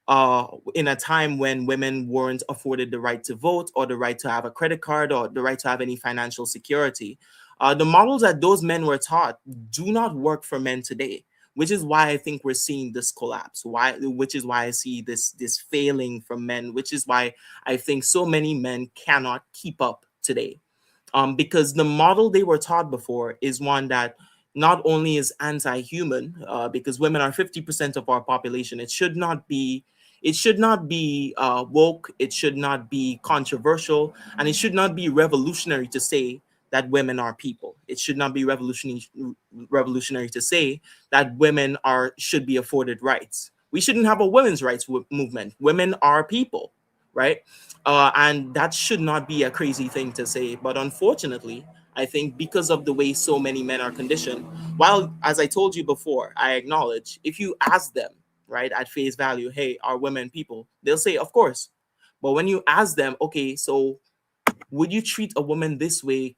in a time when women weren't afforded the right to vote or the right to have a credit card or the right to have any financial security. The models that those men were taught do not work for men today, which is why I think we're seeing this collapse. Which is why I see this failing from men, which is why I think so many men cannot keep up today. Because the model they were taught before is one that not only is anti-human, because women are 50% of our population. It should not be woke. It should not be controversial, and it should not be revolutionary to say that women are people. It should not be revolutionary to say that women should be afforded rights. We shouldn't have a women's rights movement. Women are people, right? And that should not be a crazy thing to say. But unfortunately, I think because of the way so many men are conditioned, while, as I told you before, I acknowledge if you ask them, right, at face value, hey, are women people? They'll say, of course. But when you ask them, okay, so would you treat a woman this way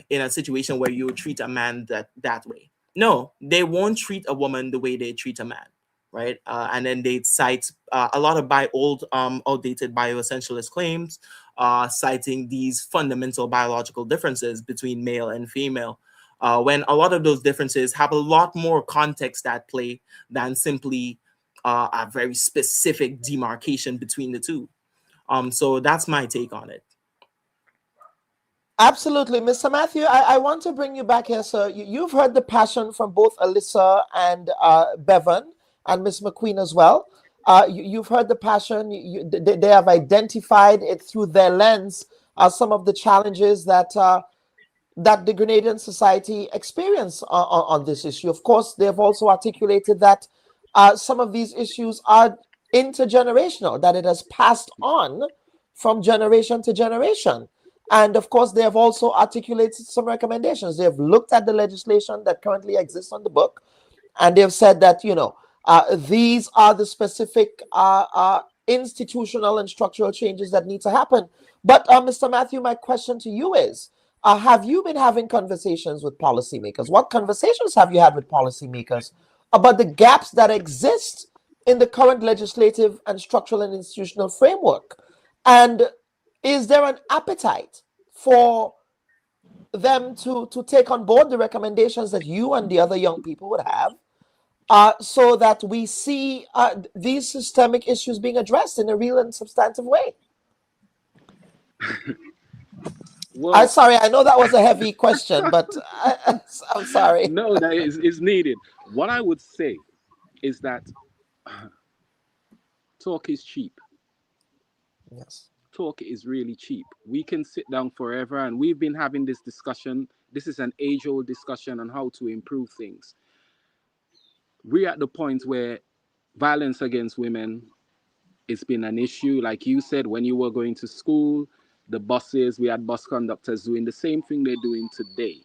in a situation where you would treat a man that way? No, they won't treat a woman the way they treat a man, right? And then they cite a lot of outdated bioessentialist claims, citing these fundamental biological differences between male and female, when a lot of those differences have a lot more context at play than simply a very specific demarcation between the two. So that's my take on it. Absolutely. Mr. Matthew, I want to bring you back here, sir. You've heard the passion from both Alyssa and Bevan and Ms. McQueen as well. You've heard the passion. They have identified it through their lens, some of the challenges that the Grenadian society experience on this issue. Of course, they have also articulated that some of these issues are intergenerational, that it has passed on from generation to generation. And of course, they have also articulated some recommendations. They have looked at the legislation that currently exists on the book, and they've said that, these are the specific institutional and structural changes that need to happen. But Mr. Matthew, my question to you is, have you been having conversations with policymakers? What conversations have you had with policymakers about the gaps that exist in the current legislative and structural and institutional framework? And is there an appetite for them to take on board the recommendations that you and the other young people would have, so that we see these systemic issues being addressed in a real and substantive way? Well, I'm sorry, I know that was a heavy question, but I'm sorry. No, that is needed. What I would say is that talk is cheap. Yes. Talk is really cheap. We can sit down forever, and we've been having this discussion. This is an age-old discussion on how to improve things. We're at the point where violence against women, it's been an issue. Like you said, when you were going to school, the buses, we had bus conductors doing the same thing they're doing today.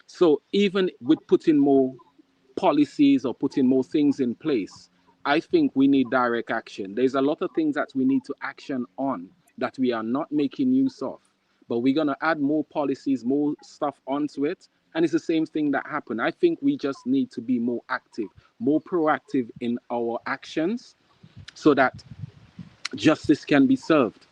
So even with putting more policies or putting more things in place, I think we need direct action. There's a lot of things that we need to action on that we are not making use of, but we're going to add more policies, more stuff onto it. And it's the same thing that happened. I think we just need to be more active, more proactive in our actions so that justice can be served.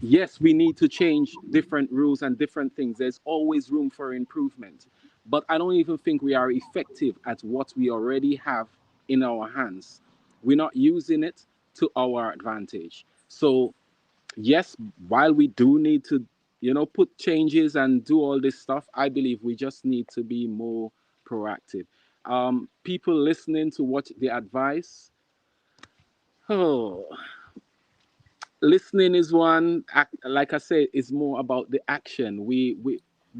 Yes, we need to change different rules and different things. There's always room for improvement. But I don't even think we are effective at what we already have in our hands. We're not using it to our advantage. So, yes, while we do need to, put changes and do all this stuff, I believe we just need to be more proactive. People listening to what the advice, listening is one. Like I said, it's more about the action. We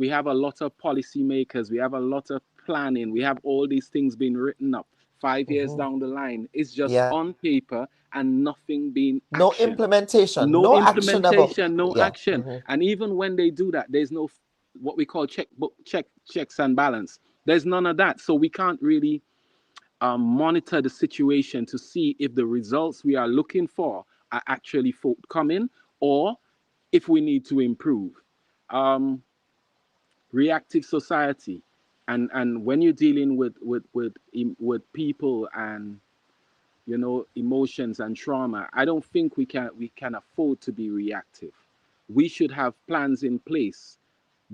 have a lot of policymakers. We have a lot of planning. We have all these things being written up 5 years down the line. It's just on paper and nothing being no action. implementation, No implementation, actionable. no action. And even when they do that, there's no what we call checks and balance. There's none of that. So we can't really monitor the situation to see if the results we are looking for are actually forthcoming or if we need to improve. Reactive society, and when you're dealing with people and emotions and trauma, I don't think we can afford to be reactive. We should have plans in place,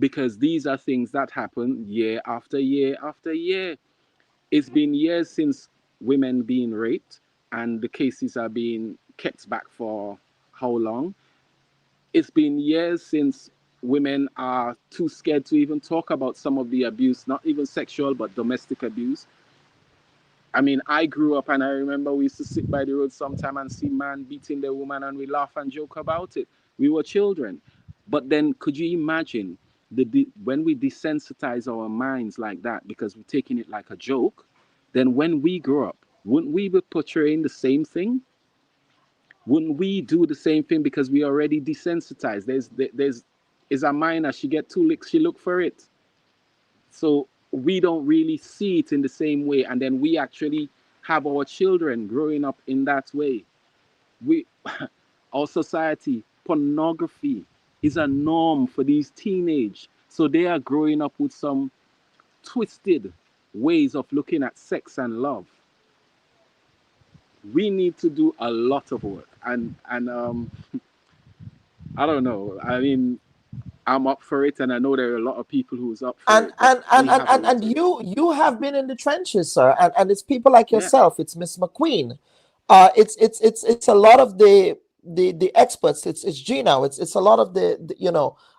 because these are things that happen year after year after year. It's been years since women being raped, and the cases are being kept back for how long? It's been years since women are too scared to even talk about some of the abuse, not even sexual, but domestic abuse. I mean, I grew up and I remember we used to sit by the road sometime and see man beating the woman, and we laugh and joke about it. We were children. But then could you imagine when we desensitize our minds like that because we're taking it like a joke, then when we grow up, wouldn't we be portraying the same thing? Wouldn't we do the same thing because we already desensitized? Is a minor, she get 2 licks, she look for it. So we don't really see it in the same way, and then we actually have our children growing up in that way. Our society, pornography is a norm for these teenage, so they are growing up with some twisted ways of looking at sex and love. We need to do a lot of work, and I don't know. I mean, I'm up for it, and I know there are a lot of people who's up for it. And you have been in the trenches, sir, and it's people like yourself. It's Miss McQueen. It's a lot of the experts. It's Gina. It's a lot of the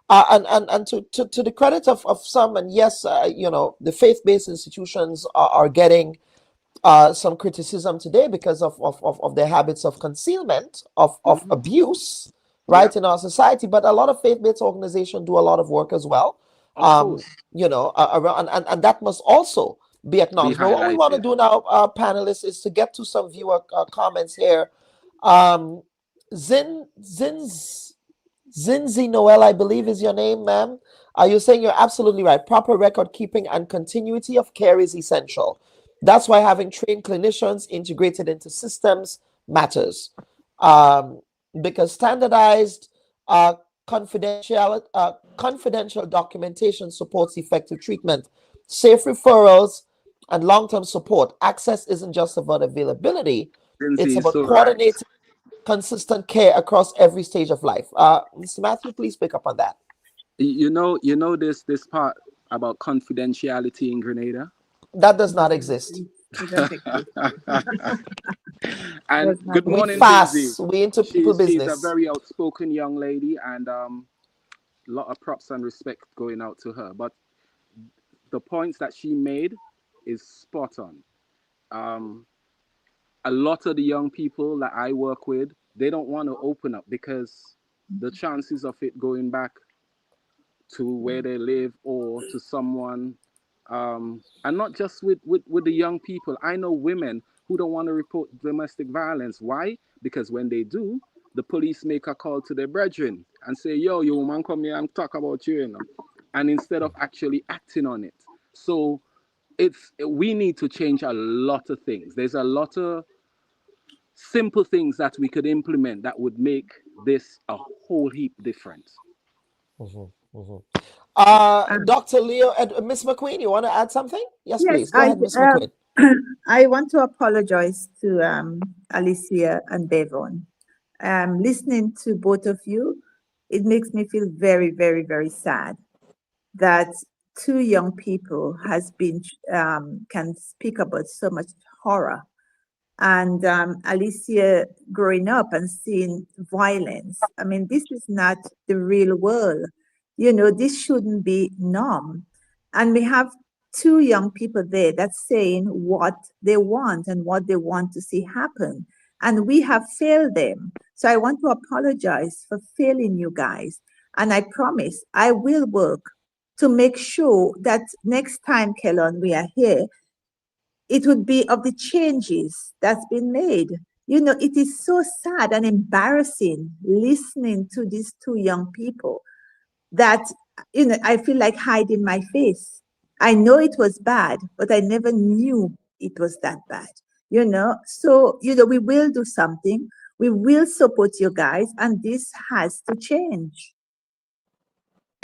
and to the credit of some, and yes, the faith-based institutions are getting some criticism today because of their habits of concealment of abuse, right, in our society. But a lot of faith-based organizations do a lot of work as well, around, and that must also be acknowledged. But what we want to do now, panelists, is to get to some viewer comments here. Zinzi Noel, I believe is your name, ma'am. You're saying you're absolutely right. Proper record keeping and continuity of care is essential. That's why having trained clinicians integrated into systems matters, because standardized confidential documentation supports effective treatment, safe referrals, and long-term support. Access isn't just about availability; it's about coordinated, consistent care across every stage of life. Mr. Matthew, please pick up on that. You know this part about confidentiality in Grenada? That does not exist. And good morning, fast. We into people business. She's a very outspoken young lady, and a lot of props and respect going out to her. But the points that she made is spot on. A lot of the young people that I work with, they don't want to open up because the chances of it going back to where they live or to someone, and not just with the young people. I know women who don't want to report domestic violence. Why? Because when they do, the police make a call to their brethren and say, yo, you woman, come here and talk about you, and instead of actually acting on it. So we need to change a lot of things. There's a lot of simple things that we could implement that would make this a whole heap different. Dr. Leo, Miss McQueen, you want to add something? Yes, please. Go ahead, Miss McQueen. I want to apologize to Alicia and Devon. Listening to both of you, it makes me feel very, very, very sad that two young people has been can speak about so much horror. And Alicia growing up and seeing violence. I mean, this is not the real world. This shouldn't be norm. And we have two young people there that's saying what they want and what they want to see happen. And we have failed them. So I want to apologize for failing you guys. And I promise I will work to make sure that next time, Kellon, we are here, it would be of the changes that's been made. It is so sad and embarrassing listening to these two young people that, I feel like hiding my face. I know it was bad, but I never knew it was that bad, So, we will do something. We will support you guys, and this has to change.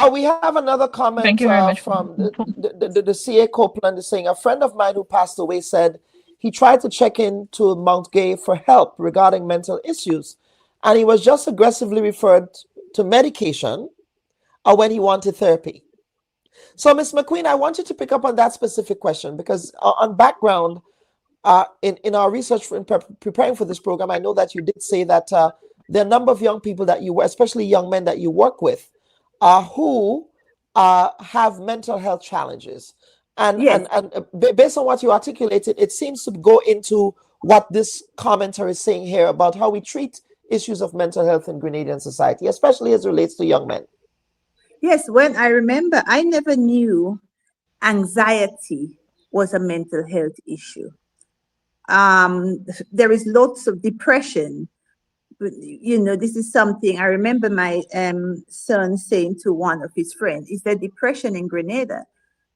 We have another comment from the CA Copeland is saying, a friend of mine who passed away said he tried to check into Mount Gay for help regarding mental issues, and he was just aggressively referred to medication or when he wanted therapy. So, Ms. McQueen, I want you to pick up on that specific question, because on background, in our research in preparing for this program, I know that you did say that there are a number of young people that you, especially young men that you work with, who have mental health challenges. And, Yes. and based on what you articulated, it seems to go into what this commentary is saying here about how we treat issues of mental health in Grenadian society, especially as it relates to young men. Yes, when I remember, I never knew anxiety was a mental health issue. There is lots of depression. You know, this is something I remember my son saying to one of his friends, is there depression in Grenada?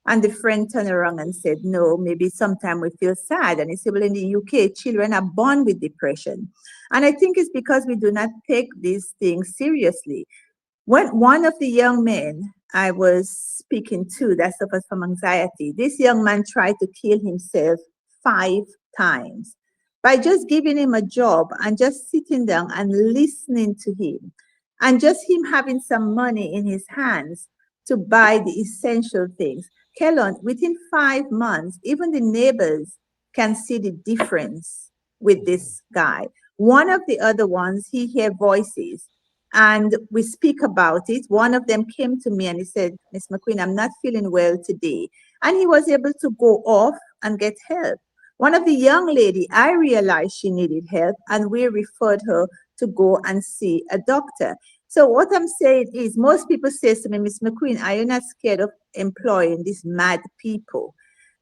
And the friend turned around and said, no, maybe sometimes we feel sad. And he said, well, in the UK, children are born with depression. And I think it's because we do not take these things seriously. When one of the young men I was speaking to that suffers from anxiety, this young man tried to kill himself 5 times by just giving him a job and just sitting down and listening to him, and just him having some money in his hands to buy the essential things. Kellon, within 5 months, even the neighbors can see the difference with this guy. One of the other ones, he hear voices and we speak about it. One of them came to me and he said, Miss McQueen, I'm not feeling well today. And he was able to go off and get help. One of the young lady, I realized she needed help and we referred her to go and see a doctor. So what I'm saying is, most people say to me, Miss McQueen, are you not scared of employing these mad people?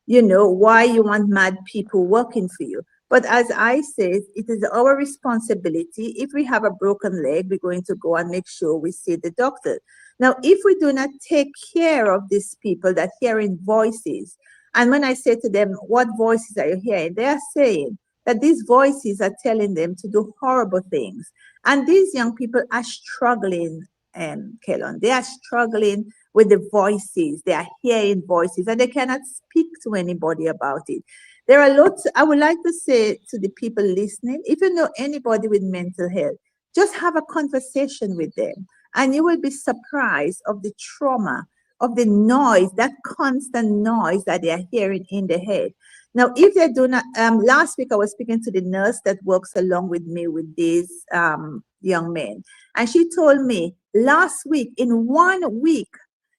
You know, why you want mad people working for you? But as I said, it is our responsibility. If we have a broken leg, we're going to go and make sure we see the doctor. Now, if we do not take care of these people that hearing voices, and when I say to them, what voices are you hearing? They are saying that these voices are telling them to do horrible things. And these young people are struggling, Kellon. They are struggling with the voices. They are hearing voices and they cannot speak to anybody about it. There are lots. I would like to say to the people listening, if you know anybody with mental health, just have a conversation with them and you will be surprised of the trauma, of the noise, that constant noise that they are hearing in the head. Now, if they do not, last week I was speaking to the nurse that works along with me with these young men. And she told me last week, in 1 week,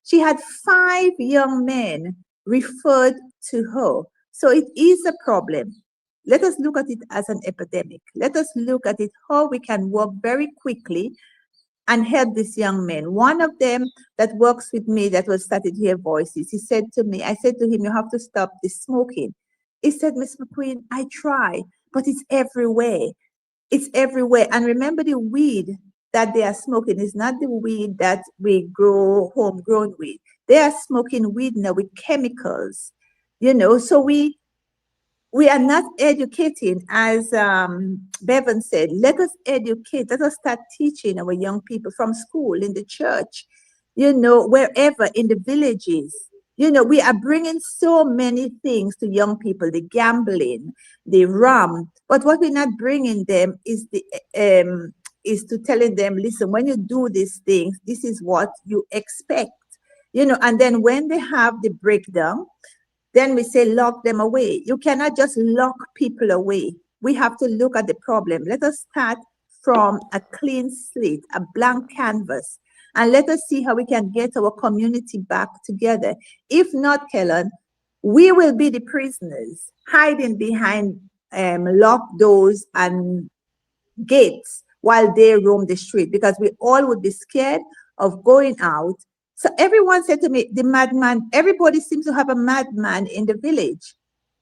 she had 5 young men referred to her. So it is a problem. Let us look at it as an epidemic. Let us look at it how we can work very quickly and help these young men. One of them that works with me that was started to hear voices, he said to me, I said to him, you have to stop this smoking. He said, Miss McQueen, I try, but it's everywhere. It's everywhere. And remember, the weed that they are smoking is not the weed that we grow, homegrown weed. They are smoking weed now with chemicals. You know, so we are not educating, as Bevan said. Let us educate. Let us start teaching our young people from school, in the church, you know, wherever, in the villages. You know, we are bringing so many things to young people, the gambling, the rum. But what we're not bringing them is is to telling them, listen, when you do these things, this is what you expect. You know, and then when they have the breakdown, then we say lock them away. You cannot just lock people away. We have to look at the problem. Let us start from a clean slate, a blank canvas, and let us see how we can get our community back together. If not, Kellon, we will be the prisoners hiding behind locked doors and gates while they roam the street, because we all would be scared of going out. So everyone said to me, the madman, everybody seems to have a madman in the village,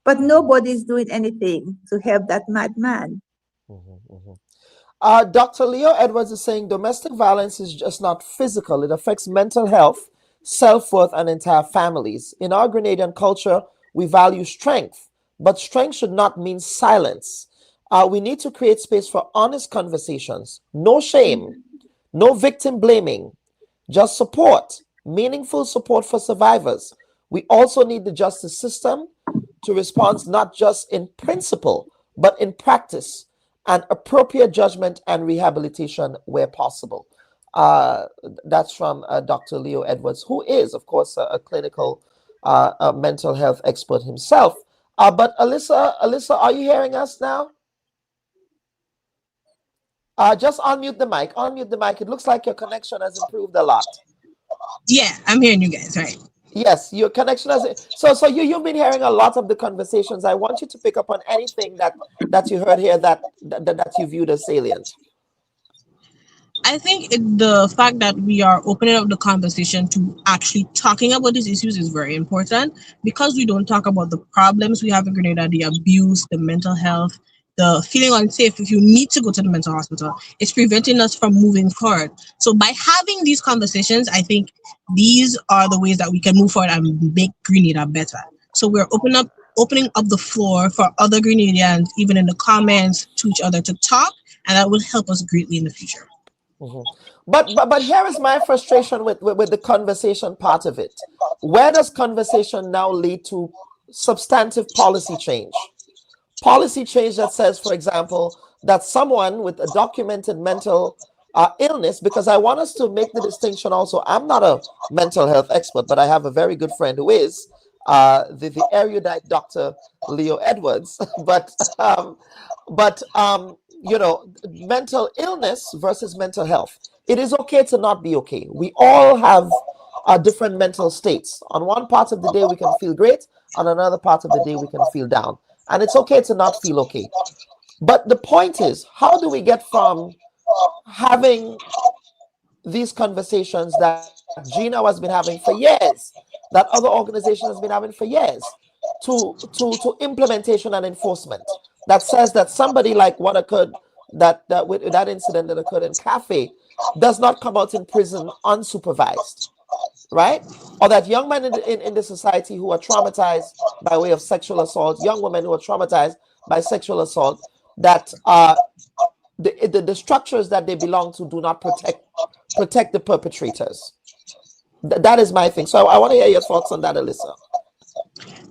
but nobody is doing anything to help that madman. Dr. Leo Edwards is saying domestic violence is just not physical. It affects mental health, self-worth, and entire families. In our Grenadian culture, we value strength, but strength should not mean silence. We need to create space for honest conversations, no shame, no victim blaming, just support, meaningful support for survivors. We also need the justice system to respond not just in principle, but in practice, and appropriate judgment and rehabilitation where possible. That's from Dr. Leo Edwards, who is, of course, a clinical mental health expert himself. But Alyssa, are you hearing us now? Just unmute the mic. Unmute the mic. It looks like your connection has improved a lot. Yeah, I'm hearing you guys, right? Yes, your connection has. So you've been hearing a lot of the conversations. I want you to pick up on anything that you heard here that you viewed as salient. I think the fact that we are opening up the conversation to actually talking about these issues is very important, because we don't talk about the problems we have in Grenada, the abuse, the mental health, the feeling unsafe if you need to go to the mental hospital. It's preventing us from moving forward. So by having these conversations, I think these are the ways that we can move forward and make Grenada better. So we're opening up the floor for other Grenadians, even in the comments, to each other to talk, and that will help us greatly in the future. Mm-hmm. But here is my frustration with the conversation part of it. Where does conversation now lead to substantive policy change? Policy change that says, for example, that someone with a documented mental illness, because I want us to make the distinction also. I'm not a mental health expert, but I have a very good friend who is the erudite Dr. Leo Edwards. but you know, mental illness versus mental health. It is okay to not be okay. We all have different mental states. On one part of the day, we can feel great. On another part of the day, we can feel down. And it's okay to not feel okay. But the point is, how do we get from having these conversations that Gina has been having for years, that other organizations has been having for years, to implementation and enforcement that says that somebody like what occurred, that incident that occurred in Cafe, does not come out in prison unsupervised, right? Or that young men in the society who are traumatized by way of sexual assault, young women who are traumatized by sexual assault, that the structures that they belong to do not protect the perpetrators. That is my thing. So I want to hear your thoughts on that, Alyssa.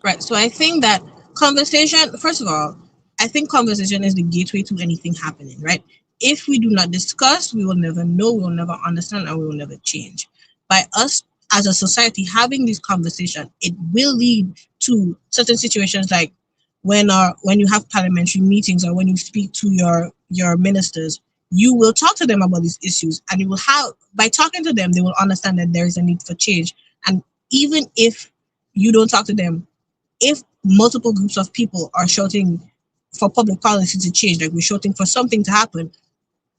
Right. So I think that conversation, first of all, I think conversation is the gateway to anything happening, right? If we do not discuss, we will never know, we will never understand, and we will never change. By us as a society having this conversation, it will lead to certain situations like when you have parliamentary meetings or when you speak to your ministers, you will talk to them about these issues, and you will have, by talking to them, they will understand that there is a need for change. And even if you don't talk to them, if multiple groups of people are shouting for public policy to change, like we're shouting for something to happen,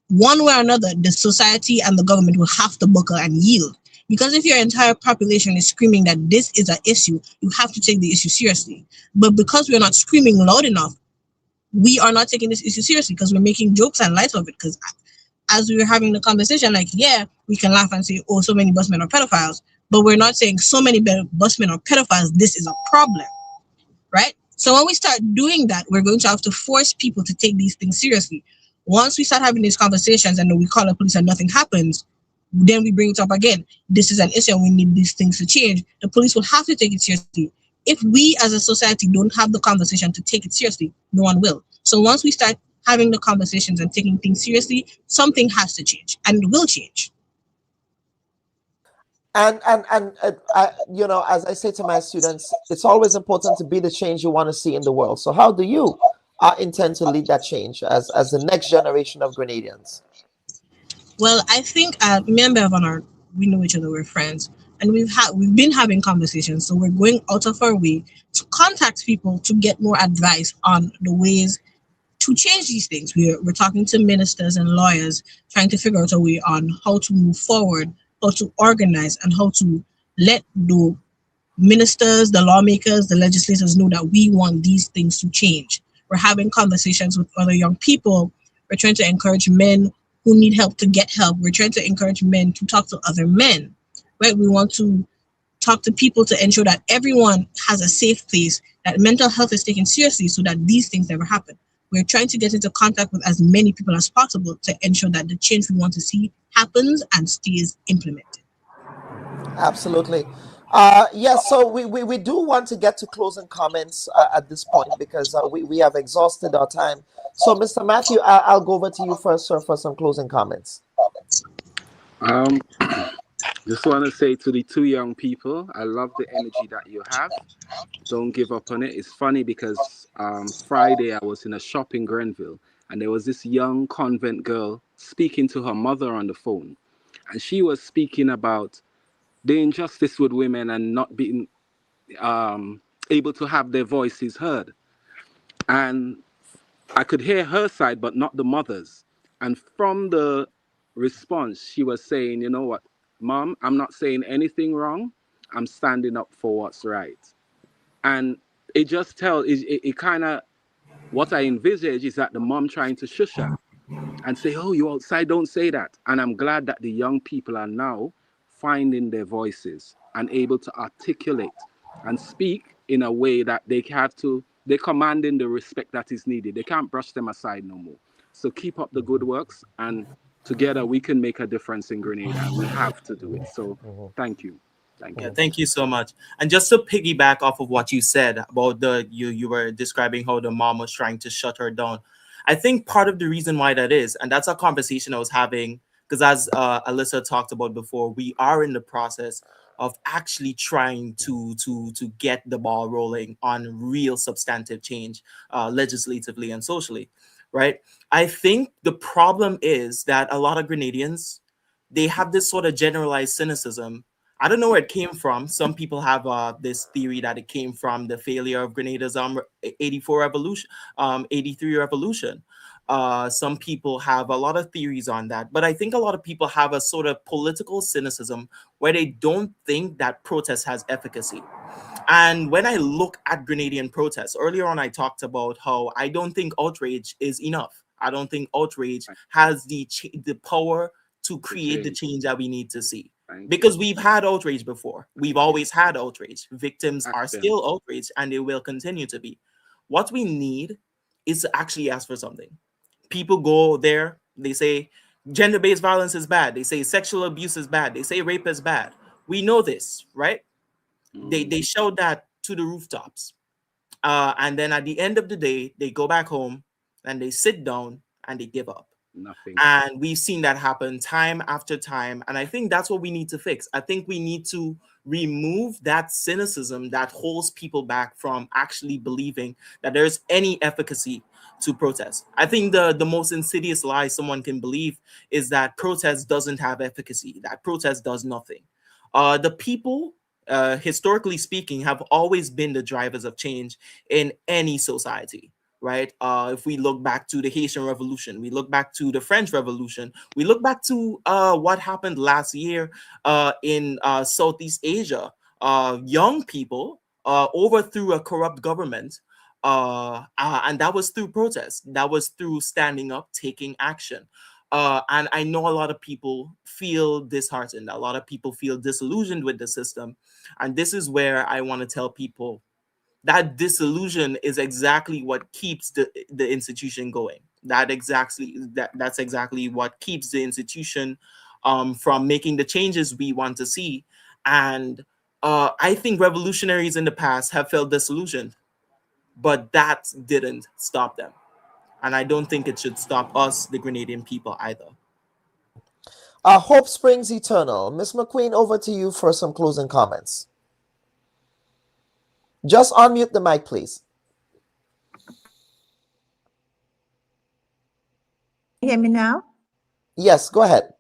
one way or another, the society and the government will have to buckle and yield. Because if your entire population is screaming that this is an issue, you have to take the issue seriously. But because we're not screaming loud enough, we are not taking this issue seriously because we're making jokes and light of it. Because as we were having the conversation, like, yeah, we can laugh and say, oh, so many busmen are pedophiles, but we're not saying so many busmen are pedophiles, this is a problem, right? So when we start doing that, we're going to have to force people to take these things seriously. Once we start having these conversations and we call the police and nothing happens, then we bring it up again. This is an issue and we need these things to change. The police will have to take it seriously. If we as a society don't have the conversation to take it seriously, no one will. So once we start having the conversations and taking things seriously, something has to change, and it will change. And you know, as I say to my students, it's always important to be the change you want to see in the world. So how do you intend to lead that change as the next generation of Grenadians? Well, I think me and Bevan we know each other, we're friends, and we've been having conversations. So we're going out of our way to contact people to get more advice on the ways to change these things. We're talking to ministers and lawyers, trying to figure out a way on how to move forward, how to organize, and how to let the ministers, the lawmakers, the legislators know that we want these things to change. We're having conversations with other young people. We're trying to encourage men who need help to get help. We're trying to encourage men to talk to other men, right? We want to talk to people to ensure that everyone has a safe place, that mental health is taken seriously so that these things never happen. We're trying to get into contact with as many people as possible to ensure that the change we want to see happens and stays implemented. Absolutely. Yes, so we do want to get to closing comments at this point because we have exhausted our time. So, Mr. Matthew, I'll go over to you first, sir, for some closing comments. Just want to say to the two young people, I love the energy that you have. Don't give up on it. It's funny because Friday I was in a shop in Grenville and there was this young convent girl speaking to her mother on the phone. And she was speaking about the injustice with women and not being able to have their voices heard. And I could hear her side, but not the mother's. And from the response, she was saying, you know what, Mom, I'm not saying anything wrong. I'm standing up for what's right. And it just tells, it kind of, what I envisage is that the mom trying to shush her and say, oh, you outside, don't say that. And I'm glad that the young people are now finding their voices and able to articulate and speak in a way that they're commanding the respect that is needed. They can't brush them aside no more. So keep up the good works, and together we can make a difference in Grenada, and we have to do it. So thank you. Thank you so much. And just to piggyback off of what you said about you were describing how the mom was trying to shut her down. I think part of the reason why that is, and that's a conversation I was having, because as Alyssa talked about before, we are in the process of actually trying to get the ball rolling on real substantive change, legislatively and socially, right? I think the problem is that a lot of Grenadians, they have this sort of generalized cynicism. I don't know where it came from. Some people have this theory that it came from the failure of Grenada's 84 revolution, 83 revolution. Some people have a lot of theories on that, but I think a lot of people have a sort of political cynicism where they don't think that protest has efficacy. And when I look at Grenadian protests, earlier on I talked about how I don't think outrage is enough. I don't think outrage has the power to create the change that we need to see. Because we've had outrage before. We've always had outrage. Victims are still outraged and they will continue to be. What we need is to actually ask for something. People go there, they say gender-based violence is bad. They say sexual abuse is bad. They say rape is bad. We know this, right? They shout that to the rooftops. And then at the end of the day, they go back home and they sit down and they give up. Nothing. And we've seen that happen time after time. And I think that's what we need to fix. I think we need to remove that cynicism that holds people back from actually believing that there's any efficacy to protest. I think the most insidious lie someone can believe is that protest doesn't have efficacy, that protest does nothing. The people, historically speaking, have always been the drivers of change in any society. Right? If we look back to the Haitian Revolution, we look back to the French Revolution, we look back to what happened last year in Southeast Asia. Young people overthrew a corrupt government, and that was through protest. That was through standing up, taking action. And I know a lot of people feel disheartened. A lot of people feel disillusioned with the system. And this is where I want to tell people that disillusion is exactly what keeps the institution going. That's exactly what keeps the institution from making the changes we want to see. And I think revolutionaries in the past have felt disillusioned, but that didn't stop them. And I don't think it should stop us, the Grenadian people, either. Hope springs eternal. Ms. McQueen, over to you for some closing comments. Just unmute the mic, please. Hear me now? Yes, go ahead.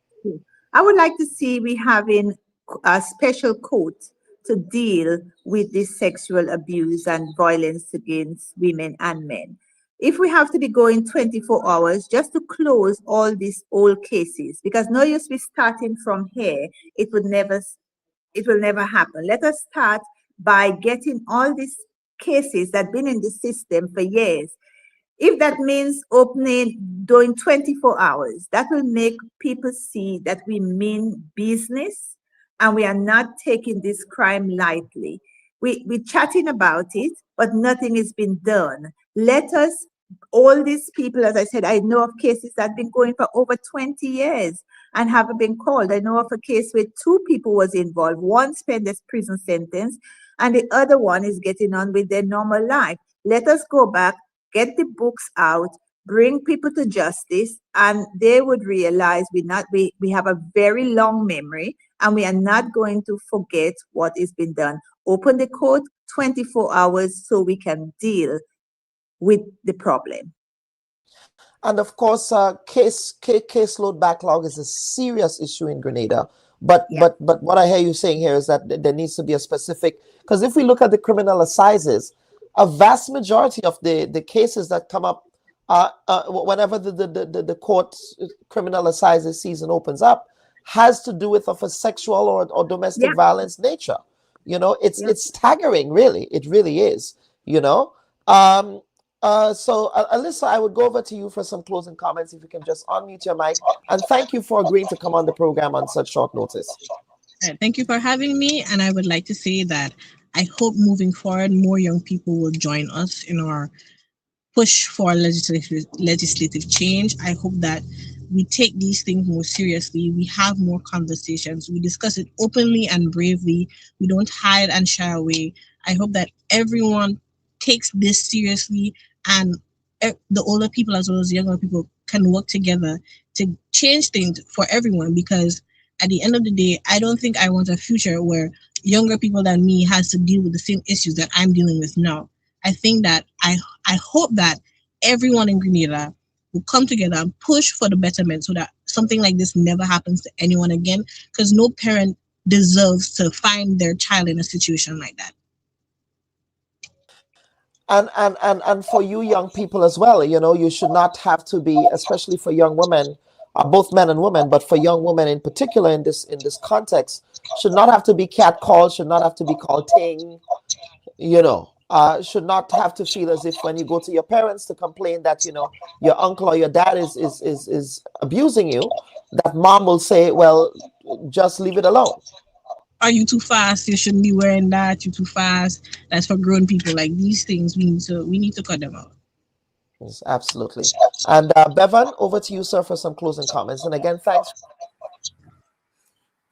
I would like to see we having a special court to deal with this sexual abuse and violence against women and men. If we have to be going 24 hours just to close all these old cases, because no use we starting from here, it will never happen. Let us start by getting all these cases that have been in the system for years. If that means doing 24 hours, that will make people see that we mean business and we are not taking this crime lightly. We're chatting about it, but nothing has been done. Let us, all these people, as I said, I know of cases that have been going for over 20 years. and haven't been called. I know of a case where 2 people was involved. One spent his prison sentence and the other one is getting on with their normal life. Let us go back, get the books out, bring people to justice, and they would realize we have a very long memory and we are not going to forget what has been done. Open the court 24 hours so we can deal with the problem. And of course, caseload backlog is a serious issue in Grenada. But what I hear you saying here is that there needs to be a specific, because if we look at the criminal assizes, a vast majority of the cases that come up whenever the court criminal assizes season opens up has to do with of a sexual or domestic violence nature. You know, it's staggering, really. It really is, you know. So Alyssa, I would go over to you for some closing comments if you can just unmute your mic. And thank you for agreeing to come on the program on such short notice. Thank you for having me. And I would like to say that I hope moving forward, more young people will join us in our push for legislative change. I hope that we take these things more seriously. We have more conversations. We discuss it openly and bravely. We don't hide and shy away. I hope that everyone takes this seriously, and the older people as well as the younger people can work together to change things for everyone, because at the end of the day, I don't think I want a future where younger people than me has to deal with the same issues that I'm dealing with now. I think that I hope that everyone in Grenada will come together and push for the betterment so that something like this never happens to anyone again, because no parent deserves to find their child in a situation like that. And for you young people as well, you know, you should not have to be, especially for young women, both men and women, but for young women in particular in this context, should not have to be catcalled, should not have to be called ting, you know, should not have to feel as if when you go to your parents to complain that, you know, your uncle or your dad is abusing you, that mom will say, well, just leave it alone. Are you too fast? You shouldn't be wearing that. You're too fast. That's for grown people. Like, these things, we need to cut them out. Yes, absolutely. And Bevan, over to you, sir, for some closing comments. And again, thanks.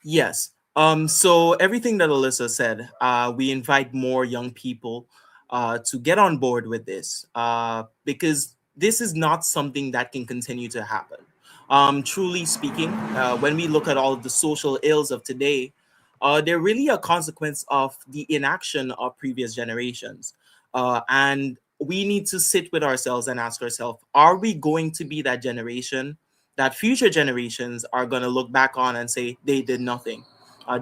Yes. So everything that Alyssa said, we invite more young people to get on board with this, because this is not something that can continue to happen. Truly speaking, when we look at all of the social ills of today, they're really a consequence of the inaction of previous generations. And we need to sit with ourselves and ask ourselves, are we going to be that generation that future generations are going to look back on and say they did nothing?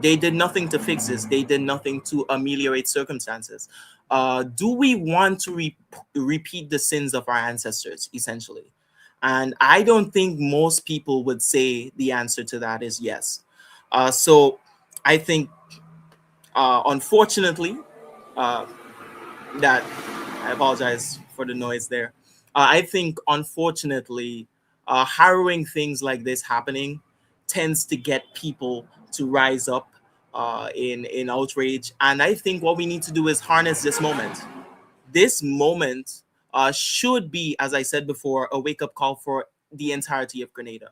They did nothing to fix this. They did nothing to ameliorate circumstances. Do we want to repeat the sins of our ancestors, essentially? And I don't think most people would say the answer to that is yes. So I think, unfortunately, that I apologize for the noise there. I think, unfortunately, harrowing things like this happening tends to get people to rise up in outrage. And I think what we need to do is harness this moment. This moment should be, as I said before, a wake-up call for the entirety of Grenada.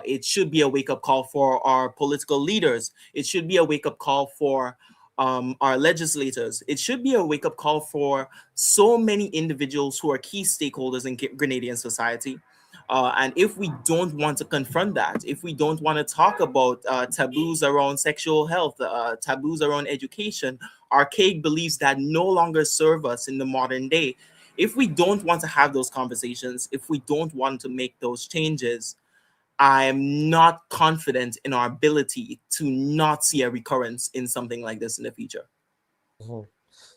It should be a wake-up call for our political leaders. It should be a wake-up call for our legislators. It should be a wake-up call for so many individuals who are key stakeholders in Grenadian society. And if we don't want to confront that, if we don't want to talk about taboos around sexual health, taboos around education, archaic beliefs that no longer serve us in the modern day, if we don't want to have those conversations, if we don't want to make those changes, I am not confident in our ability to not see a recurrence in something like this in the future. Mm-hmm.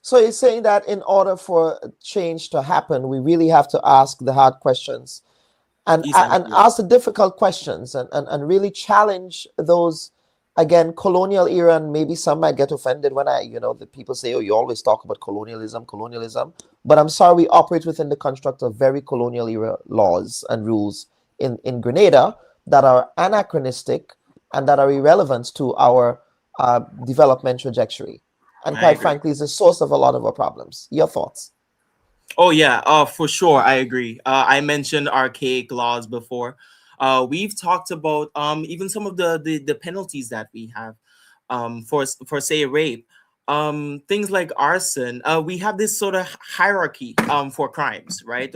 So you're saying that in order for change to happen, we really have to ask the hard questions and ask the difficult questions and really challenge those, again, colonial era. And maybe some might get offended when the people say, oh, you always talk about colonialism. But I'm sorry, we operate within the construct of very colonial era laws and rules in Grenada that are anachronistic and that are irrelevant to our development trajectory. And quite frankly, is the source of a lot of our problems. Your thoughts? Oh, yeah, for sure. I agree. I mentioned archaic laws before. We've talked about even some of the penalties that we have for say rape. Things like arson. We have this sort of hierarchy for crimes, right?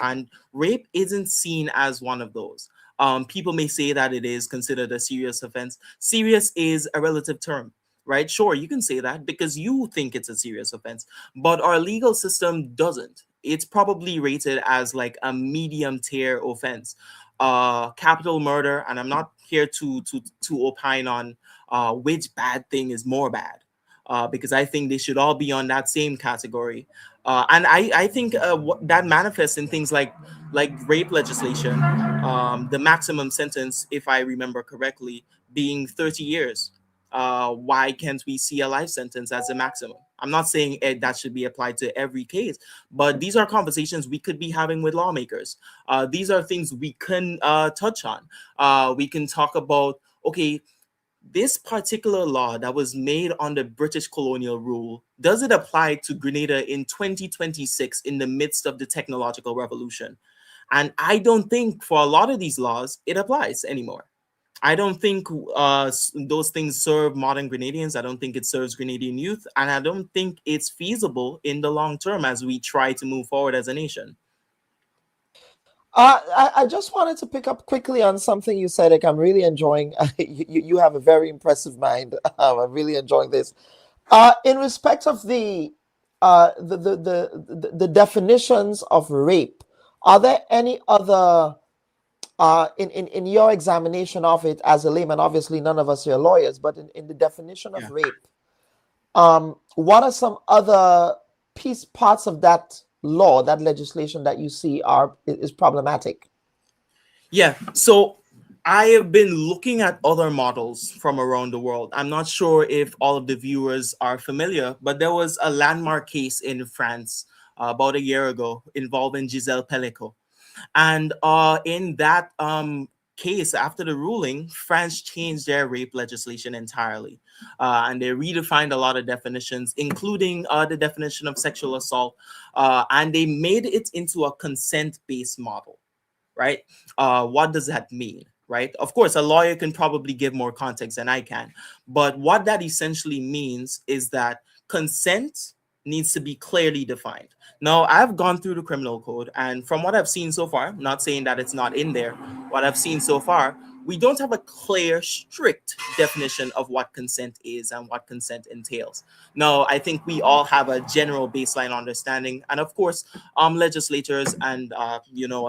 And rape isn't seen as one of those. People may say that it is considered a serious offense. Serious is a relative term, right? Sure, you can say that because you think it's a serious offense, but our legal system doesn't. It's probably rated as like a medium tier offense. Capital murder, and I'm not here to opine on which bad thing is more bad, because I think they should all be on that same category. And I think that manifests in things like rape legislation, the maximum sentence, if I remember correctly, being 30 years. Why can't we see a life sentence as a maximum? I'm not saying that should be applied to every case, but these are conversations we could be having with lawmakers. These are things we can touch on. We can talk about, okay, this particular law that was made under British colonial rule, does it apply to Grenada in 2026 in the midst of the technological revolution? And I don't think for a lot of these laws, it applies anymore. I don't think those things serve modern Grenadians. I don't think it serves Grenadian youth. And I don't think it's feasible in the long term as we try to move forward as a nation. I just wanted to pick up quickly on something you said. Like, I'm really enjoying. You have a very impressive mind. I'm really enjoying this. In respect of the definitions of rape, are there any other in your examination of it as a layman? Obviously, none of us here are lawyers, but in the definition of rape, what are some other parts of that law, that legislation that you see is problematic? Yeah, so I have been looking at other models from around the world. I'm not sure if all of the viewers are familiar, but there was a landmark case in France about a year ago involving Giselle Pellico. And in that case, after the ruling, France changed their rape legislation entirely. And they redefined a lot of definitions, including the definition of sexual assault. And they made it into a consent-based model, right? What does that mean, right? Of course, a lawyer can probably give more context than I can. But what that essentially means is that consent needs to be clearly defined. Now, I've gone through the criminal code, and from what I've seen so far, not saying that it's not in there, what I've seen so far, we don't have a clear, strict definition of what consent is and what consent entails. Now, I think we all have a general baseline understanding, and of course, legislators and a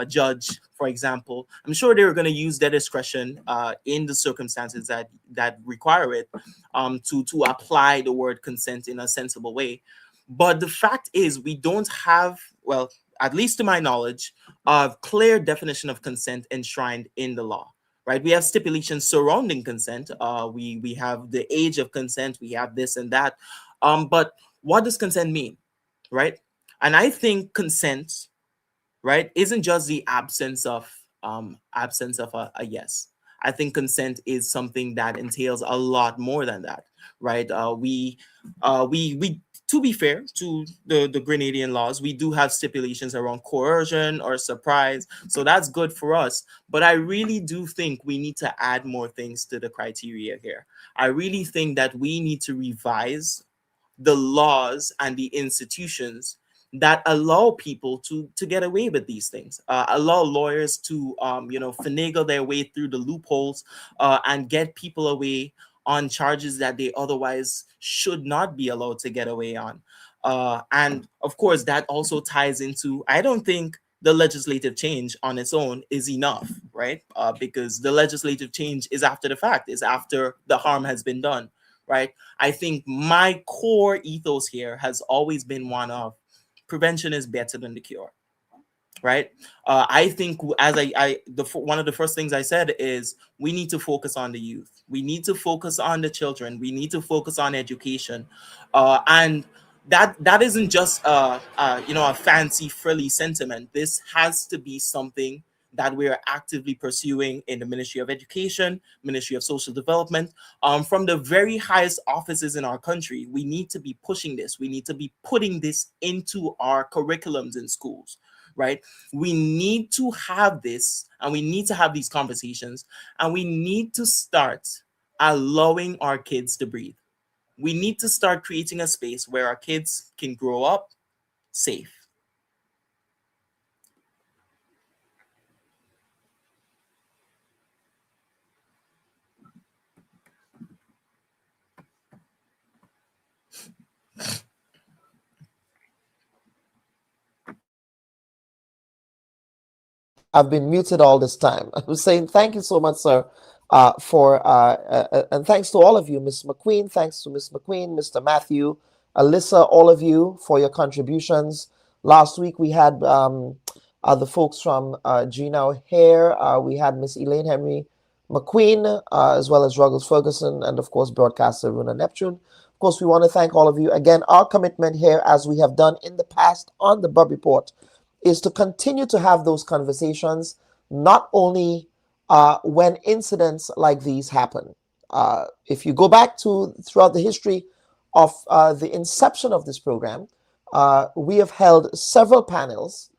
judge, for example, I'm sure they're going to use their discretion in the circumstances that require it to apply the word consent in a sensible way. But the fact is, we don't have, well, at least to my knowledge, a clear definition of consent enshrined in the law, right? We have stipulations surrounding consent. We have the age of consent. We have this and that. But what does consent mean, right? And I think consent, right, isn't just the absence of a yes. I think consent is something that entails a lot more than that, right? We to be fair to the Grenadian laws, we do have stipulations around coercion or surprise, so that's good for us. But I really do think we need to add more things to the criteria here. I really think that we need to revise the laws and the institutions that allow people to get away with these things, allow lawyers to finagle their way through the loopholes and get people away on charges that they otherwise should not be allowed to get away on. And of course, that also ties into, I don't think the legislative change on its own is enough, right? Because the legislative change is after the fact, is after the harm has been done, right? I think my core ethos here has always been one of prevention is better than the cure, right? I think as one of the first things I said is we need to focus on the youth. We need to focus on the children. We need to focus on education, and that isn't just a fancy frilly sentiment. This has to be something that we are actively pursuing in the Ministry of Education, Ministry of Social Development, from the very highest offices in our country. We need to be pushing this. We need to be putting this into our curriculums in schools, right? We need to have this, and we need to have these conversations, and we need to start allowing our kids to breathe. We need to start creating a space where our kids can grow up safe. I've been muted all this time. I was saying thank you so much, sir, and thanks to all of you, Ms. McQueen. Thanks to Ms. McQueen, Mr. Matthew, Alyssa, all of you for your contributions. Last week we had the folks from Gina O'Hare. We had Miss Elaine Henry McQueen, as well as Ruggles Ferguson, and of course broadcaster Runa Neptune. Of course, we want to thank all of you again. Our commitment here, as we have done in the past on the Bubb Report, is to continue to have those conversations, not only when incidents like these happen. If you go back to throughout the history of the inception of this program, we have held several panels.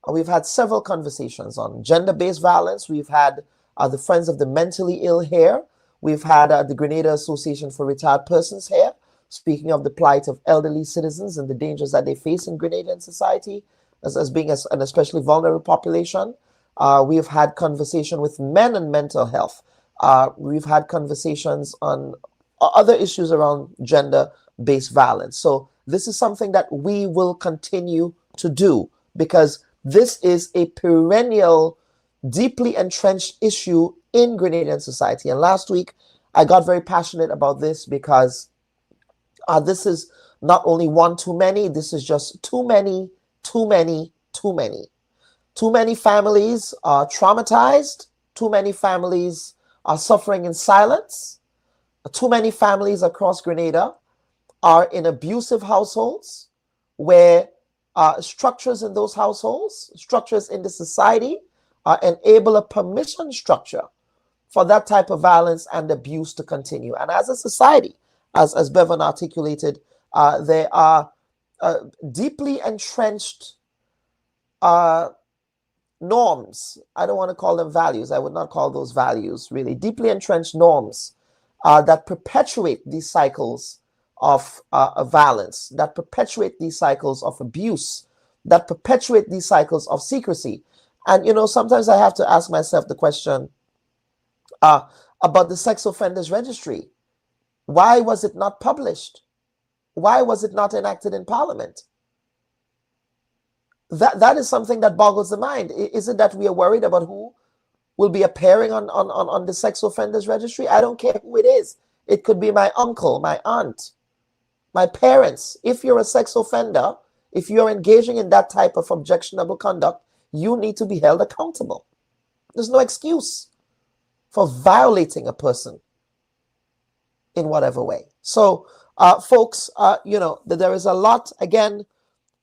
We've had several conversations on gender-based violence. We've had the Friends of the Mentally Ill here. We've had the Grenada Association for Retired Persons here, speaking of the plight of elderly citizens and the dangers that they face in Grenadian society as being an especially vulnerable population. We have had conversation with men and mental health. We've had conversations on other issues around gender-based violence. So this is something that we will continue to do, because this is a perennial, deeply entrenched issue in Grenadian society. And last week, I got very passionate about this because this is not only one too many, this is just too many. Too many families are traumatized. Too many families are suffering in silence. Too many families across Grenada are in abusive households where structures in those households, structures in the society, enable a permission structure for that type of violence and abuse to continue. And as a society, as Bevan articulated, there are deeply entrenched norms. I don't want to call them values. I would not call those values, really. Deeply entrenched norms that perpetuate these cycles of violence, that perpetuate these cycles of abuse, that perpetuate these cycles of secrecy. And, sometimes I have to ask myself the question about the sex offenders registry. Why was it not published? Why was it not enacted in Parliament? That is something that boggles the mind. Is it that we are worried about who will be appearing on the sex offenders registry? I don't care who it is. It could be my uncle, my aunt, my parents. If you're a sex offender, if you're engaging in that type of objectionable conduct, you need to be held accountable. There's no excuse for violating a person in whatever way. So, folks, there is a lot. Again,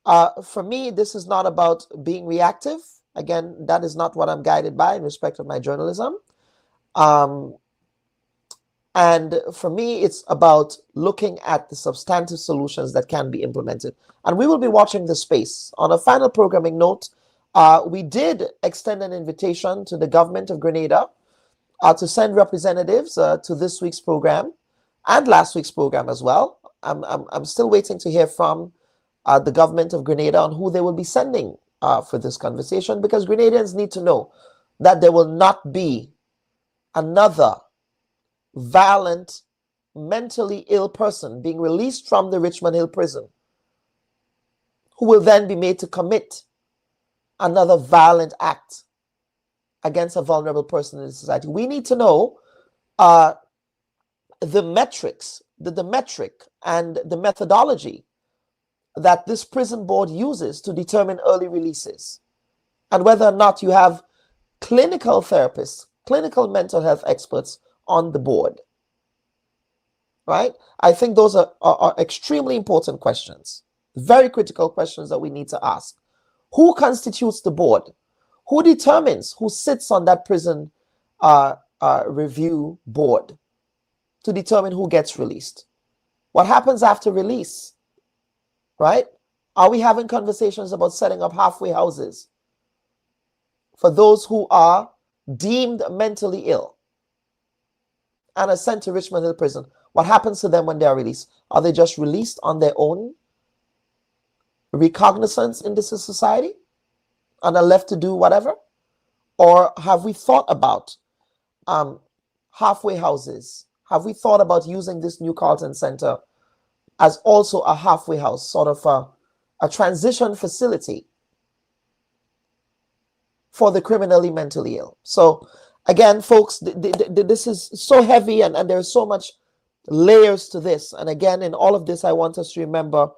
for me, this is not about being reactive. Again, that is not what I'm guided by in respect of my journalism. And for me, it's about looking at the substantive solutions that can be implemented. And we will be watching the space. On a final programming note, we did extend an invitation to the government of Grenada to send representatives to this week's program and last week's program as well. I'm still waiting to hear from the government of Grenada on who they will be sending for this conversation, because Grenadians need to know that there will not be another violent, mentally ill person being released from the Richmond Hill prison who will then be made to commit another violent act against a vulnerable person in society. We need to know the metrics, the metric and the methodology that this prison board uses to determine early releases, and whether or not you have clinical therapists, clinical mental health experts on the board, right? I think those are extremely important questions, very critical questions that we need to ask. Who constitutes the board? Who determines who sits on that prison review board to determine who gets released? What happens after release, right? Are we having conversations about setting up halfway houses for those who are deemed mentally ill and are sent to Richmond Hill Prison? What happens to them when they are released? Are they just released on their own recognizance in this society and are left to do whatever? Or have we thought about halfway houses? Have we thought about using this New Carlton Center as also a halfway house, sort of a transition facility for the criminally mentally ill? So again, folks, this is so heavy and there's so much layers to this. And again, in all of this, I want us to remember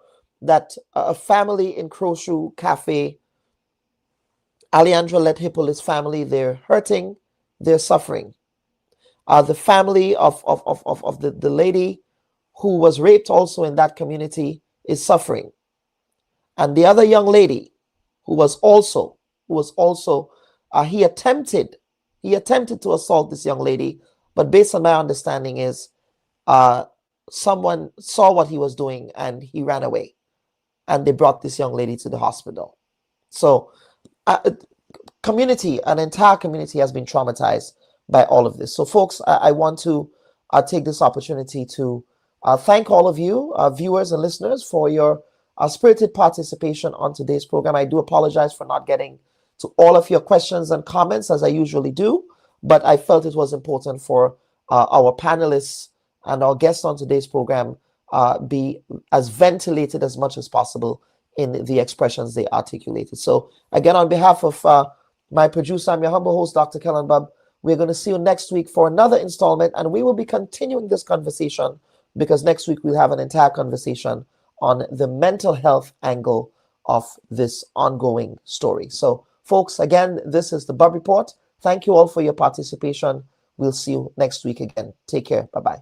that a family in Crochu Cafe, Aleandra Lett-Hypolite's family, they're hurting, they're suffering. The family of the lady who was raped also in that community is suffering. And the other young lady who was also he attempted to assault this young lady, but based on my understanding is someone saw what he was doing and he ran away, and they brought this young lady to the hospital. So an entire community has been traumatized by all of this. So folks, I want to take this opportunity to thank all of you, viewers and listeners, for your spirited participation on today's program. I do apologize for not getting to all of your questions and comments as I usually do, but I felt it was important for our panelists and our guests on today's program be as ventilated as much as possible in the expressions they articulated. So again, on behalf of my producer, I'm your humble host, Dr. Kellen Bubb. We're going to see you next week for another installment, and we will be continuing this conversation because next week we'll have an entire conversation on the mental health angle of this ongoing story. So folks, again, this is the Bubb Report. Thank you all for your participation. We'll see you next week again. Take care. Bye-bye.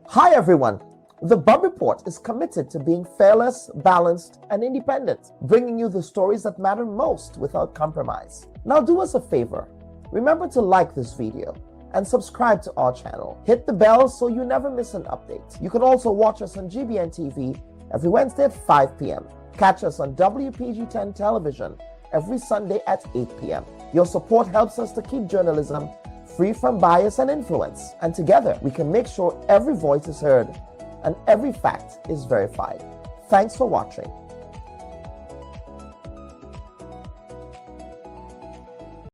Hi, everyone. The Bubb Report is committed to being fearless, balanced, and independent, bringing you the stories that matter most without compromise. Now do us a favor. Remember to like this video and subscribe to our channel. Hit the bell so you never miss an update. You can also watch us on GBN TV every Wednesday at 5 p.m. Catch us on WPG10 television every Sunday at 8 p.m. Your support helps us to keep journalism free from bias and influence. And together, we can make sure every voice is heard and every fact is verified. Thanks for watching.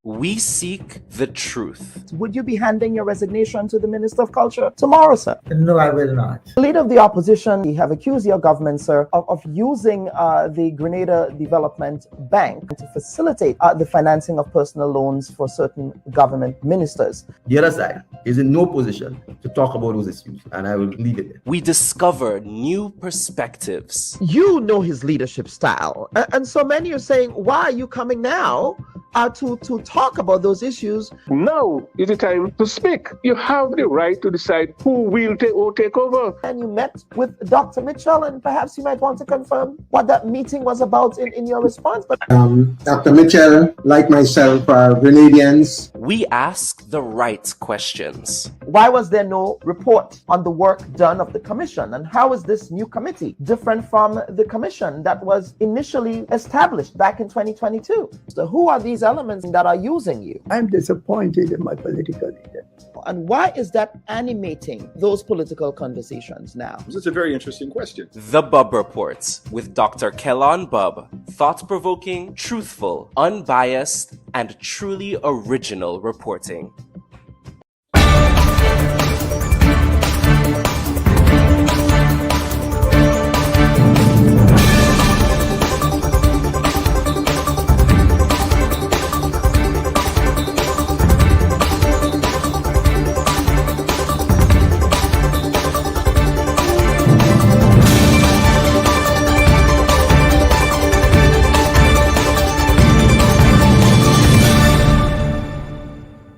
We seek the truth. Would you be handing your resignation to the Minister of Culture tomorrow, sir? No, I will not. The leader of the opposition, you have accused your government, sir, of using the Grenada Development Bank to facilitate the financing of personal loans for certain government ministers. The other side is in no position to talk about those issues, and I will leave it there. We discover new perspectives. You know his leadership style, and so many are saying, why are you coming now to talk about those issues? Now is the time to speak. You have the right to decide who will take over. And you met with Dr. Mitchell, and perhaps you might want to confirm what that meeting was about in your response. But Dr. Mitchell, like myself, are Grenadians. We ask the right questions. Why was there no report on the work done of the commission? And how is this new committee different from the commission that was initially established back in 2022? So who are these elements that are using you? I'm disappointed in my political leader. And why is that animating those political conversations now? This is a very interesting question. The Bubb Report with Dr. Kellan Bubb. Thought-provoking, truthful, unbiased, and truly original reporting.